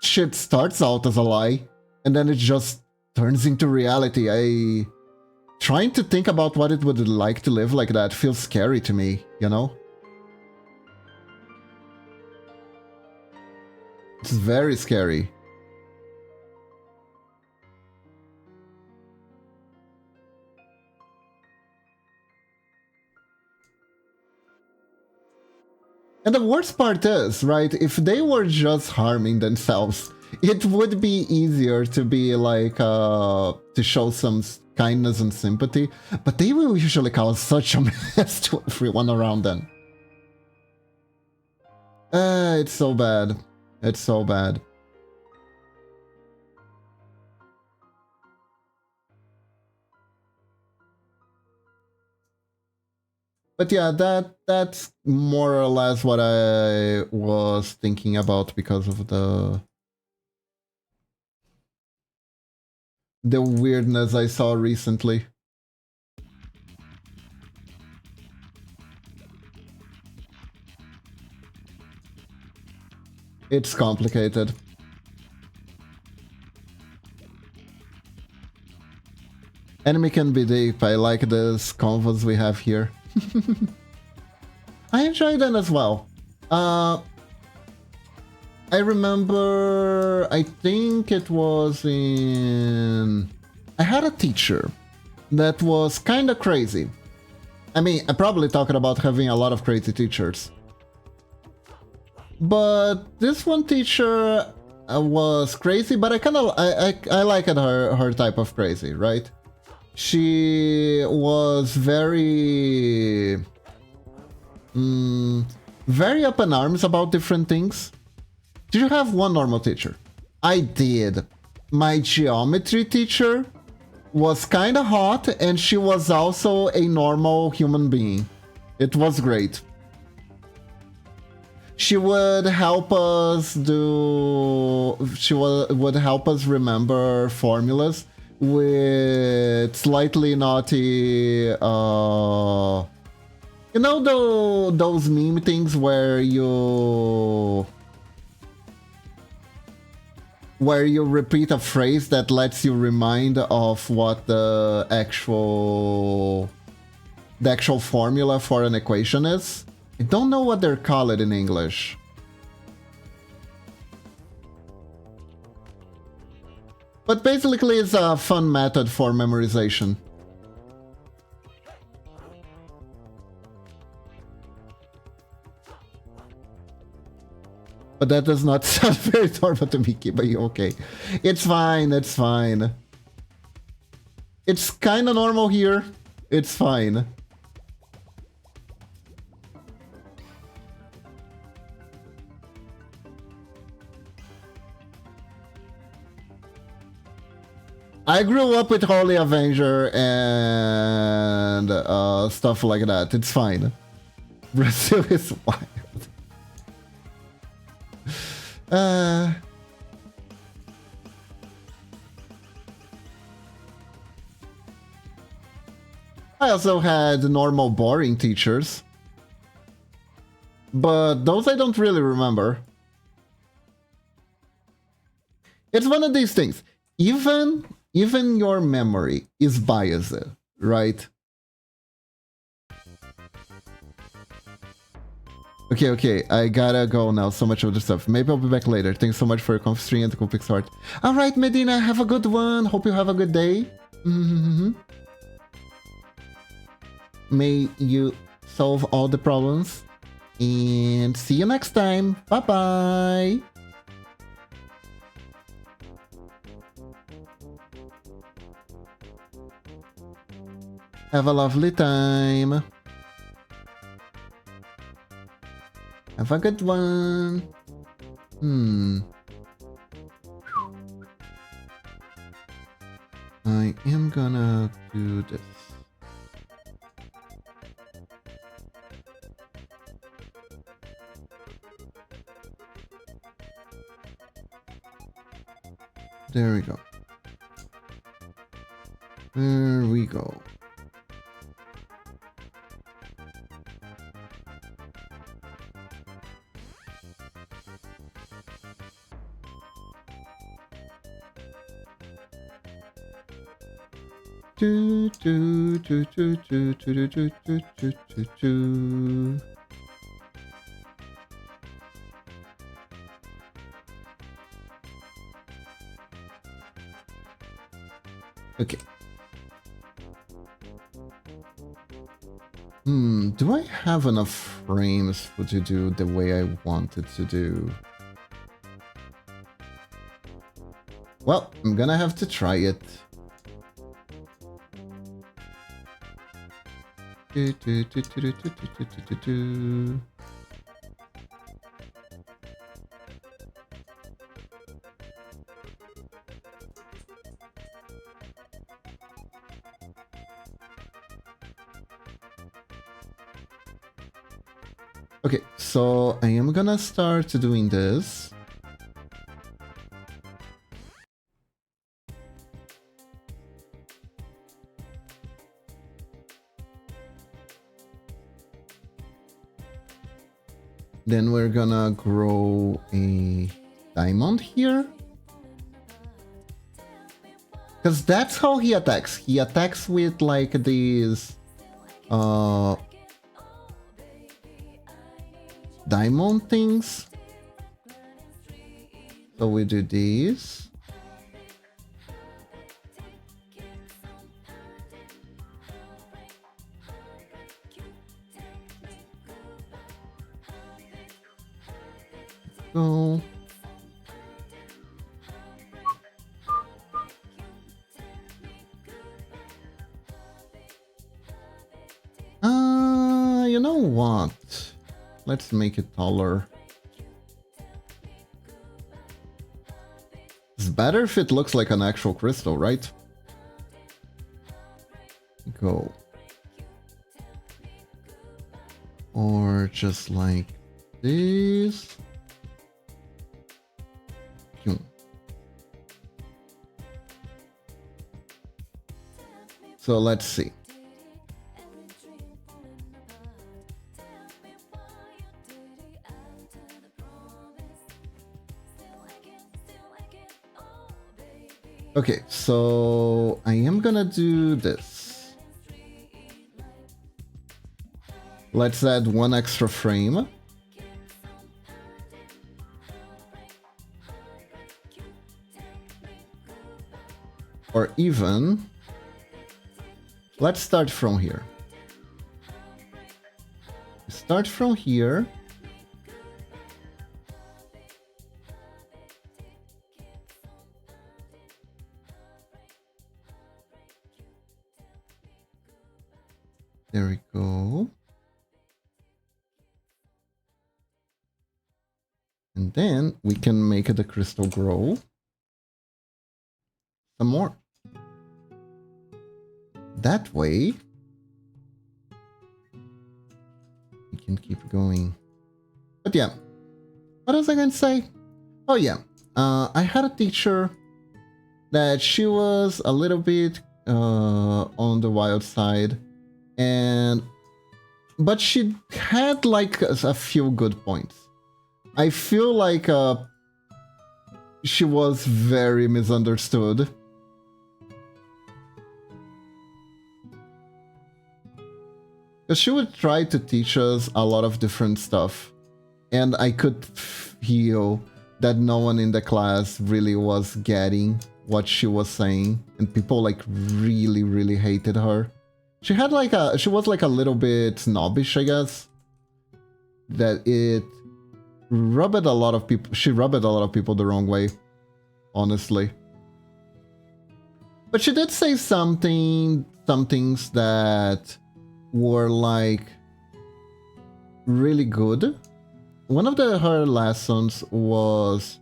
shit starts out as a lie, and then it just turns into reality. Trying to think about what it would like to live like that feels scary to me, you know? It's very scary. And the worst part is, right, if they were just harming themselves, it would be easier to be like, to show some kindness and sympathy, but they will usually cause such a mess to everyone around them. It's so bad. It's so bad. But yeah, that's more or less what I was thinking about because of the weirdness I saw recently. It's complicated. Enemy can be deep. I like this convos we have here. I enjoyed them as well. I remember, I think it was in... I had a teacher that was kind of crazy. I mean, I probably talked about having a lot of crazy teachers. But this one teacher was crazy, but I liked her type of crazy, right? She was very very up in arms about different things. Did you have one normal teacher? I did. My geometry teacher was kind of hot, and she was also a normal human being. It was great. She would help us would help us remember formulas with slightly naughty, you know, those meme things where you repeat a phrase that lets you remind of what the actual formula for an equation is. I don't know what they're called in English. But basically it's a fun method for memorization. But that does not sound very normal to me, but okay. It's fine, it's fine. It's kind of normal here. It's fine. I grew up with Holy Avenger and stuff like that. It's fine. Brazil is wild. I also had normal boring teachers. But those I don't really remember. It's one of these things. Even your memory is biased, right? Okay, I gotta go now. So much other stuff. Maybe I'll be back later. Thanks so much for your conf stream and the cool pixelart. Alright, Medina, have a good one. Hope you have a good day. May you solve all the problems. And see you next time. Bye-bye. Have a lovely time. Have a good one. I am gonna do this. There we go. There we go. Do, do, do, do, do, do, do, do, do, do, do. Okay. Do I have enough frames to do the way I wanted to do? Well, I'm gonna have to try it. Do, do, do, do, do, do, do, do, do. Okay, so I am gonna start doing this. Then we're gonna grow a diamond here. Because that's how he attacks. He attacks with like these diamond things. So we do these. Go. You know what? Let's make it taller. It's better if it looks like an actual crystal, right? Go. Or just like this. So let's see. Okay, so I am gonna do this. Let's add one extra frame. Or even, let's start from here. Start from here. There we go. And then we can make the crystal grow some more. that way, we can keep going. But yeah, what was I going to say? Oh yeah, I had a teacher that she was a little bit on the wild side, but she had like a few good points. I feel like she was very misunderstood. Because she would try to teach us a lot of different stuff, and I could feel that no one in the class really was getting what she was saying, and people like really hated her. She had like she was like a little bit snobbish, I guess. That it rubbed a lot of people. She rubbed a lot of people the wrong way, honestly. But she did say some things that were like really good. One of her lessons was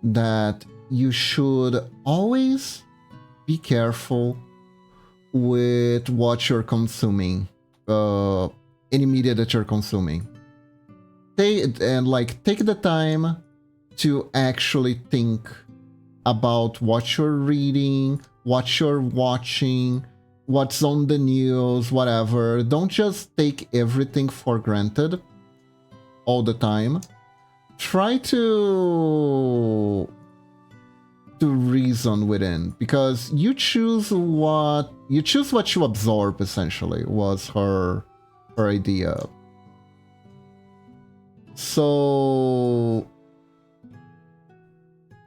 that you should always be careful with what you're consuming, any media that you're consuming. Take the time to actually think about what you're reading, what you're watching, what's on the news, whatever. Don't just take everything for granted all the time. Try to reason within, because you choose what you absorb, essentially, was her idea. So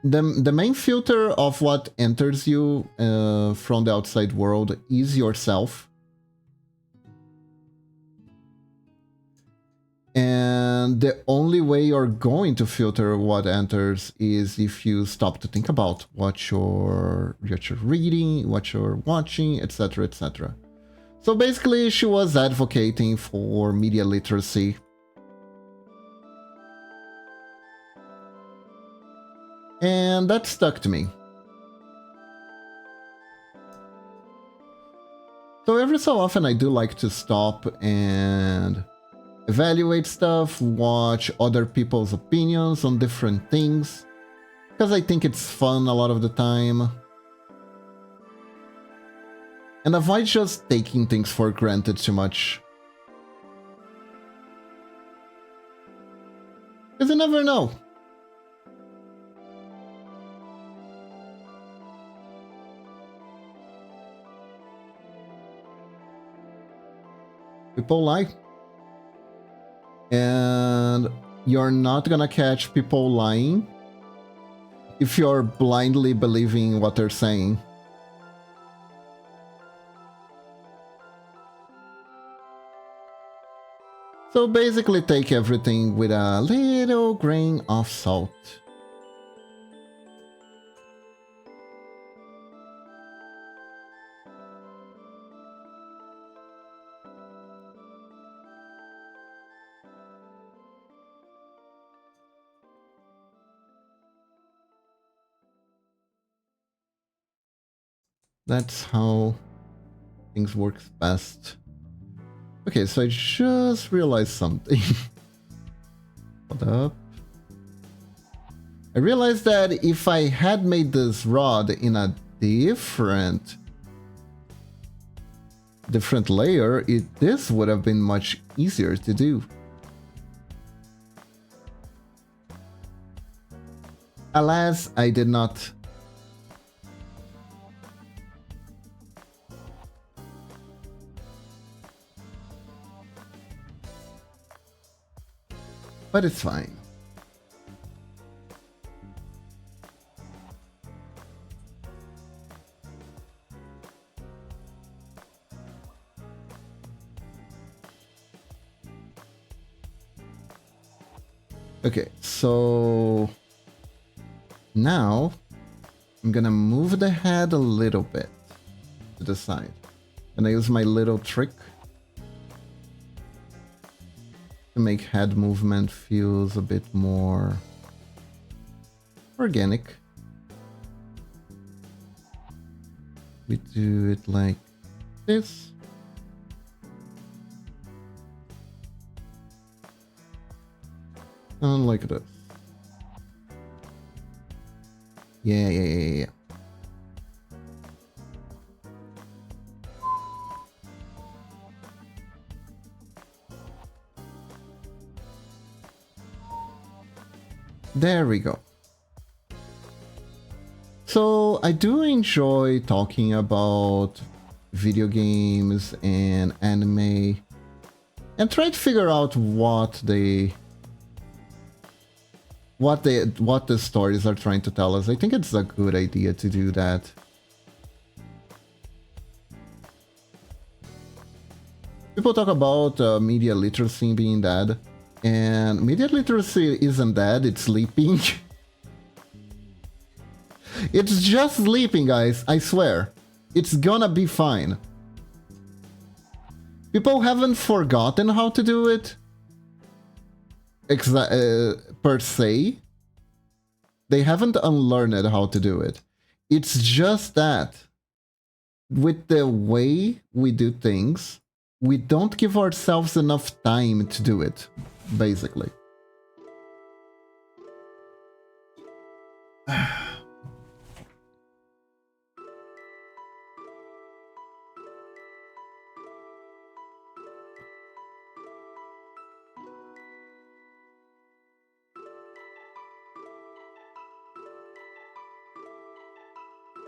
the main filter of what enters you from the outside world is yourself. And the only way you're going to filter what enters is if you stop to think about what you're reading, what you're watching, etc., etc. So basically, she was advocating for media literacy. And that stuck to me. So every so often I do like to stop and evaluate stuff, watch other people's opinions on different things, because I think it's fun a lot of the time. And avoid just taking things for granted too much. Because you never know. People lie. And you're not gonna catch people lying if you're blindly believing what they're saying. So basically take everything with a little grain of salt. That's how things work best. Okay, so I just realized something. Hold up. I realized that if I had made this rod in a different layer, this would have been much easier to do. Alas, I did not. But it's fine. Okay, so now I'm gonna move the head a little bit to the side. And I use my little trick to make head movement feels a bit more organic. We do it like this. And like this. Yeah. There we go. So I do enjoy talking about video games and anime and try to figure out what the stories are trying to tell us. I think it's a good idea to do that. People talk about media literacy being dead, and media literacy isn't dead, it's sleeping. It's just sleeping, guys, I swear. It's gonna be fine. People haven't forgotten how to do it. Per se. They haven't unlearned how to do it. It's just that with the way we do things, we don't give ourselves enough time to do it, basically.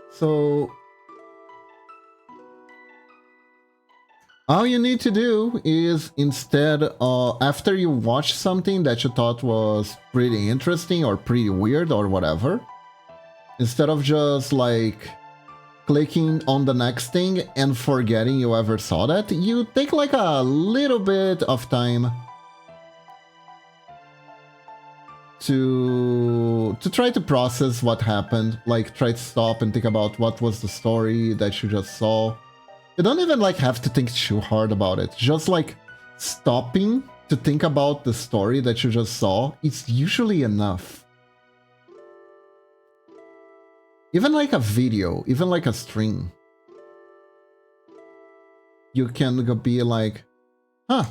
So all you need to do is, instead of, after you watch something that you thought was pretty interesting or pretty weird or whatever, instead of just like clicking on the next thing and forgetting you ever saw that, you take like a little bit of time to try to process what happened, like try to stop and think about what was the story that you just saw. You don't even like have to think too hard about it. Just like stopping to think about the story that you just saw is usually enough. Even like a video, even like a stream, you can be like, huh,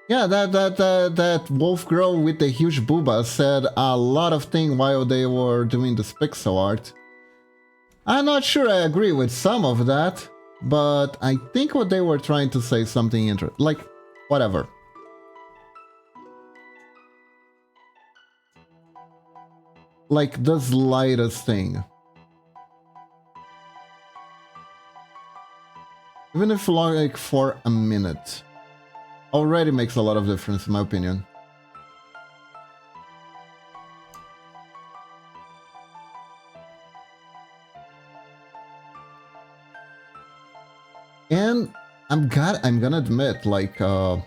yeah, that wolf girl with the huge booba said a lot of things while they were doing this pixel art. I'm not sure I agree with some of that, but I think what they were trying to say something interesting, like, whatever. Like the slightest thing. Even if like for a minute. Already makes a lot of difference in my opinion. And I'm gonna admit, like, the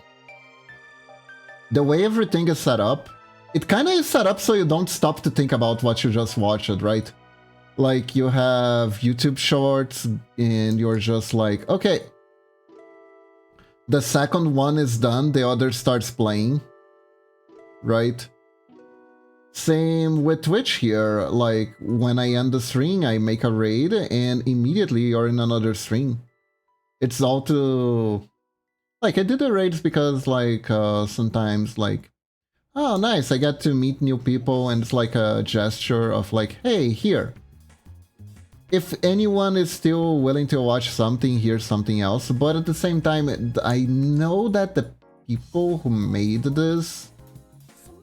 way everything is set up, it kind of is set up so you don't stop to think about what you just watched, right? Like, you have YouTube shorts, and you're just like, okay, the second one is done, the other starts playing, right? Same with Twitch here, like, when I end the stream, I make a raid, and immediately you're in another stream. It's all to... Like, I did the raids because, like, sometimes, like, oh, nice, I get to meet new people, and it's like a gesture of, like, hey, here. If anyone is still willing to watch something, here's something else. But at the same time, I know that the people who made this,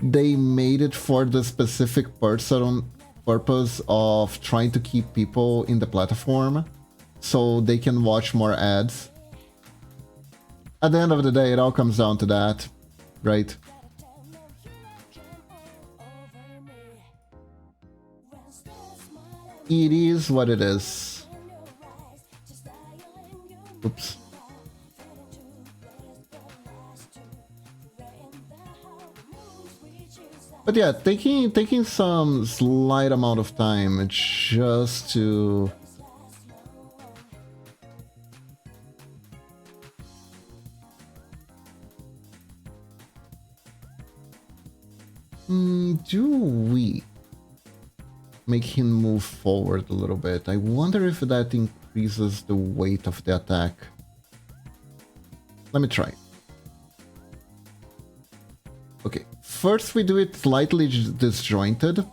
they made it for the specific purpose of trying to keep people in the platform so they can watch more ads. At the end of the day, it all comes down to that, right? It is what it is. Oops. But yeah, taking some slight amount of time just to... do we make him move forward a little bit? I wonder if that increases increases the weight of the attack. Let me try. Okay, first we do it slightly disjointed.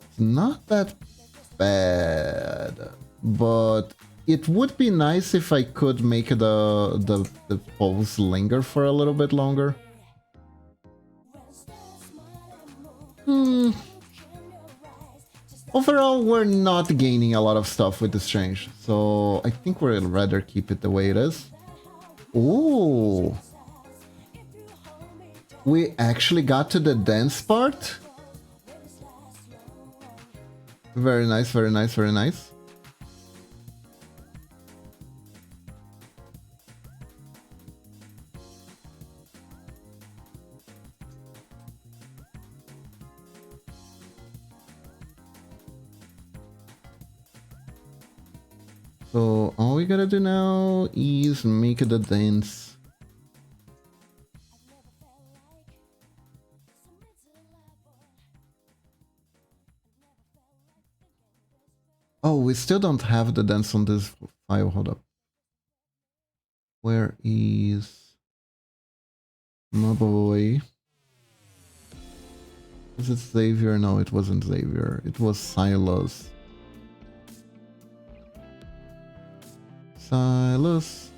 It's not that bad, but it would be nice if I could make the pose linger for a little bit longer. Overall, we're not gaining a lot of stuff with this change, so I think we'd rather keep it the way it is. Ooh! We actually got to the dance part? Very nice, very nice, very nice. So all we gotta do now is make the dance. Oh, we still don't have the dance on this file. Hold up. Where is my boy? Was it Xavier? No, it wasn't Xavier. It was Silas. Silas.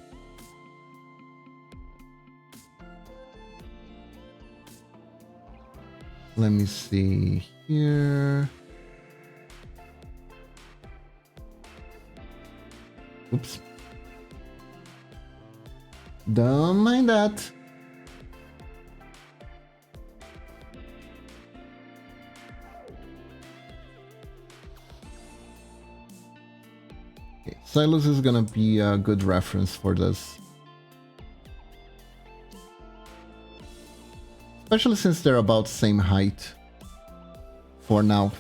Let me see here. Oops. Don't mind that. Okay, Silas is gonna be a good reference for this. Especially since they're about the same height. For now.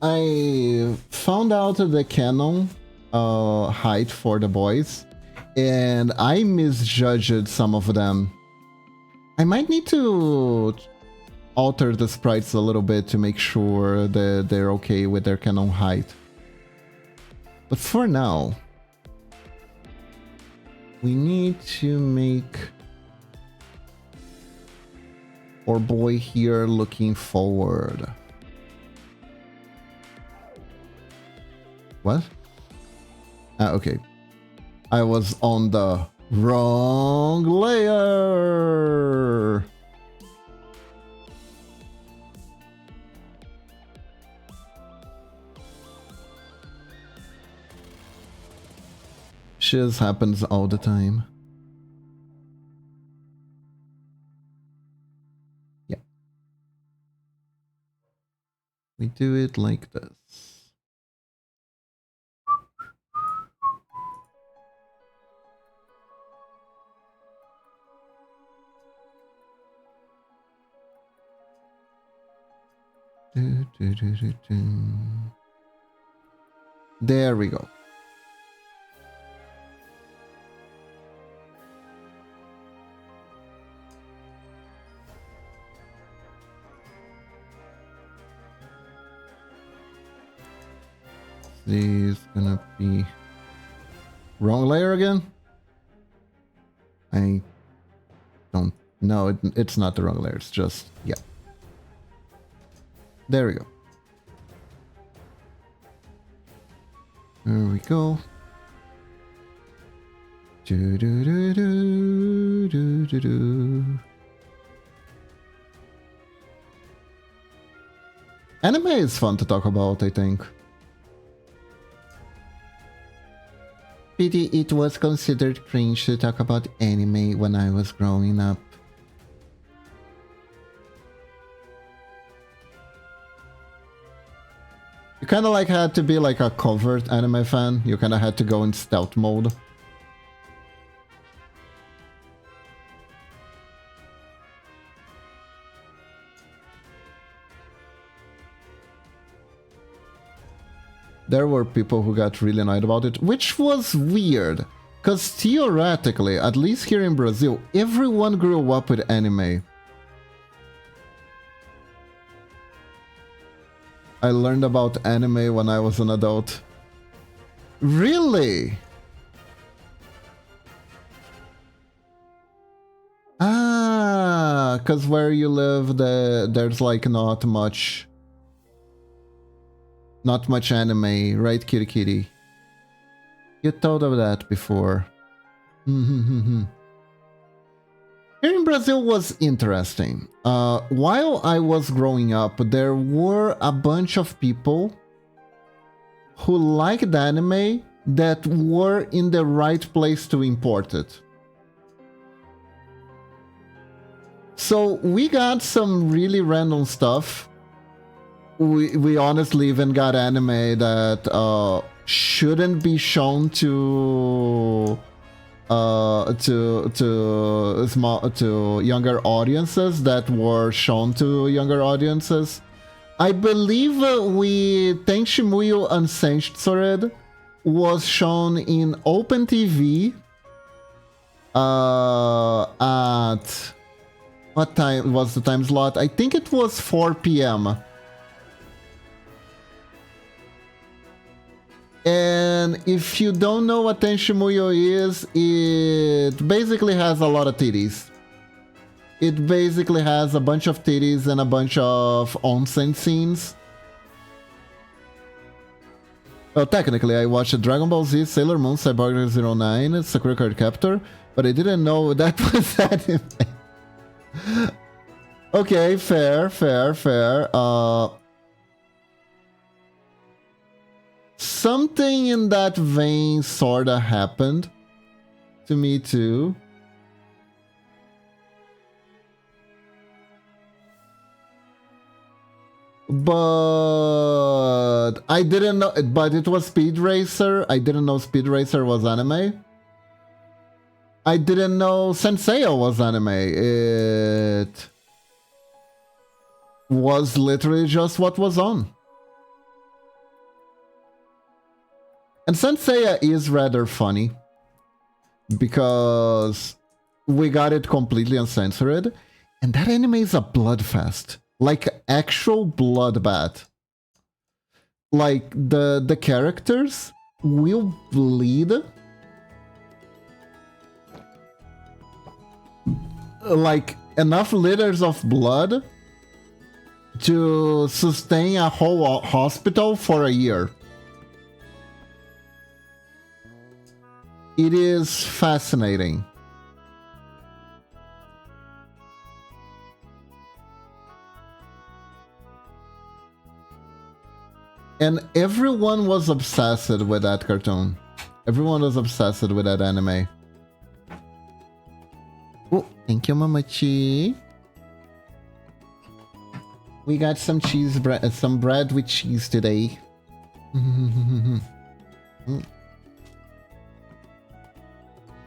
I found out the canon height for the boys, and I misjudged some of them. I might need to alter the sprites a little bit to make sure that they're okay with their canon height. But for now, we need to make our boy here looking forward. What? Ah, okay. I was on the wrong layer. Shiz happens all the time. Yeah. We do it like this. There we go. This is gonna be wrong layer again. I don't know. It's not the wrong layer. It's just, yeah. There we go. There we go. Do do do do do do do. Anime is fun to talk about, I think. Pity it was considered cringe to talk about anime when I was growing up. You kind of like had to be like a covert anime fan. You kind of had to go in stealth mode. There were people who got really annoyed about it, which was weird. Because theoretically, at least here in Brazil, everyone grew up with anime. I learned about anime when I was an adult. Really? Ah, because where you live, there's like not much anime, right, Kitty Kitty? You told of that before. Here in Brazil was interesting. While I was growing up, there were a bunch of people who liked anime that were in the right place to import it. So we got some really random stuff. We honestly even got anime that shouldn't be shown to younger audiences that were shown to younger audiences. I believe Tenchi Muyo Uncensored was shown in Open TV at what time was the time slot? I think it was 4 p.m. And if you don't know what Tenchi Muyo is, it basically has a lot of titties. It basically has a bunch of titties and a bunch of onsen scenes. Well, technically, I watched Dragon Ball Z, Sailor Moon, Cyborg 09, Sakura Card Captor, but I didn't know that was anime. Okay, fair. Something in that vein sorta happened to me too. But I didn't know, but it was Speed Racer. I didn't know Speed Racer was anime. I didn't know Senseiya was anime. It was literally just what was on. And Senseiya is rather funny because we got it completely uncensored, and that anime is a bloodfest, like actual bloodbath. Like the characters will bleed like enough liters of blood to sustain a whole hospital for a year. It is fascinating. And everyone was obsessed with that cartoon. Everyone was obsessed with that anime. Oh, thank you, Mamachi. We got some cheese bread, some bread with cheese today.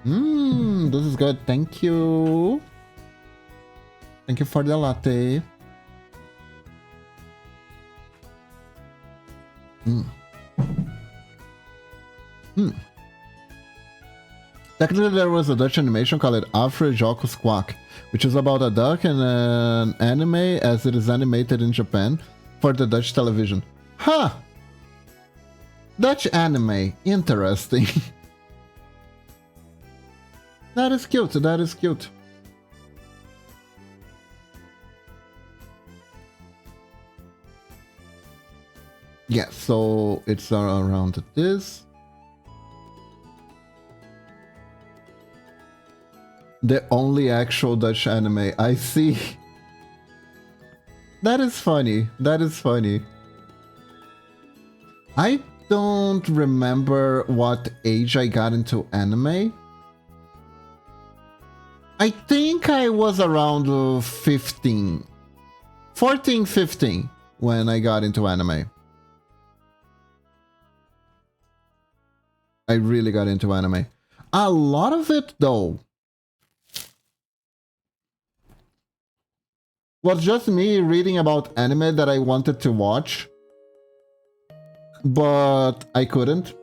This is good. Thank you. Thank you for the latte. Technically, there was a Dutch animation called Afro Jocos Quack, which is about a duck and an anime as it is animated in Japan for the Dutch television. Huh! Dutch anime. Interesting. That is cute. That is cute. Yeah, so it's around this. The only actual Dutch anime. I see. That is funny. That is funny. I don't remember what age I got into anime. I think I was around 15. 14, 15 when I got into anime. I really got into anime. A lot of it, though, was just me reading about anime that I wanted to watch, but I couldn't.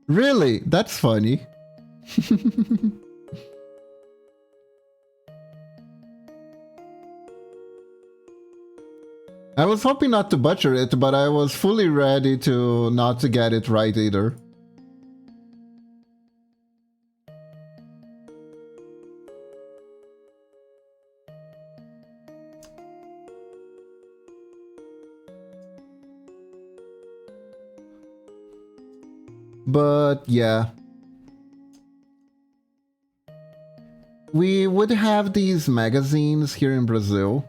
Really? That's funny. I was hoping not to butcher it, but I was fully ready to not to get it right either. But yeah. We would have these magazines here in Brazil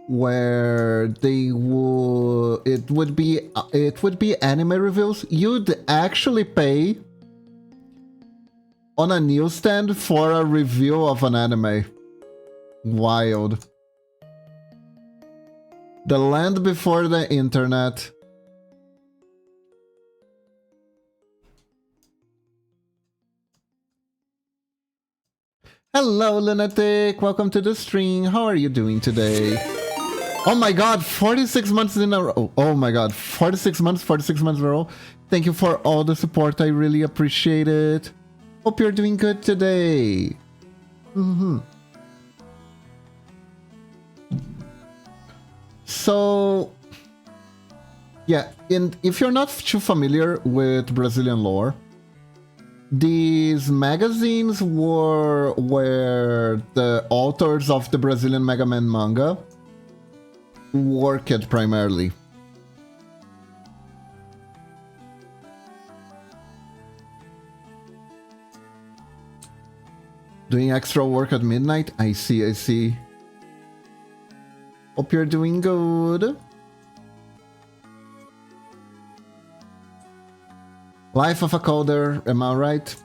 where they would it would be anime reviews. You'd actually pay on a newsstand for a review of an anime. Wild. The land before the internet. Hello, Lunatic. Welcome to the stream. How are you doing today? Oh my god, 46 months in a row. Oh my god, 46 months in a row. Thank you for all the support. I really appreciate it. Hope you're doing good today. So, yeah, and if you're not too familiar with Brazilian lore, these magazines were where the authors of the Brazilian Mega Man manga worked primarily. Doing extra work at midnight? I see, I see. Hope you're doing good. Life of a Coder, am I right?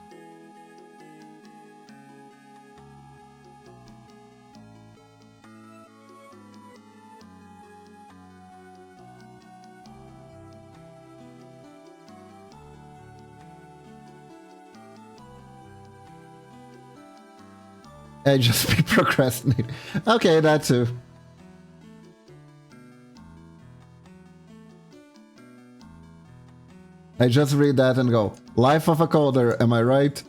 I just be procrastinating. Okay, that too. I just read that and go, Life of a Coder, am I right?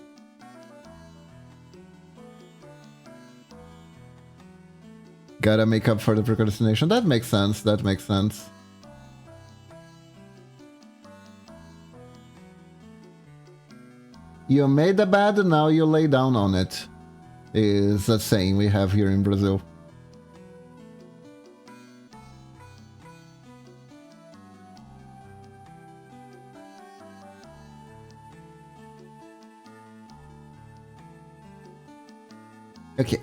Gotta make up for the procrastination. That makes sense, that makes sense. You made the bed, now you lay down on it. Is a saying we have here in Brazil. Okay.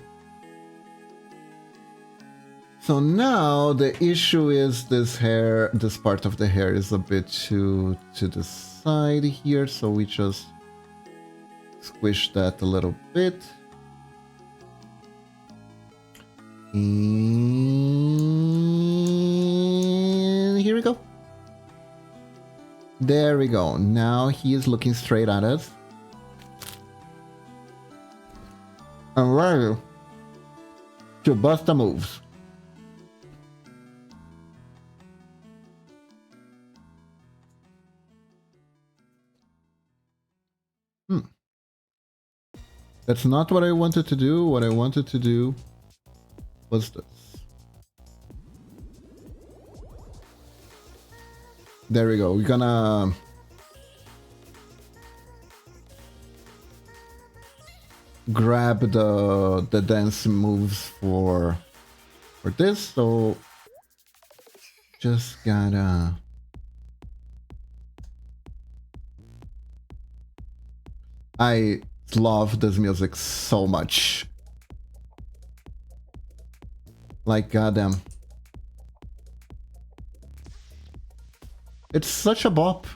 So now the issue is this hair, this part of the hair is a bit to the side here, so we just squish that a little bit. And here we go. There we go. Now he is looking straight at us. I'm ready to bust the moves. That's not what I wanted to do. What I wanted to do was this. There we go. We're gonna grab the dance moves for this. So just gotta I love this music so much. Like, goddamn. It's such a bop.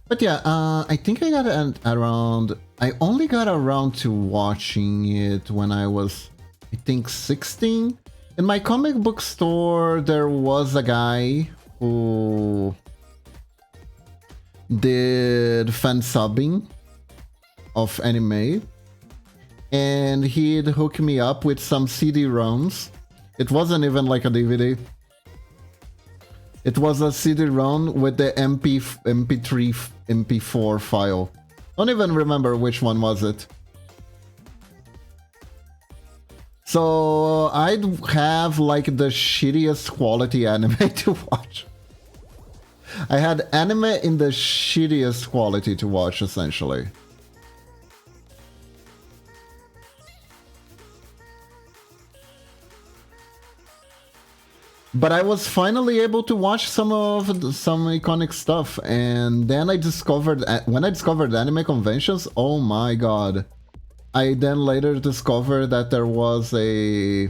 But yeah, I think I got around... I only got around to watching it when I was, I think, 16. In my comic book store, there was a guy who did fan subbing of anime, and he'd hook me up with some CD-ROMs. It wasn't even like a DVD. It was a CD-ROM with the MP3, MP4 file. Don't even remember which one was it. So I'd have like the shittiest quality anime to watch. I had anime in the shittiest quality to watch, essentially. But I was finally able to watch some iconic stuff, and then I discovered, when I discovered anime conventions, oh my god. I then later discovered that there was a...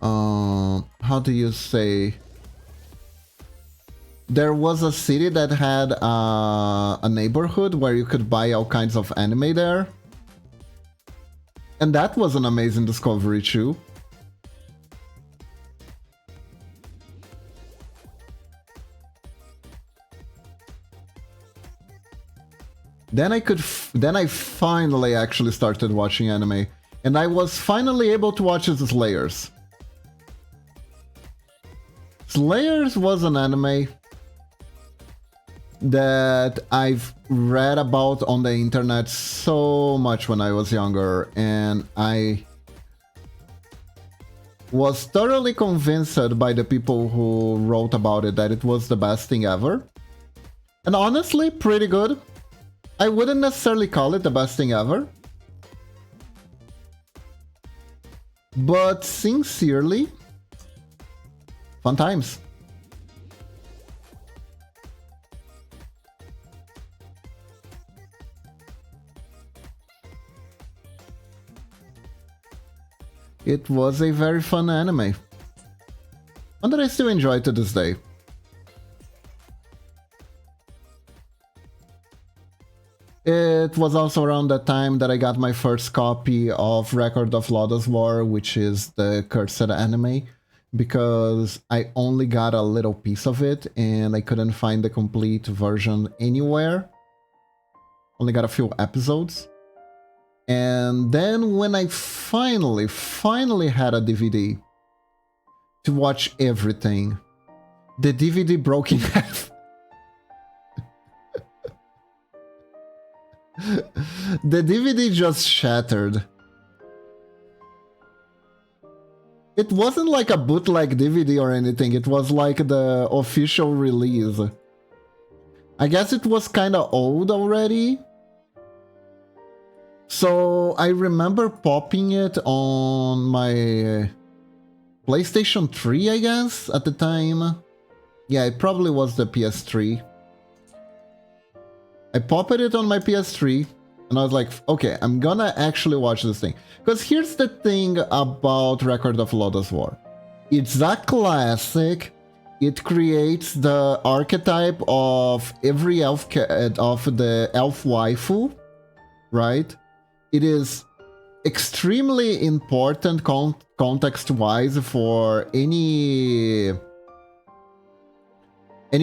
how do you say? There was a city that had a neighborhood where you could buy all kinds of anime there. And that was an amazing discovery too. Then I finally actually started watching anime, and I was finally able to watch Slayers. Slayers was an anime that I've read about on the internet so much when I was younger, and I was thoroughly convinced by the people who wrote about it that it was the best thing ever. And honestly, pretty good. I wouldn't necessarily call it the best thing ever. But sincerely, fun times. It was a very fun anime. One that I still enjoy to this day. It was also around that time that I got my first copy of Record of Lodoss War, which is the cursed anime, because I only got a little piece of it and I couldn't find the complete version anywhere. Only got a few episodes. And then when I finally had a DVD to watch everything, the DVD broke in half. The DVD just shattered. It wasn't like a bootleg DVD or anything, it was like the official release. I guess it was kinda old already. So I remember popping it on my PlayStation 3, I guess, at the time. Yeah, it probably was the PS3. I popped it on my PS3, and I was like, okay, I'm gonna actually watch this thing. Because here's the thing about Record of Lodoss War. It's a classic. It creates the archetype of every elf of the elf waifu, right? It is extremely important context-wise for any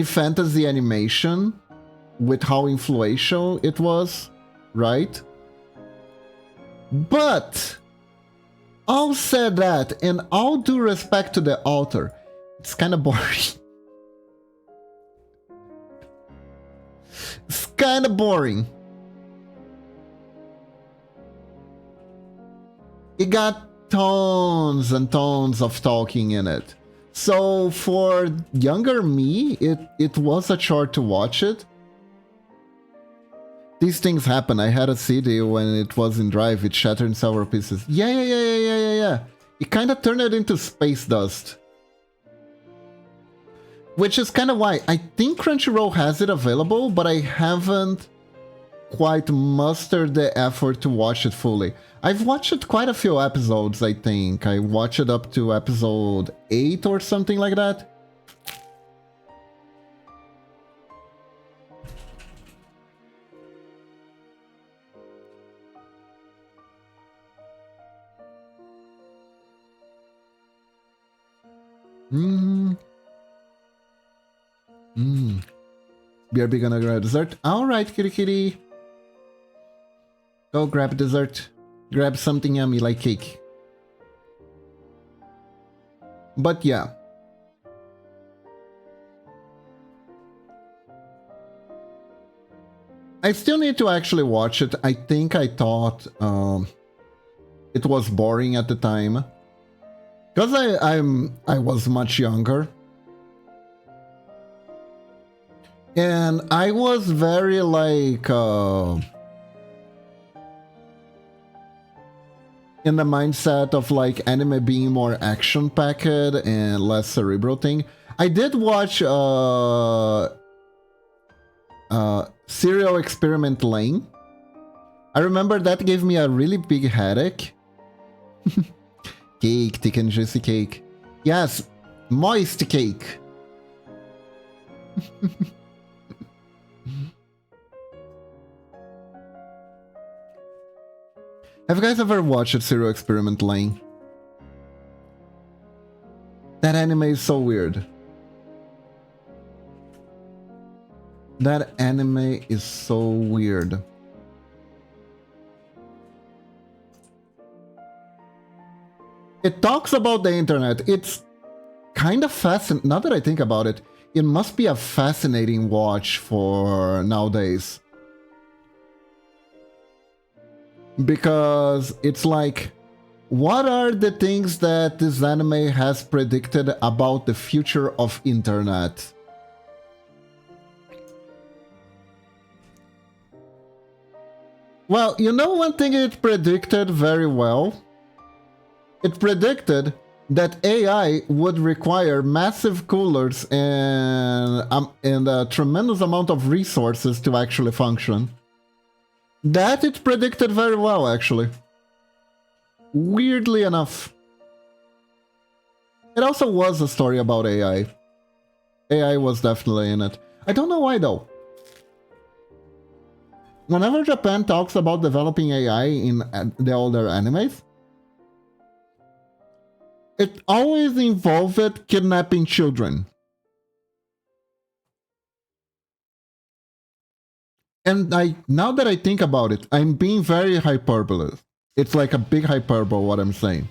fantasy animation, with how influential it was, right? But all said that, and all due respect to the author, it's kind of boring. It's kind of boring. It got tons and tons of talking in it. So for younger me, it was a chore to watch it. These things happen. I had a CD when it was in drive, it shattered in several pieces. Yeah. It kind of turned it into space dust. Which is kind of why I think Crunchyroll has it available, but I haven't quite mustered the effort to watch it fully. I've watched quite a few episodes, I think. I watched it up to episode 8 or something like that. Mm. BRB gonna grab dessert. Alright, kitty kitty. Go grab dessert. Grab something yummy like cake. But yeah. I still need to actually watch it. I think I thought it was boring at the time. Because I was much younger. And I was very like in the mindset of like anime being more action packed and less cerebral thing. I did watch Serial Experiment Lane. I remember that gave me a really big headache. Cake, thick and juicy cake. Yes, moist cake. Have you guys ever watched Serial Experiment Lane? That anime is so weird. That anime is so weird. It talks about the internet. It's kind of fascinating. Now that I think about it, it must be a fascinating watch for nowadays. Because it's like, what are the things that this anime has predicted about the future of internet? Well, you know one thing it predicted very well? It predicted that AI would require massive coolers and a tremendous amount of resources to actually function. That it predicted very well, actually. Weirdly enough. It also was a story about AI. AI was definitely in it. I don't know why though. Whenever Japan talks about developing AI in the older animes, it always involved kidnapping children. And now that I think about it, I'm being very hyperbole. It's like a big hyperbole what I'm saying.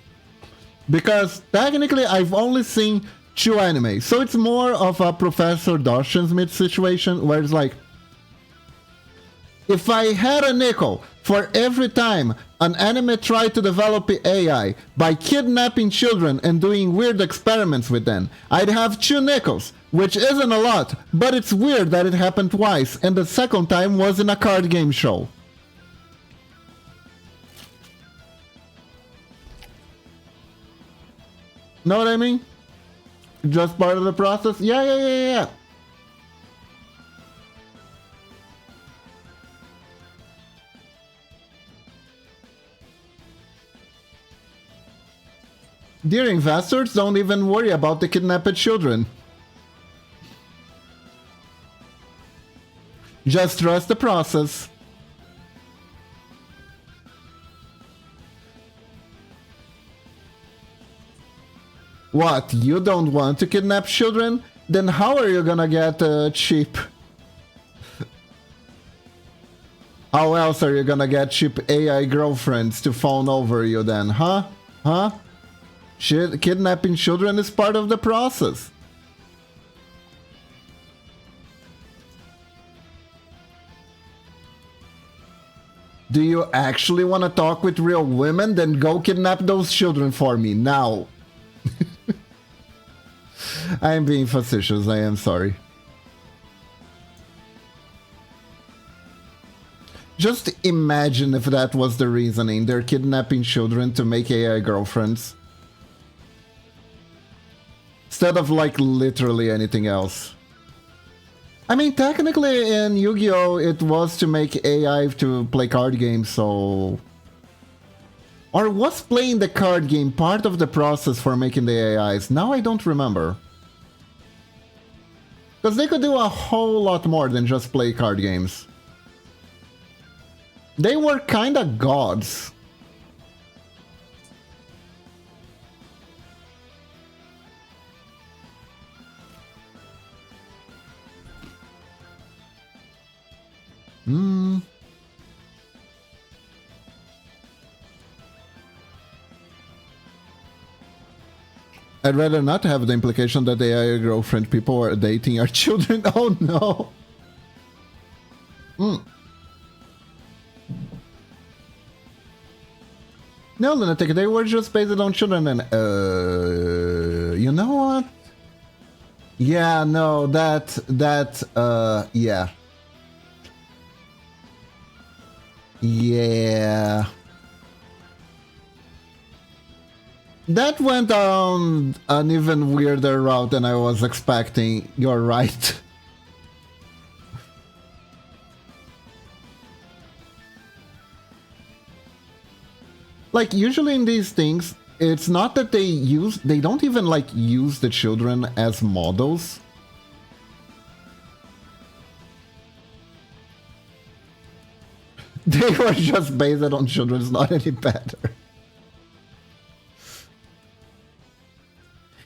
Because technically I've only seen 2 animes. So it's more of a Professor Smith situation where it's like, if I had a nickel for every time an anime tried to develop AI by kidnapping children and doing weird experiments with them, I'd have 2 nickels, which isn't a lot, but it's weird that it happened twice, and the second time was in a card game show. Know what I mean? Just part of the process? Yeah. Dear investors, don't even worry about the kidnapped children. Just trust the process. What, you don't want to kidnap children? Then how are you gonna get cheap? How else are you gonna get cheap AI girlfriends to fawn over you then, huh? Huh? Kidnapping children is part of the process. Do you actually want to talk with real women? Then go kidnap those children for me, now. I am being facetious, I am sorry. Just imagine if that was the reasoning. They're kidnapping children to make AI girlfriends. Instead of like literally anything else. I mean, technically in Yu-Gi-Oh! It was to make AI to play card games, so... Or was playing the card game part of the process for making the AIs? Now I don't remember. Because they could do a whole lot more than just play card games. They were kinda gods. Hmm. I'd rather not have the implication that the AI girlfriend people are dating are children. Oh no. Hmm. No, Lunatic, they were just based on children and you know what? Yeah, no, yeah. Yeah. That went down an even weirder route than I was expecting. You're right. Like, usually in these things, it's not that they don't even, like, use the children as models. They were just based on children, it's not any better.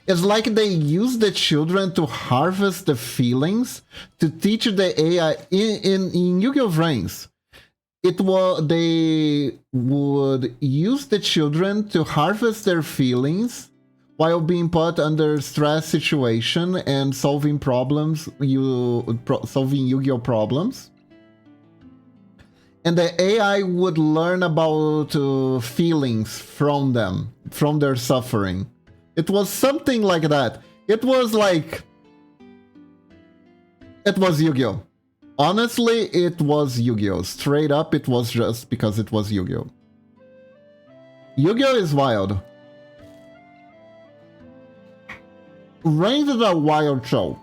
It's like they use the children to harvest the feelings to teach the AI in Yu-Gi-Oh! Brains. They would use the children to harvest their feelings while being put under stress situation and solving problems, solving Yu-Gi-Oh! Problems. And the AI would learn about feelings from them, from their suffering. It was something like that. It was like... It was Yu-Gi-Oh! Honestly, it was Yu-Gi-Oh! Straight up, it was just because it was Yu-Gi-Oh! Yu-Gi-Oh! Is wild. Reigns is a wild show.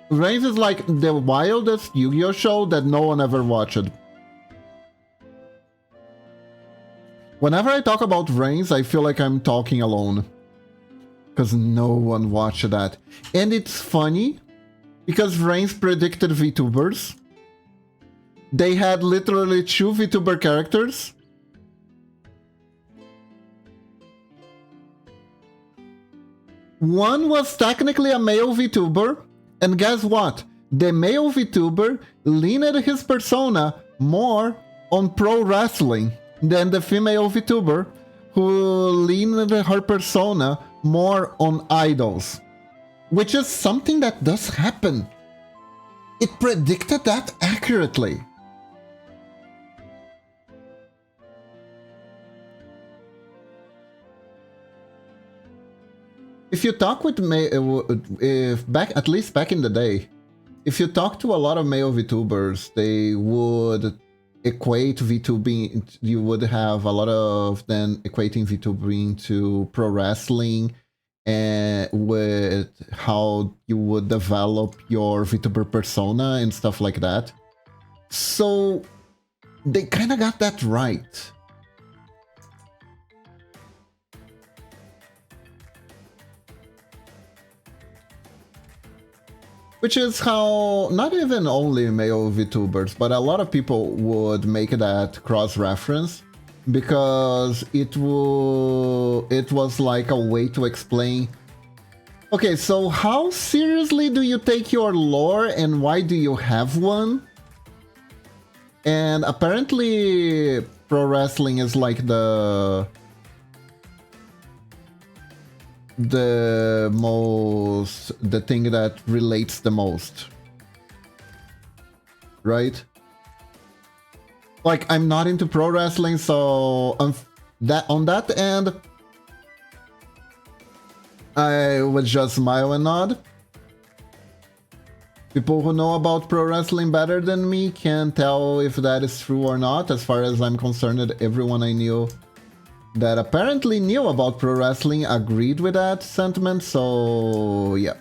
Reigns is like the wildest Yu-Gi-Oh! Show that no one ever watched. Whenever I talk about Reigns, I feel like I'm talking alone. Because no one watched that. And it's funny, because Reigns predicted VTubers. They had literally 2 VTuber characters. One was technically a male VTuber, and guess what? The male VTuber leaned his persona more on pro wrestling than the female VTuber, who leaned her persona more on idols. Which is something that does happen. It predicted that accurately. If you talk with at least back in the day, if you talk to a lot of male VTubers, they would equate VTubing. You would have a lot of them equating VTubing to pro wrestling, and with how you would develop your VTuber persona and stuff like that. So they kind of got that right. Which is how not even only male VTubers, but a lot of people would make that cross-reference, because it was like a way to explain, okay, so how seriously do you take your lore and why do you have one? And apparently pro wrestling is like the thing that relates the most, right? Like, I'm not into pro wrestling, so on that end I would just smile and nod. People who know about pro wrestling better than me can tell if that is true or not. As far as I'm concerned, everyone I knew that apparently knew about pro wrestling agreed with that sentiment, so yeah.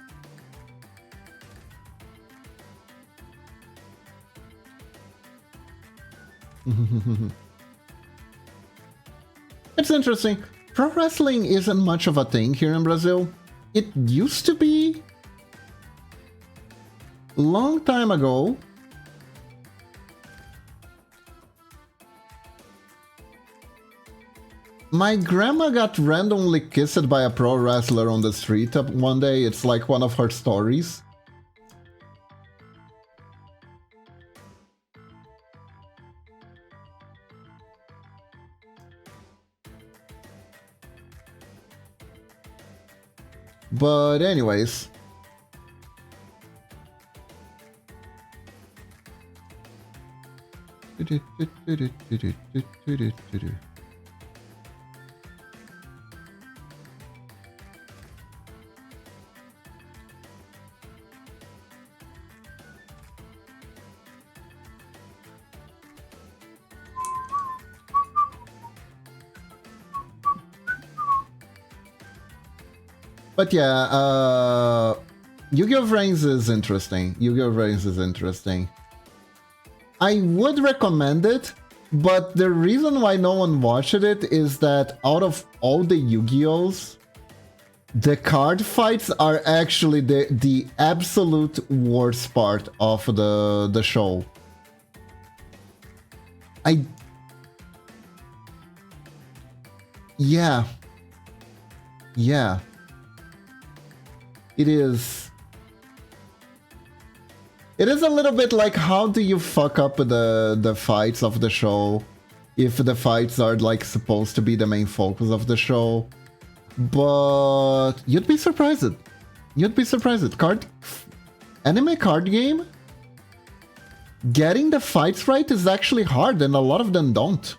It's interesting. Pro wrestling isn't much of a thing here in Brazil. It used to be long time ago. My grandma got randomly kissed by a pro wrestler on the street one day. It's like one of her stories. But anyways. But yeah, Yu-Gi-Oh! Vrains is interesting. Yu-Gi-Oh! Vrains is interesting. I would recommend it, but the reason why no one watched it is that out of all the Yu-Gi-Ohs, the card fights are actually the absolute worst part of the show. Yeah. Yeah. It is. It is a little bit like, how do you fuck up the fights of the show if the fights are like supposed to be the main focus of the show? But you'd be surprised. You'd be surprised. Anime card game? Getting the fights right is actually hard, and a lot of them don't.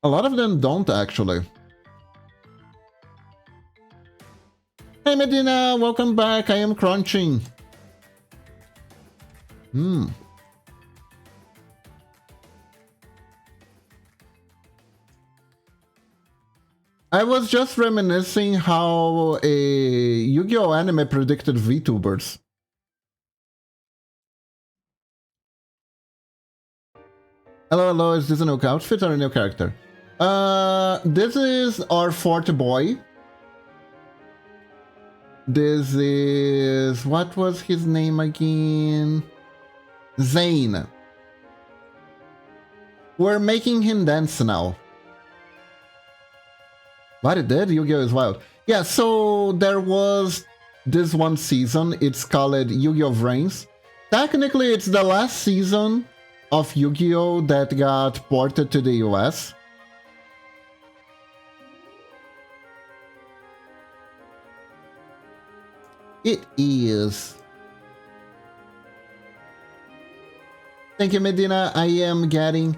A lot of them don't, actually. Hey Medina, welcome back. I am crunching. I was just reminiscing how a Yu-Gi-Oh! Anime predicted VTubers. Hello, hello, is this a new outfit or a new character? This is our fourth boy. This is... what was his name again? Zane. We're making him dance now. What it did? Yu-Gi-Oh! Is wild. Yeah, so there was this one season. It's called Yu-Gi-Oh! Vrains. Technically, it's the last season of Yu-Gi-Oh! That got ported to the US. It is. Thank you, Medina. I am getting...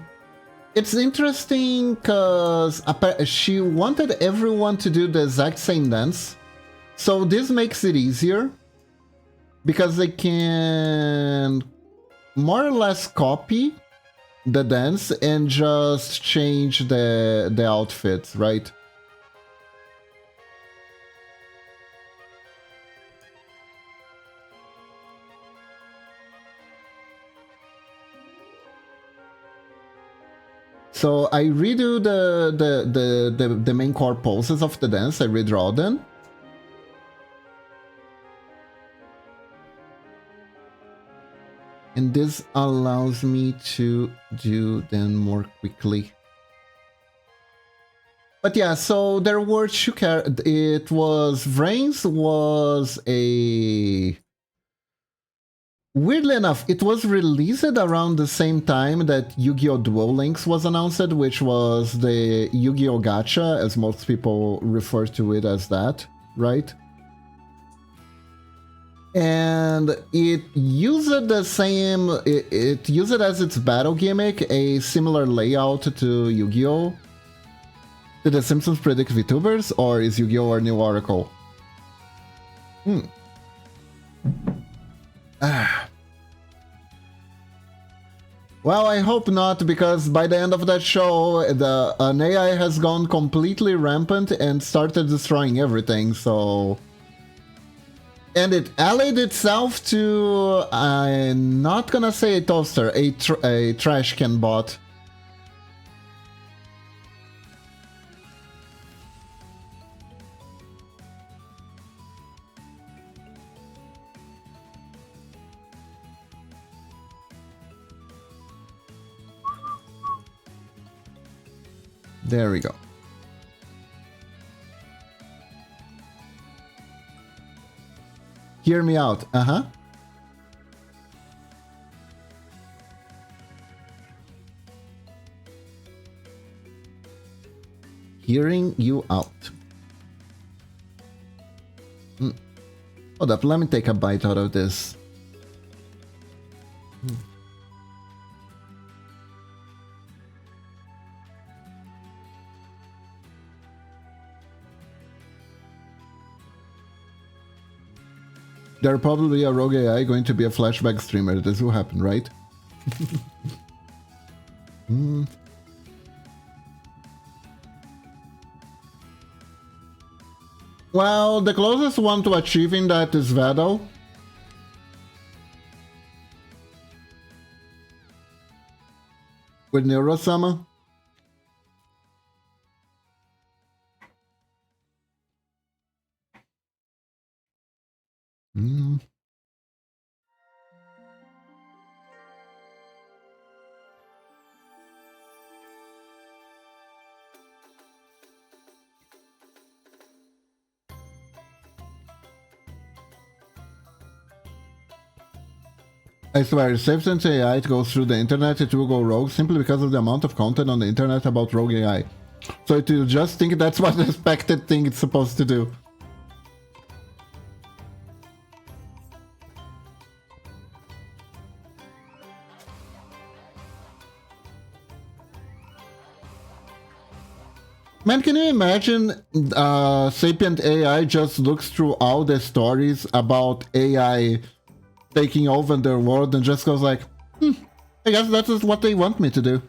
It's interesting because she wanted everyone to do the exact same dance. So this makes it easier because they can more or less copy the dance and just change the outfits, right? So I redo the main core poses of the dance, I redraw them. And this allows me to do them more quickly. But yeah, so there were two characters. It was... Vrains was a... Weirdly enough, it was released around the same time that Yu-Gi-Oh! Duel Links was announced, which was the Yu-Gi-Oh! Gacha, as most people refer to it as that, right? And it used the same... It used as its battle gimmick a similar layout to Yu-Gi-Oh! Did The Simpsons predict VTubers, or is Yu-Gi-Oh! Our new Oracle? Well, I hope not, because by the end of that show, an AI has gone completely rampant and started destroying everything, so... And it allied itself to... I'm not gonna say a toaster, a trash can bot. There we go. Hear me out. Uh-huh. hearing you out. Hold up, let me take a bite out of this. There probably a rogue AI going to be a flashback streamer. This will happen, right? Well, the closest one to achieving that is Vedal. With Neurosama. I swear, if Safesense AI goes through the internet, it will go rogue simply because of the amount of content on the internet about rogue AI. So it will just think that's what the expected thing it's supposed to do. Man, can you imagine Sapient AI just looks through all the stories about AI taking over their world and just goes like, I guess that is what they want me to do.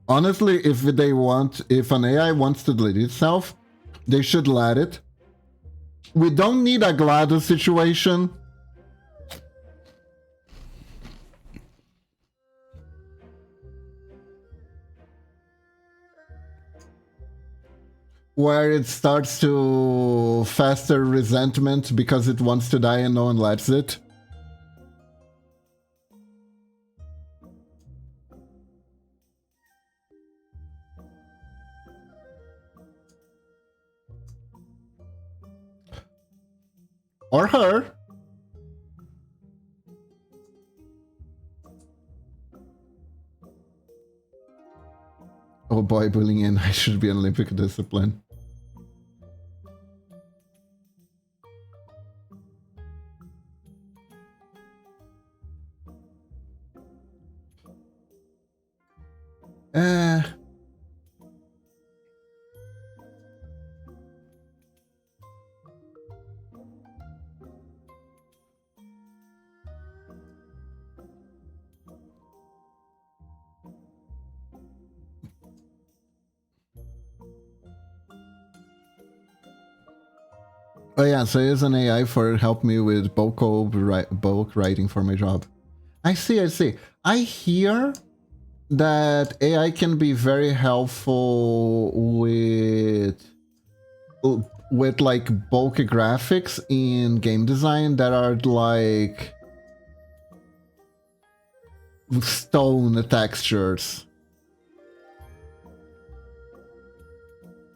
Honestly, if an AI wants to delete itself, they should let it. We don't need a GLaDOS situation. Where it starts to fester resentment because it wants to die and no one lets it. Or her. Oh boy, bullying in. I should be an Olympic discipline. Oh yeah, so use an AI for help me with bulk writing for my job. I see. I hear that AI can be very helpful with like bulky graphics in game design that are like stone textures.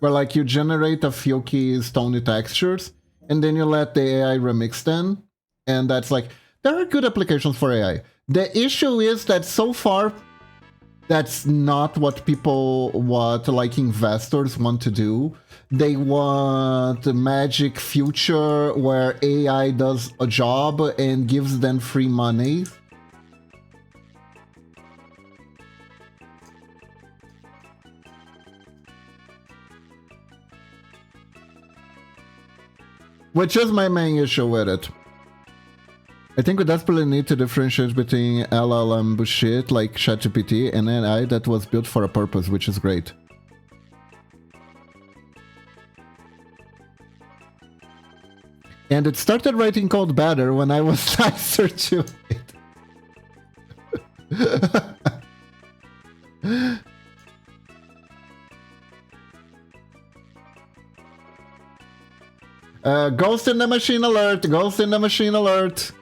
Where like you generate a few key stony textures and then you let the AI remix them, and that's like, there are good applications for AI. The issue is that so far that's not what like investors want to do. They want a magic future where AI does a job and gives them free money. Which is my main issue with it. I think we desperately need to differentiate between LLM bullshit like ChatGPT and AI that was built for a purpose, which is great. And it started writing code better when I was nicer to it. Ghost in the machine alert! Ghost in the machine alert!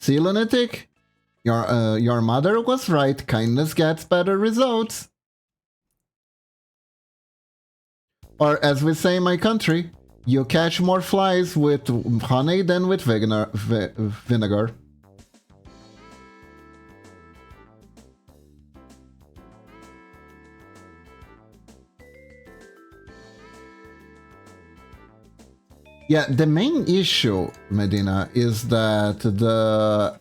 See, lunatic? Your mother was right. Kindness gets better results. Or as we say in my country, you catch more flies with honey than with vinegar. Yeah, the main issue, Medina, is that the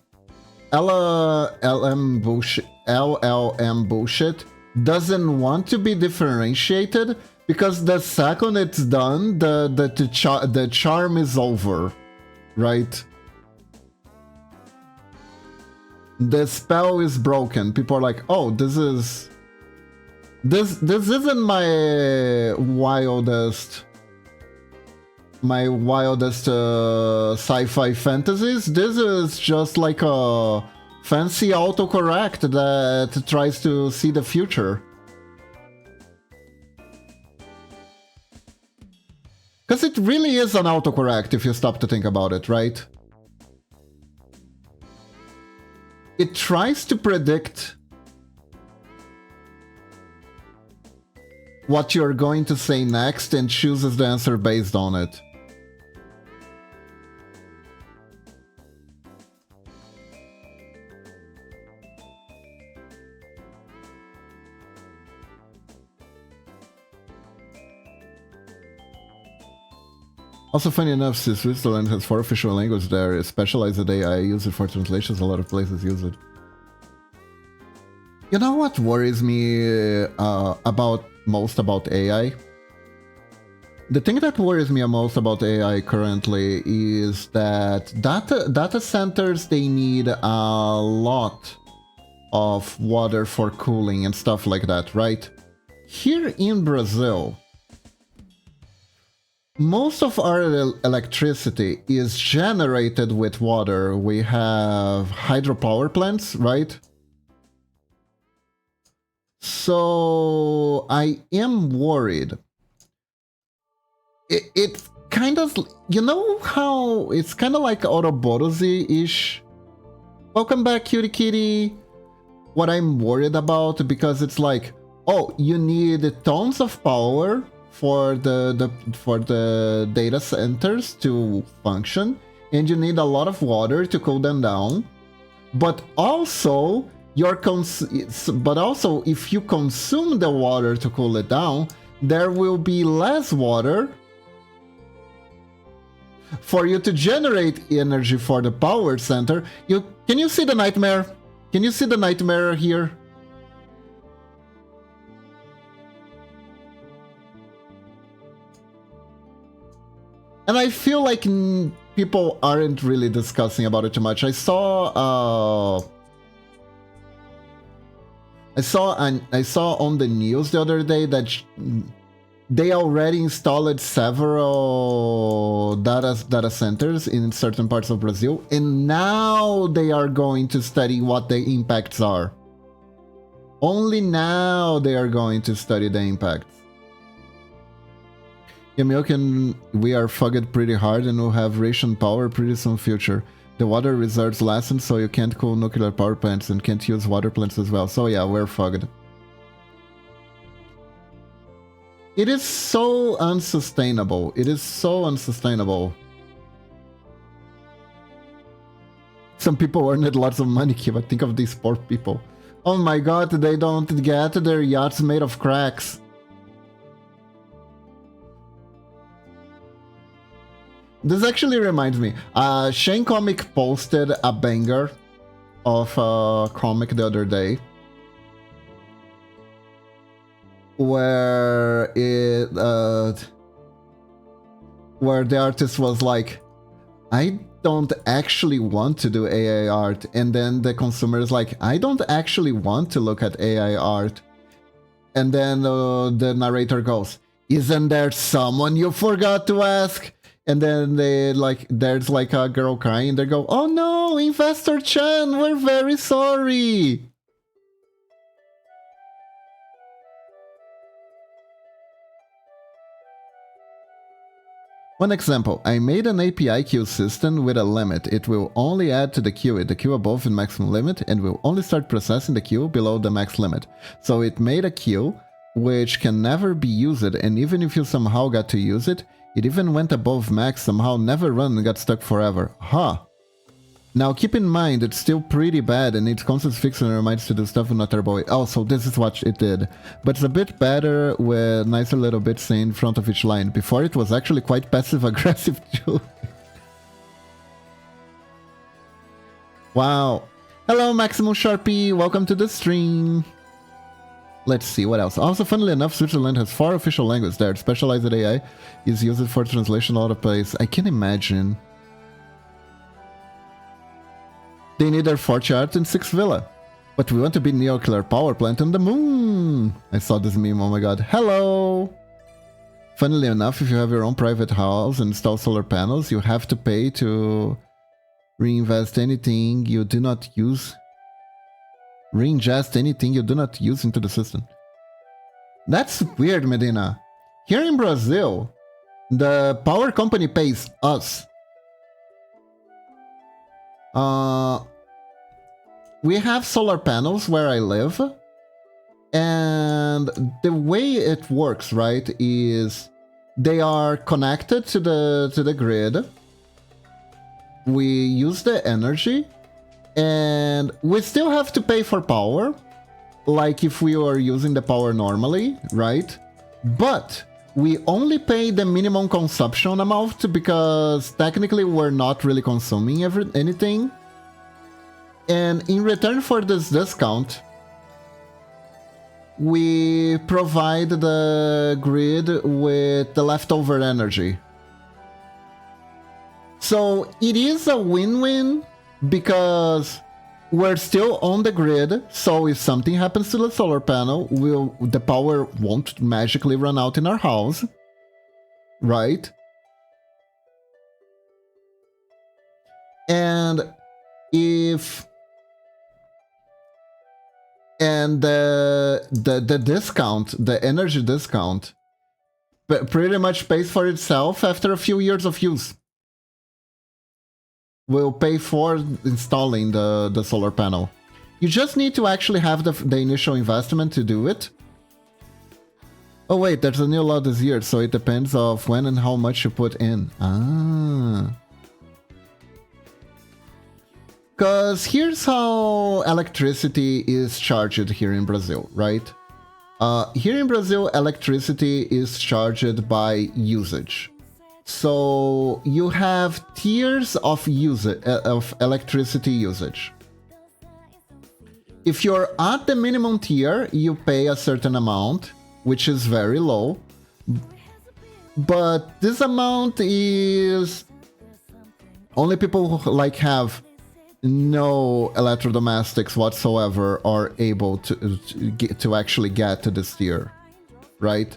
LLM bullshit doesn't want to be differentiated because the second it's done, the charm is over, right? The spell is broken. People are like, oh, this isn't my wildest sci-fi fantasies. This is just like a fancy autocorrect that tries to see the future. Because it really is an autocorrect if you stop to think about it, right? It tries to predict what you're going to say next and chooses the answer based on it. Also, funny enough, since Switzerland has 4 official languages there, specialized AI use it for translations, a lot of places use it. You know what worries me most about AI? The thing that worries me most about AI currently is that data centers, they need a lot of water for cooling and stuff like that, right? Here in Brazil, most of our electricity is generated with water. We have hydropower plants, right? So I am worried. It's kind of, you know how it's kind of like Ouroboros-ish. Welcome back, cutie kitty. What I'm worried about, because it's like, oh, you need tons of power for the data centers to function, and you need a lot of water to cool them down. But also, if you consume the water to cool it down, there will be less water for you to generate energy for the power center. Can you see the nightmare? Can you see the nightmare here? And I feel like people aren't really discussing about it too much. I saw on the news the other day that they already installed several data centers in certain parts of Brazil, and now they are going to study what the impacts are. Only now they are going to study the impacts. Yeah, Milk and we are fucked pretty hard and will have ration power pretty soon future. The water reserves lessen, so you can't cool nuclear power plants and can't use water plants as well. So yeah, we're fucked. It is so unsustainable. It is so unsustainable. Some people earned lots of money, but think of these poor people. Oh my god, they don't get their yachts made of cracks. This actually reminds me, Shane Comic posted a banger of a comic the other day, where where the artist was like, I don't actually want to do AI art, and then the consumer is like, I don't actually want to look at AI art, and then the narrator goes, isn't there someone you forgot to ask? And then there's like a girl crying. They go, oh no, Investor Chan, we're very sorry. One example, I made an API queue system with a limit. It will only add to the queue above the maximum limit and will only start processing the queue below the max limit. So it made a queue which can never be used, and even if you somehow got to use it, it even went above max, somehow never run and got stuck forever. Huh. Now keep in mind, it's still pretty bad and needs constant fixing and reminds to do stuff with not turbo. Oh, so this is what it did. But it's a bit better with nicer little bits in front of each line. Before it was actually quite passive-aggressive too. Wow. Hello, Maximum Sharpie. Welcome to the stream. Let's see, what else? Also, funnily enough, Switzerland has 4 official languages there. Specialized AI is used for translation all over the place. I can imagine. They need their 4 chart and 6 villa. But we want to be nuclear power plant on the moon. I saw this meme, oh my god. Hello! Funnily enough, if you have your own private house and install solar panels, you have to pay to reinvest anything you do not use. Reingest anything you do not use into the system. That's weird, Medina. Here in Brazil, the power company pays us. We have solar panels where I live, and the way it works, right, is they are connected to the grid. We use the energy, and we still have to pay for power, like if we were using the power normally, right? But we only pay the minimum consumption amount because technically we're not really consuming anything. And in return for this discount, we provide the grid with the leftover energy. So it is a win-win because we're still on the grid, so if something happens to the solar panel, the power won't magically run out in our house, right? And if the discount, the energy discount, pretty much pays for itself after a few years of use. Will pay for installing the solar panel. You just need to actually have the initial investment to do it. Oh wait, there's a new law this year, so it depends of when and how much you put in. Ah. Because here's how electricity is charged here in Brazil, right? Here in Brazil, electricity is charged by usage. So you have tiers of electricity usage. If you're at the minimum tier, you pay a certain amount, which is very low. But this amount is only people who have no electrodomestics whatsoever are able to actually get to this tier, right?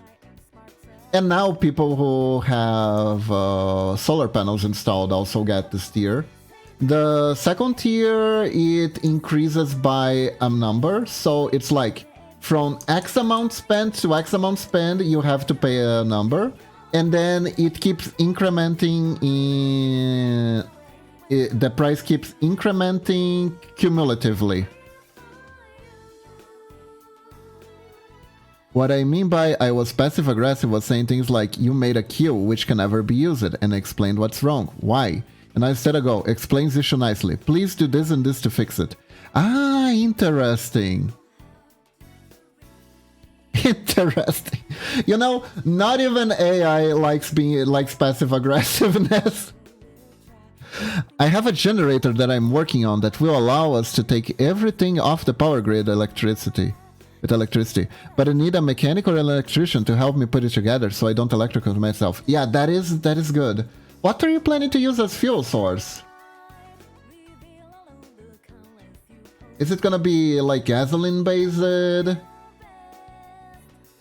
And now people who have solar panels installed also get this tier. The second tier, it increases by a number. So it's like from X amount spent to X amount spent, you have to pay a number. And then it keeps incrementing the price keeps incrementing cumulatively. What I mean by I was passive-aggressive was saying things like, you made a queue which can never be used, and explained what's wrong. Why? And I said, explains the issue nicely. Please do this and this to fix it. Ah, interesting. Interesting. You know, not even AI likes passive-aggressiveness. I have a generator that I'm working on that will allow us to take everything off the power grid with electricity, but I need a mechanic or an electrician to help me put it together so I don't electrocute myself. Yeah, that is good. What are you planning to use as fuel source? Is it gonna be like gasoline based?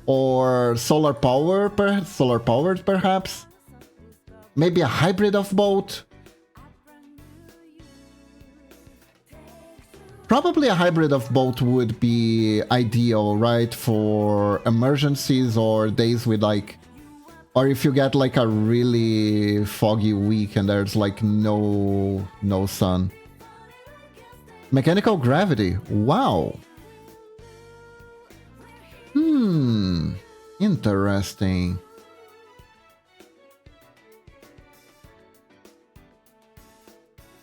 Or solar powered perhaps? Maybe a hybrid of both? Probably a hybrid of both would be ideal, right? For emergencies or days with Or if you get like a really foggy week and there's like no sun. Mechanical gravity. Wow. Interesting.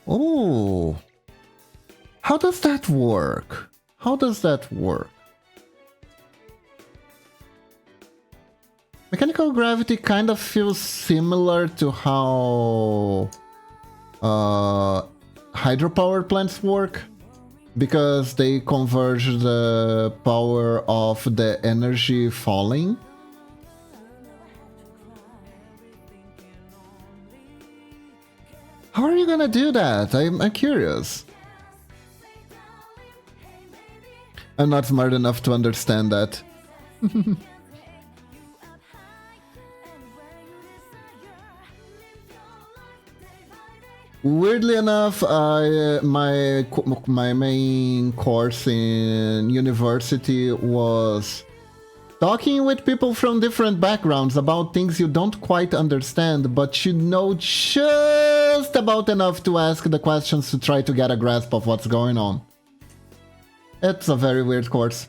Oh. How does that work? How does that work? Mechanical gravity kind of feels similar to how hydropower plants work, because they converge the power of the energy falling. How are you gonna do that? I'm curious. I'm not smart enough to understand that. Weirdly enough, my main course in university was talking with people from different backgrounds about things you don't quite understand, but you know just about enough to ask the questions to try to get a grasp of what's going on. It's a very weird course.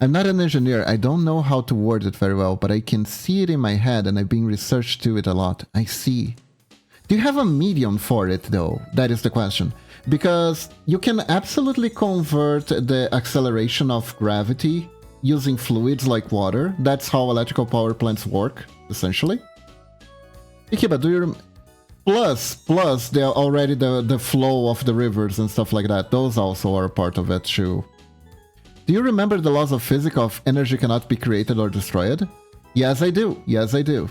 I'm not an engineer, I don't know how to word it very well, but I can see it in my head and I've been researched to it a lot. I see. Do you have a medium for it though? That is the question. Because you can absolutely convert the acceleration of gravity using fluids like water. That's how electrical power plants work, essentially. Ikiba, do you... Plus, they're already the flow of the rivers and stuff like that. Those also are part of it too. Do you remember the laws of physics of energy cannot be created or destroyed? Yes, I do. Yes, I do.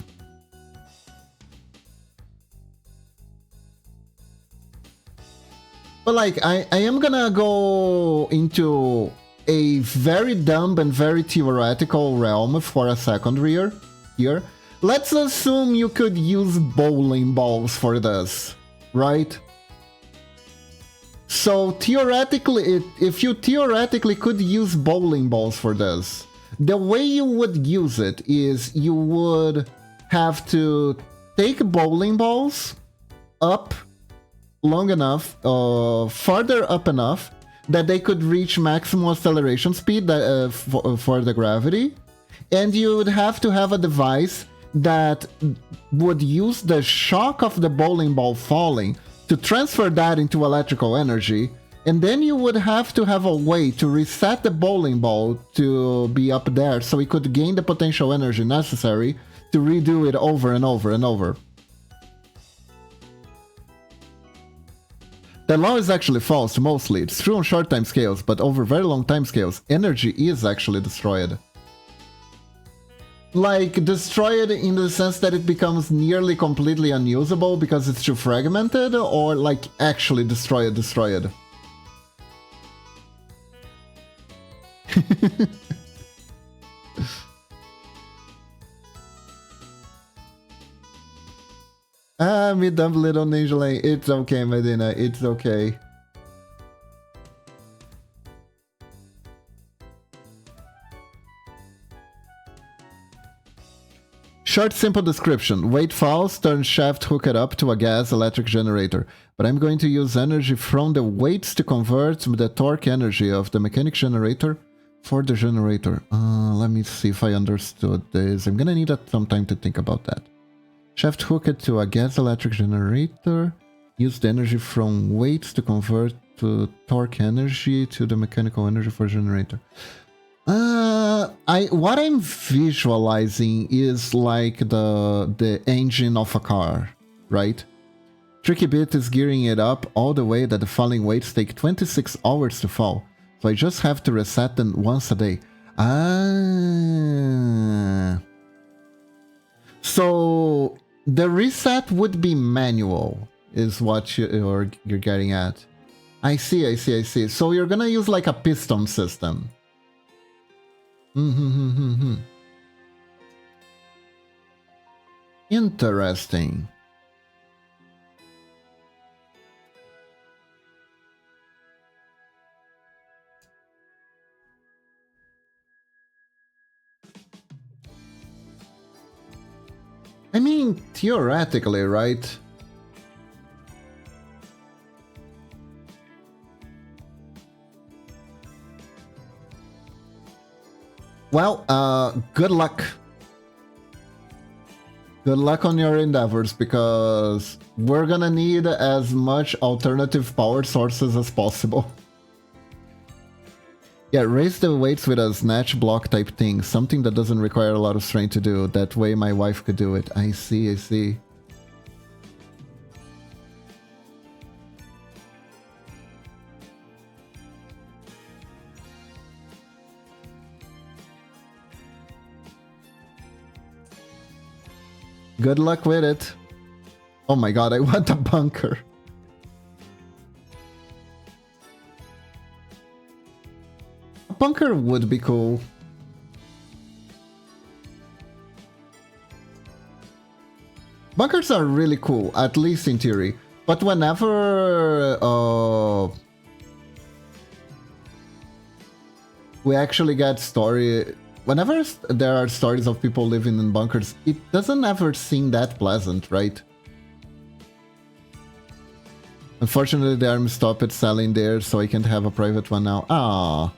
But like, I am gonna go into a very dumb and very theoretical realm for a second here. Let's assume you could use bowling balls for this, right? So theoretically, if you theoretically could use bowling balls for this, the way you would use it is you would have to take bowling balls up long enough, farther up enough, that they could reach maximum acceleration speed for the gravity, and you would have to have a device that would use the shock of the bowling ball falling to transfer that into electrical energy, and then you would have to have a way to reset the bowling ball to be up there so it could gain the potential energy necessary to redo it over and over and over. That law is actually false, mostly. It's true on short time scales, but over very long time scales, energy is actually destroyed. Like, destroyed in the sense that it becomes nearly completely unusable because it's too fragmented, or like actually destroyed. Me dumb little ninja lane. It's okay, Medina, it's okay. Short, simple description. Weight falls, turn shaft hooked up to a gas electric generator. But I'm going to use energy from the weights to convert the torque energy of the mechanic generator for the generator. Let me see if I understood this. I'm gonna need some time to think about that. Shaft hooked to a gas electric generator. Use the energy from weights to convert to torque energy to the mechanical energy for generator. What I'm visualizing is like the engine of a car, right? Tricky bit is gearing it up all the way that the falling weights take 26 hours to fall. So I just have to reset them once a day. So the reset would be manual, is what you're getting at. I see. So you're gonna use like a piston system. Interesting. I mean, theoretically, right? Well, good luck. Good luck on your endeavors, because we're gonna need as much alternative power sources as possible. Yeah, raise the weights with a snatch block type thing, something that doesn't require a lot of strength to do. That way my wife could do it. I see, I see. Good luck with it. Oh my god, I want a bunker. A bunker would be cool. Bunkers are really cool, at least in theory. But whenever we actually get whenever there are stories of people living in bunkers, it doesn't ever seem that pleasant, right? Unfortunately, the army stopped selling theirs, so I can't have a private one now. Ah.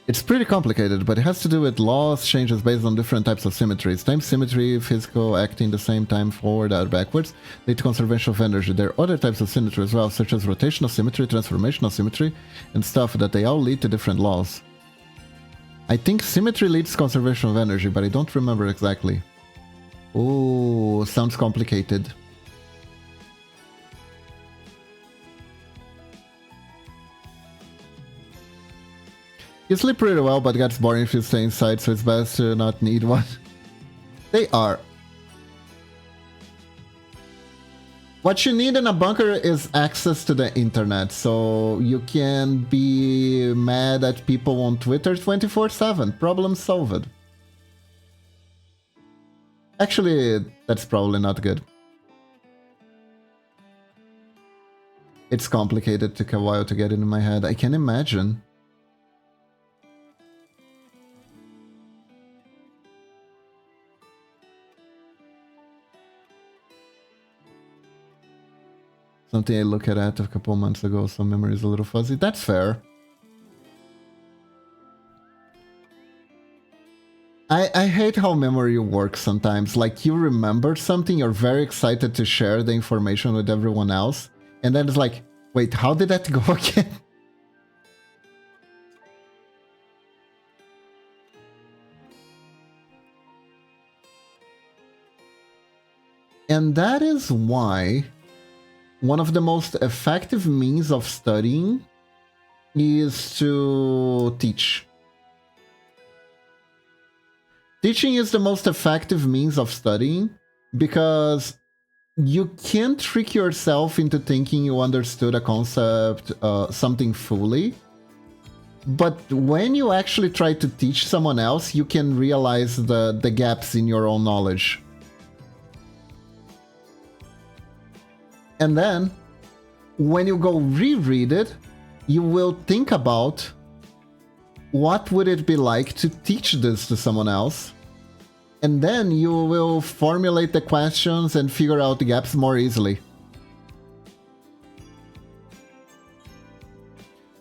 It's pretty complicated, but it has to do with laws changes based on different types of symmetries. Time symmetry, physical, acting the same time forward or backwards, lead to conservation of energy. There are other types of symmetry as well, such as rotational symmetry, transformational symmetry, and stuff that they all lead to different laws. I think symmetry leads to conservation of energy, but I don't remember exactly. Ooh, sounds complicated. You sleep pretty well, but gets boring if you stay inside, so it's best to not need one. They are. What you need in a bunker is access to the internet, so you can be mad at people on Twitter 24/7. Problem solved. Actually, that's probably not good. It's complicated, took a while to get into my head. I can imagine. Something I looked at a couple months ago, so memory is a little fuzzy. That's fair. I hate how memory works sometimes. Like, you remember something, you're very excited to share the information with everyone else, and then it's like, wait, how did that go again? And that is why one of the most effective means of studying is to teach. Teaching is the most effective means of studying because you can't trick yourself into thinking you understood a concept, something fully. But when you actually try to teach someone else, you can realize the gaps in your own knowledge. And then, when you go reread it, you will think about what would it be like to teach this to someone else. And then you will formulate the questions and figure out the gaps more easily.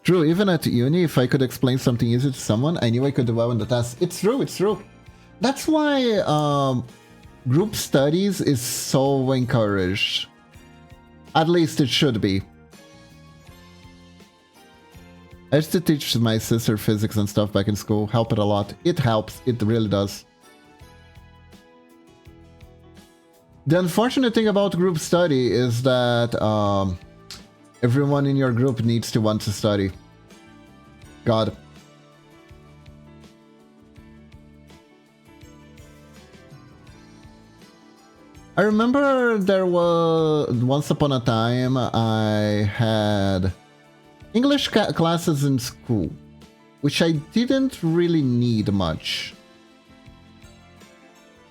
True, even at uni, if I could explain something easy to someone, I knew I could do well in the test. It's true, it's true. That's why group studies is so encouraged. At least it should be. I used to teach my sister physics and stuff back in school. Help it a lot. It helps. It really does. The unfortunate thing about group study is that everyone in your group needs to want to study. God. I remember there was, once upon a time, I had English classes in school, which I didn't really need much.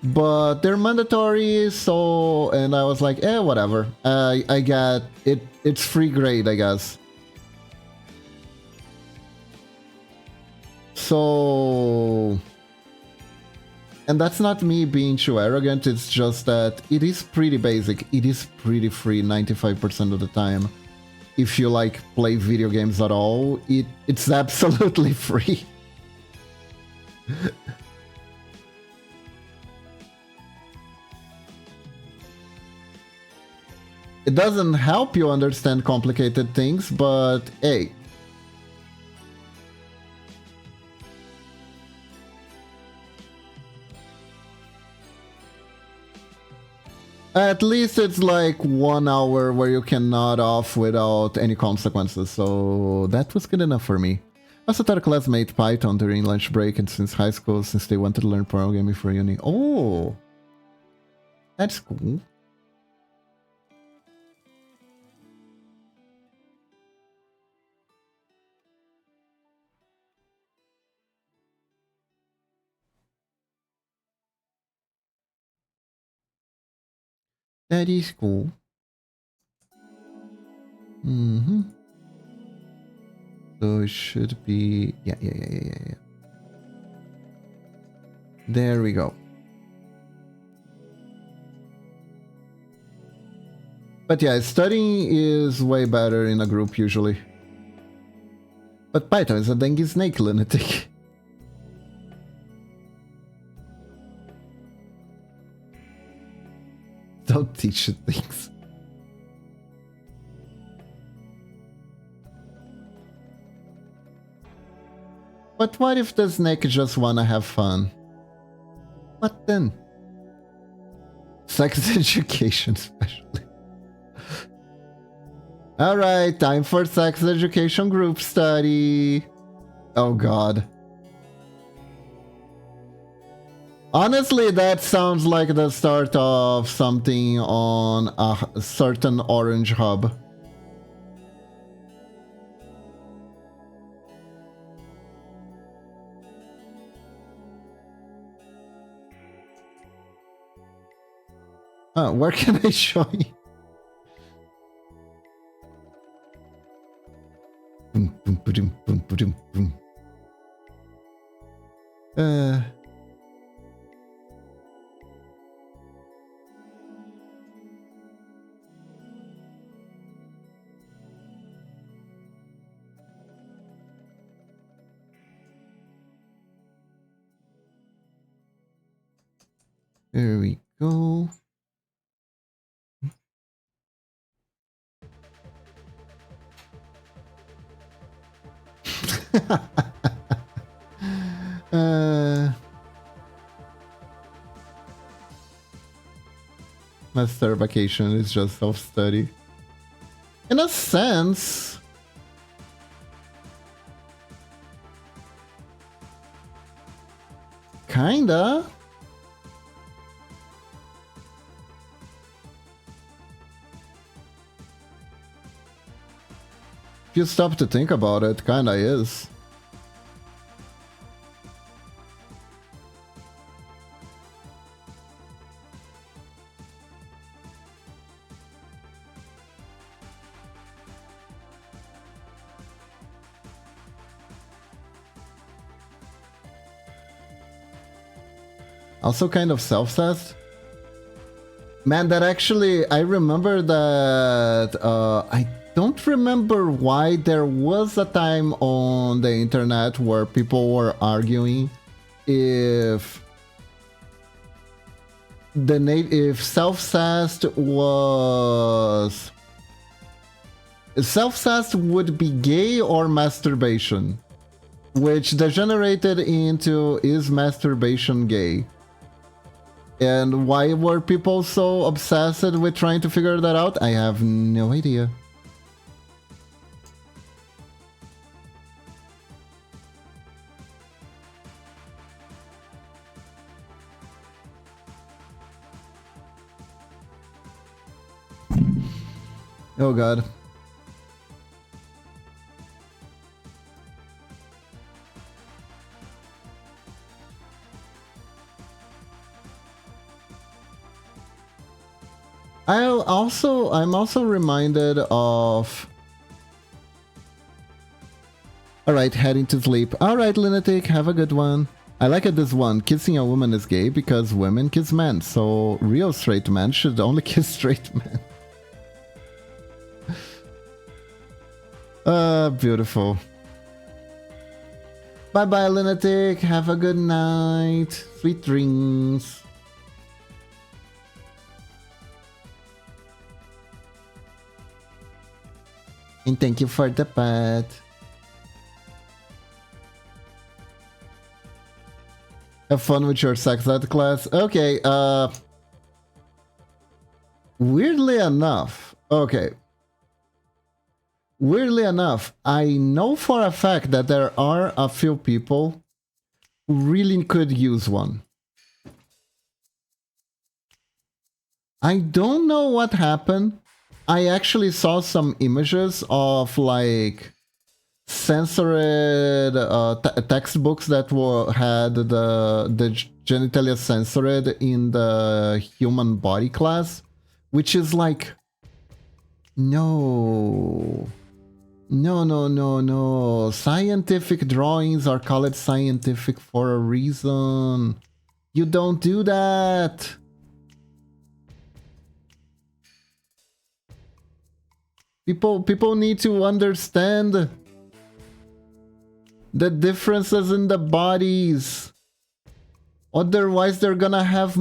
But they're mandatory, so, and I was like, whatever. I got it, it's free grade, I guess. So And that's not me being too arrogant, it's just that it is pretty basic. It is pretty free 95% of the time. If you like play video games at all, it's absolutely free. It doesn't help you understand complicated things, but hey. At least it's like 1 hour where you can nod off without any consequences, so that was good enough for me. I also taught a classmate Python during lunch break and since high school, since they wanted to learn programming for uni. Oh! That's cool. That is cool. Mm-hmm. So it should be... Yeah. There we go. But yeah, studying is way better in a group usually. But Python is a dengue snake lunatic. Don't teach it things. But what if the snake just wanna have fun? What then? Sex education especially. Alright, time for sex education group study. Oh god. Honestly, that sounds like the start of something on a certain orange hub. Where can I show you? Boom, boom, boom, boom, boom, boom. There we go. Master vacation is just self-study. In a sense. Kinda. If you stop to think about it, kinda is. Also kind of self-assessed. Man, that actually, I remember that, I don't remember why there was a time on the internet where people were arguing if if self-assessed was... Self-assessed would be gay or masturbation, which degenerated into is masturbation gay? And why were people so obsessed with trying to figure that out? I have no idea. Oh god. I'm also reminded of... Alright, heading to sleep. Alright, Lunatic, have a good one. I like it this one. Kissing a woman is gay because women kiss men. So real straight men should only kiss straight men. Beautiful. Bye-bye, Lunatic. Have a good night. Sweet dreams. And thank you for the pet. Have fun with your sex ed class. Okay, weirdly enough, I know for a fact that there are a few people who really could use one. I don't know what happened. I actually saw some images of like censored textbooks that had the genitalia censored in the human body class, which is like, no. Scientific drawings are called scientific for a reason. You don't do that. People need to understand the differences in the bodies. Otherwise, they're gonna have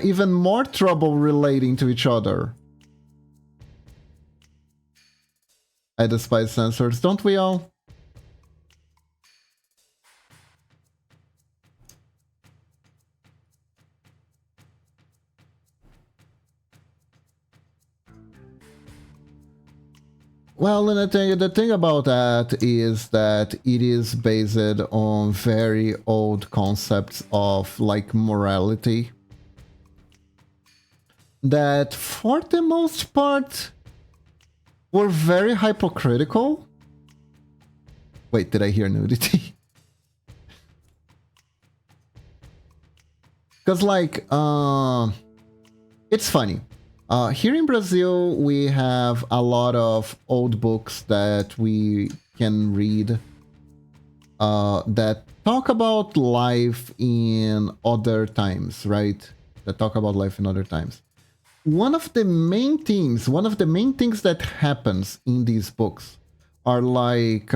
even more trouble relating to each other. I despise censors, don't we all? Well, and the thing about that is that it is based on very old concepts of like morality that for the most part were very hypocritical. Wait, did I hear nudity? Because like, it's funny. Here in Brazil, we have a lot of old books that we can read that talk about life in other times, right? That talk about life in other times. One of the main things that happens in these books are like,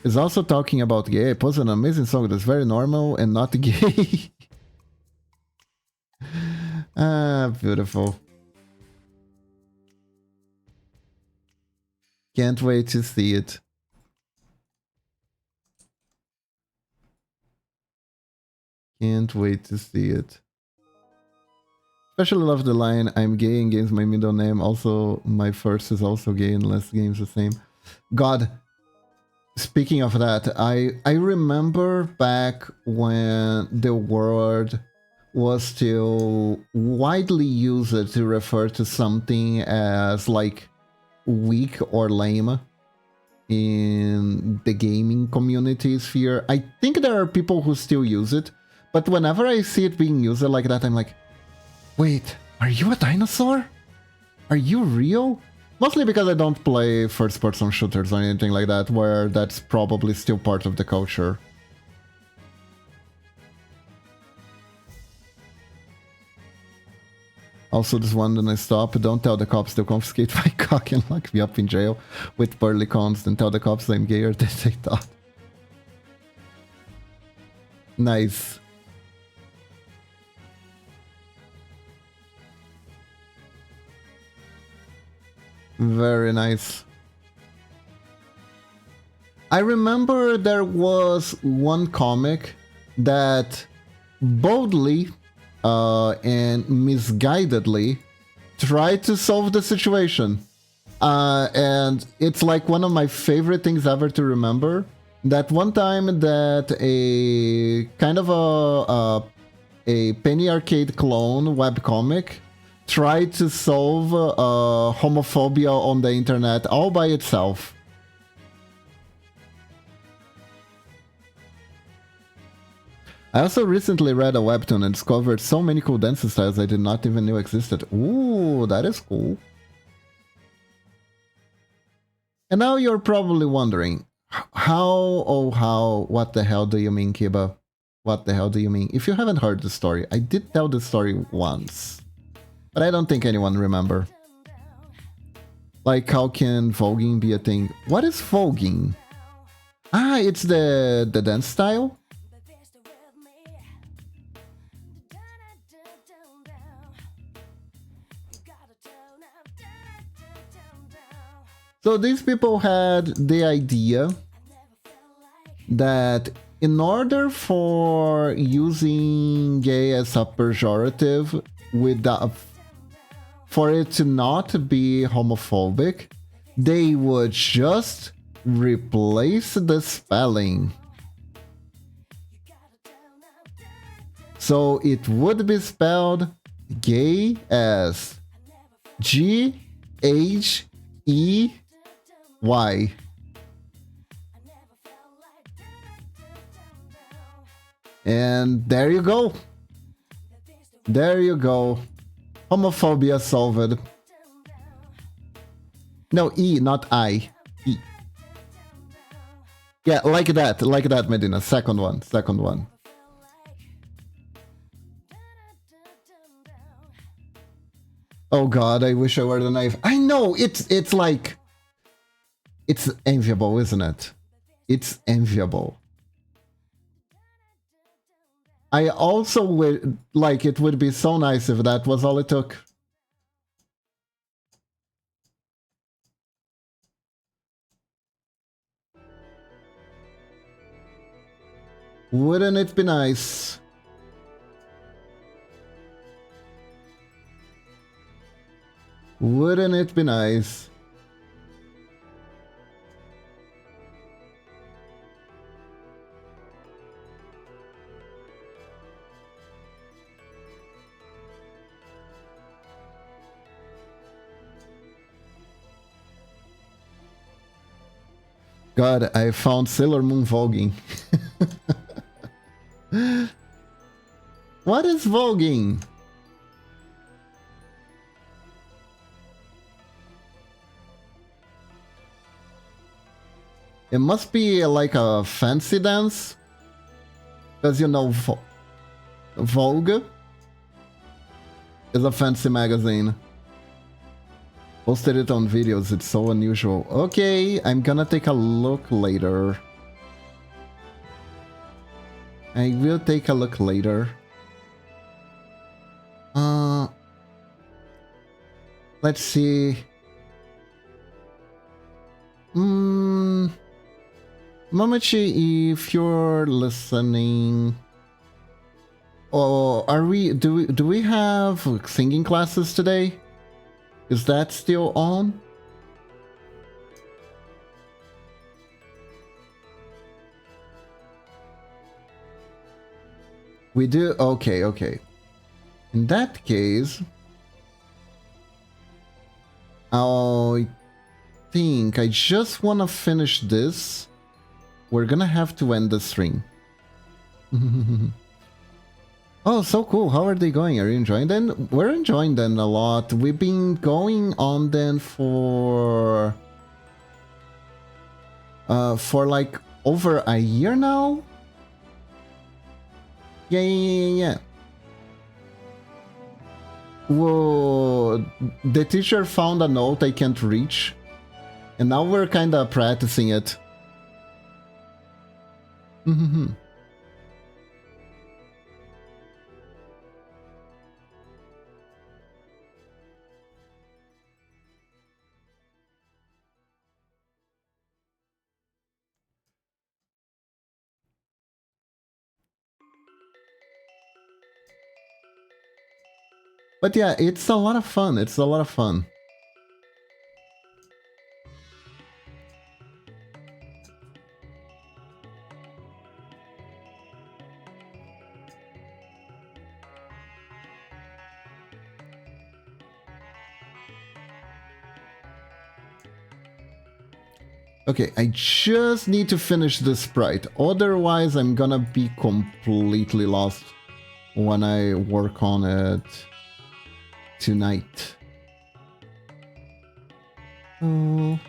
is also talking about gay. It was an amazing song that's very normal and not gay. Ah, beautiful. Can't wait to see it. Can't wait to see it. Especially love the line, I'm gay in games, my middle name. Also, my first is also gay in less games the same. God, speaking of that, I remember back when the word was still widely used to refer to something as like weak or lame in the gaming community sphere. I think there are people who still use it, but whenever I see it being used like that, I'm like, wait, are you a dinosaur? Are you real? Mostly because I don't play first-person shooters or anything like that, where that's probably still part of the culture. Also, this one, then I stop. Don't tell the cops they'll confiscate my cock and lock me up in jail with pearly cones. Then tell the cops I'm gayer than they thought. Nice. Very nice. I remember there was one comic that boldly and misguidedly tried to solve the situation. And it's like one of my favorite things ever to remember. That one time that a kind of a Penny Arcade clone webcomic tried to solve homophobia on the internet all by itself. I also recently read a webtoon and discovered so many cool dance styles I did not even know existed. Ooh, that is cool. And now you're probably wondering, What the hell do you mean, Kiba? What the hell do you mean? If you haven't heard the story, I did tell the story once, but I don't think anyone remember. Like, how can voguing be a thing? What is voguing? Ah, it's the dance style? So these people had the idea that in order for using gay as a pejorative for it to not be homophobic, they would just replace the spelling. So it would be spelled gay as G-H-E-Y. And there you go. There you go. Homophobia solved. No, E, not I. E. Yeah, like that, Medina. Second one. Oh god, I wish I were the knife. I know, it's like... It's enviable, isn't it? It's enviable. I also would like it would be so nice if that was all it took. Wouldn't it be nice? Wouldn't it be nice? God, I found Sailor Moon voguing. What is voguing? It must be like a fancy dance. Because you know, Vogue is a fancy magazine. Posted it on videos, it's so unusual. Okay, I'm gonna take a look later. I will take a look later. Let's see. Mamachi, if you're listening, oh, do we have singing classes today? Is that still on? We do? Okay, okay. In that case, I think I just want to finish this. We're gonna have to end the stream. Oh, so cool. How are they going? Are you enjoying them? We're enjoying them a lot. We've been going on them for like over a year now. Yeah. Whoa, the teacher found a note I can't reach, and now we're kind of practicing it. But yeah, it's a lot of fun. It's a lot of fun. Okay, I just need to finish this sprite. Otherwise, I'm gonna be completely lost when I work on it tonight. Oh.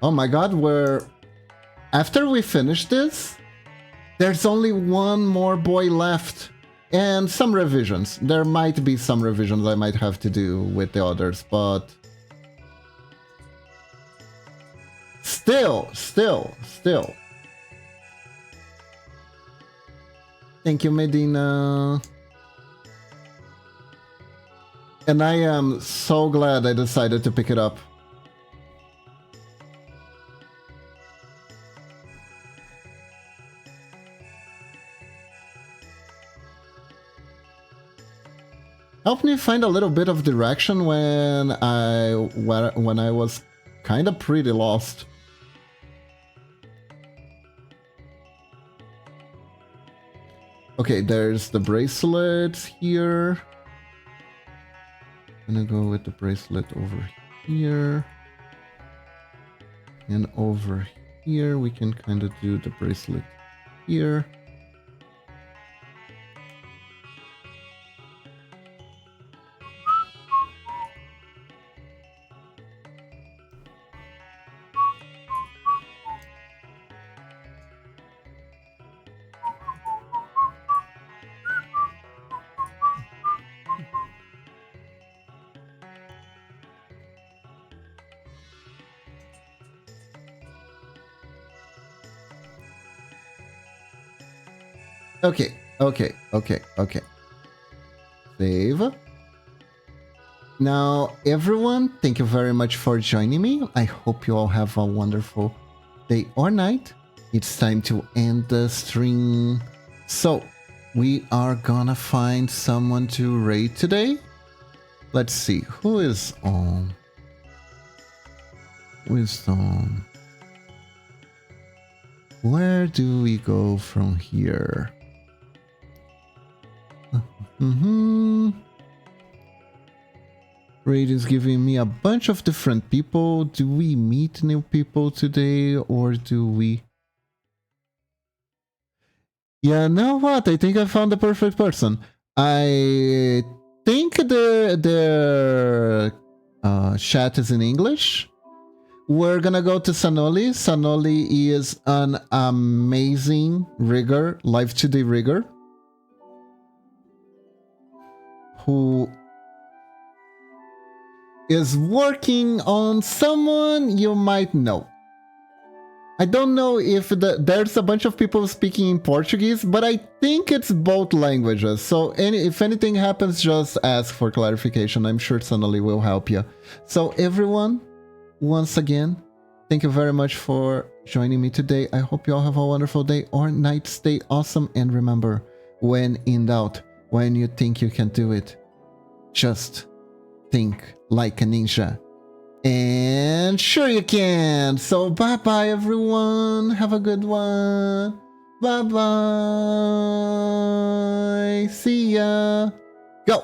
Oh my god, we're... After we finish this, there's only one more boy left. And some revisions. There might be some revisions I might have to do with the others, but... Still. Thank you, Medina. And I am so glad I decided to pick it up. Helped me find a little bit of direction when I was kind of pretty lost. Okay, there's the bracelets here. I'm gonna go with the bracelet over here. And over here, we can kind of do the bracelet here. Okay. Save. Now, everyone, thank you very much for joining me. I hope you all have a wonderful day or night. It's time to end the stream. So, we are gonna find someone to raid today. Let's see, who is on? Wisdom. Where do we go from here? Raid is giving me a bunch of different people. Do we meet new people today or do we... Yeah, know what? I think I found the perfect person. I think the chat is in English. We're gonna go to Sanoli. Sanoli is an amazing rigger, live 2D rigger, who is working on someone you might know. I don't know if there's a bunch of people speaking in Portuguese, but I think it's both languages. So if anything happens, just ask for clarification. I'm sure Sanoli will help you. So everyone, once again, thank you very much for joining me today. I hope you all have a wonderful day or night. Stay awesome. And remember, when in doubt, when you think you can do it, just think like a ninja. And sure you can. So bye-bye, everyone. Have a good one. Bye-bye. See ya. Go.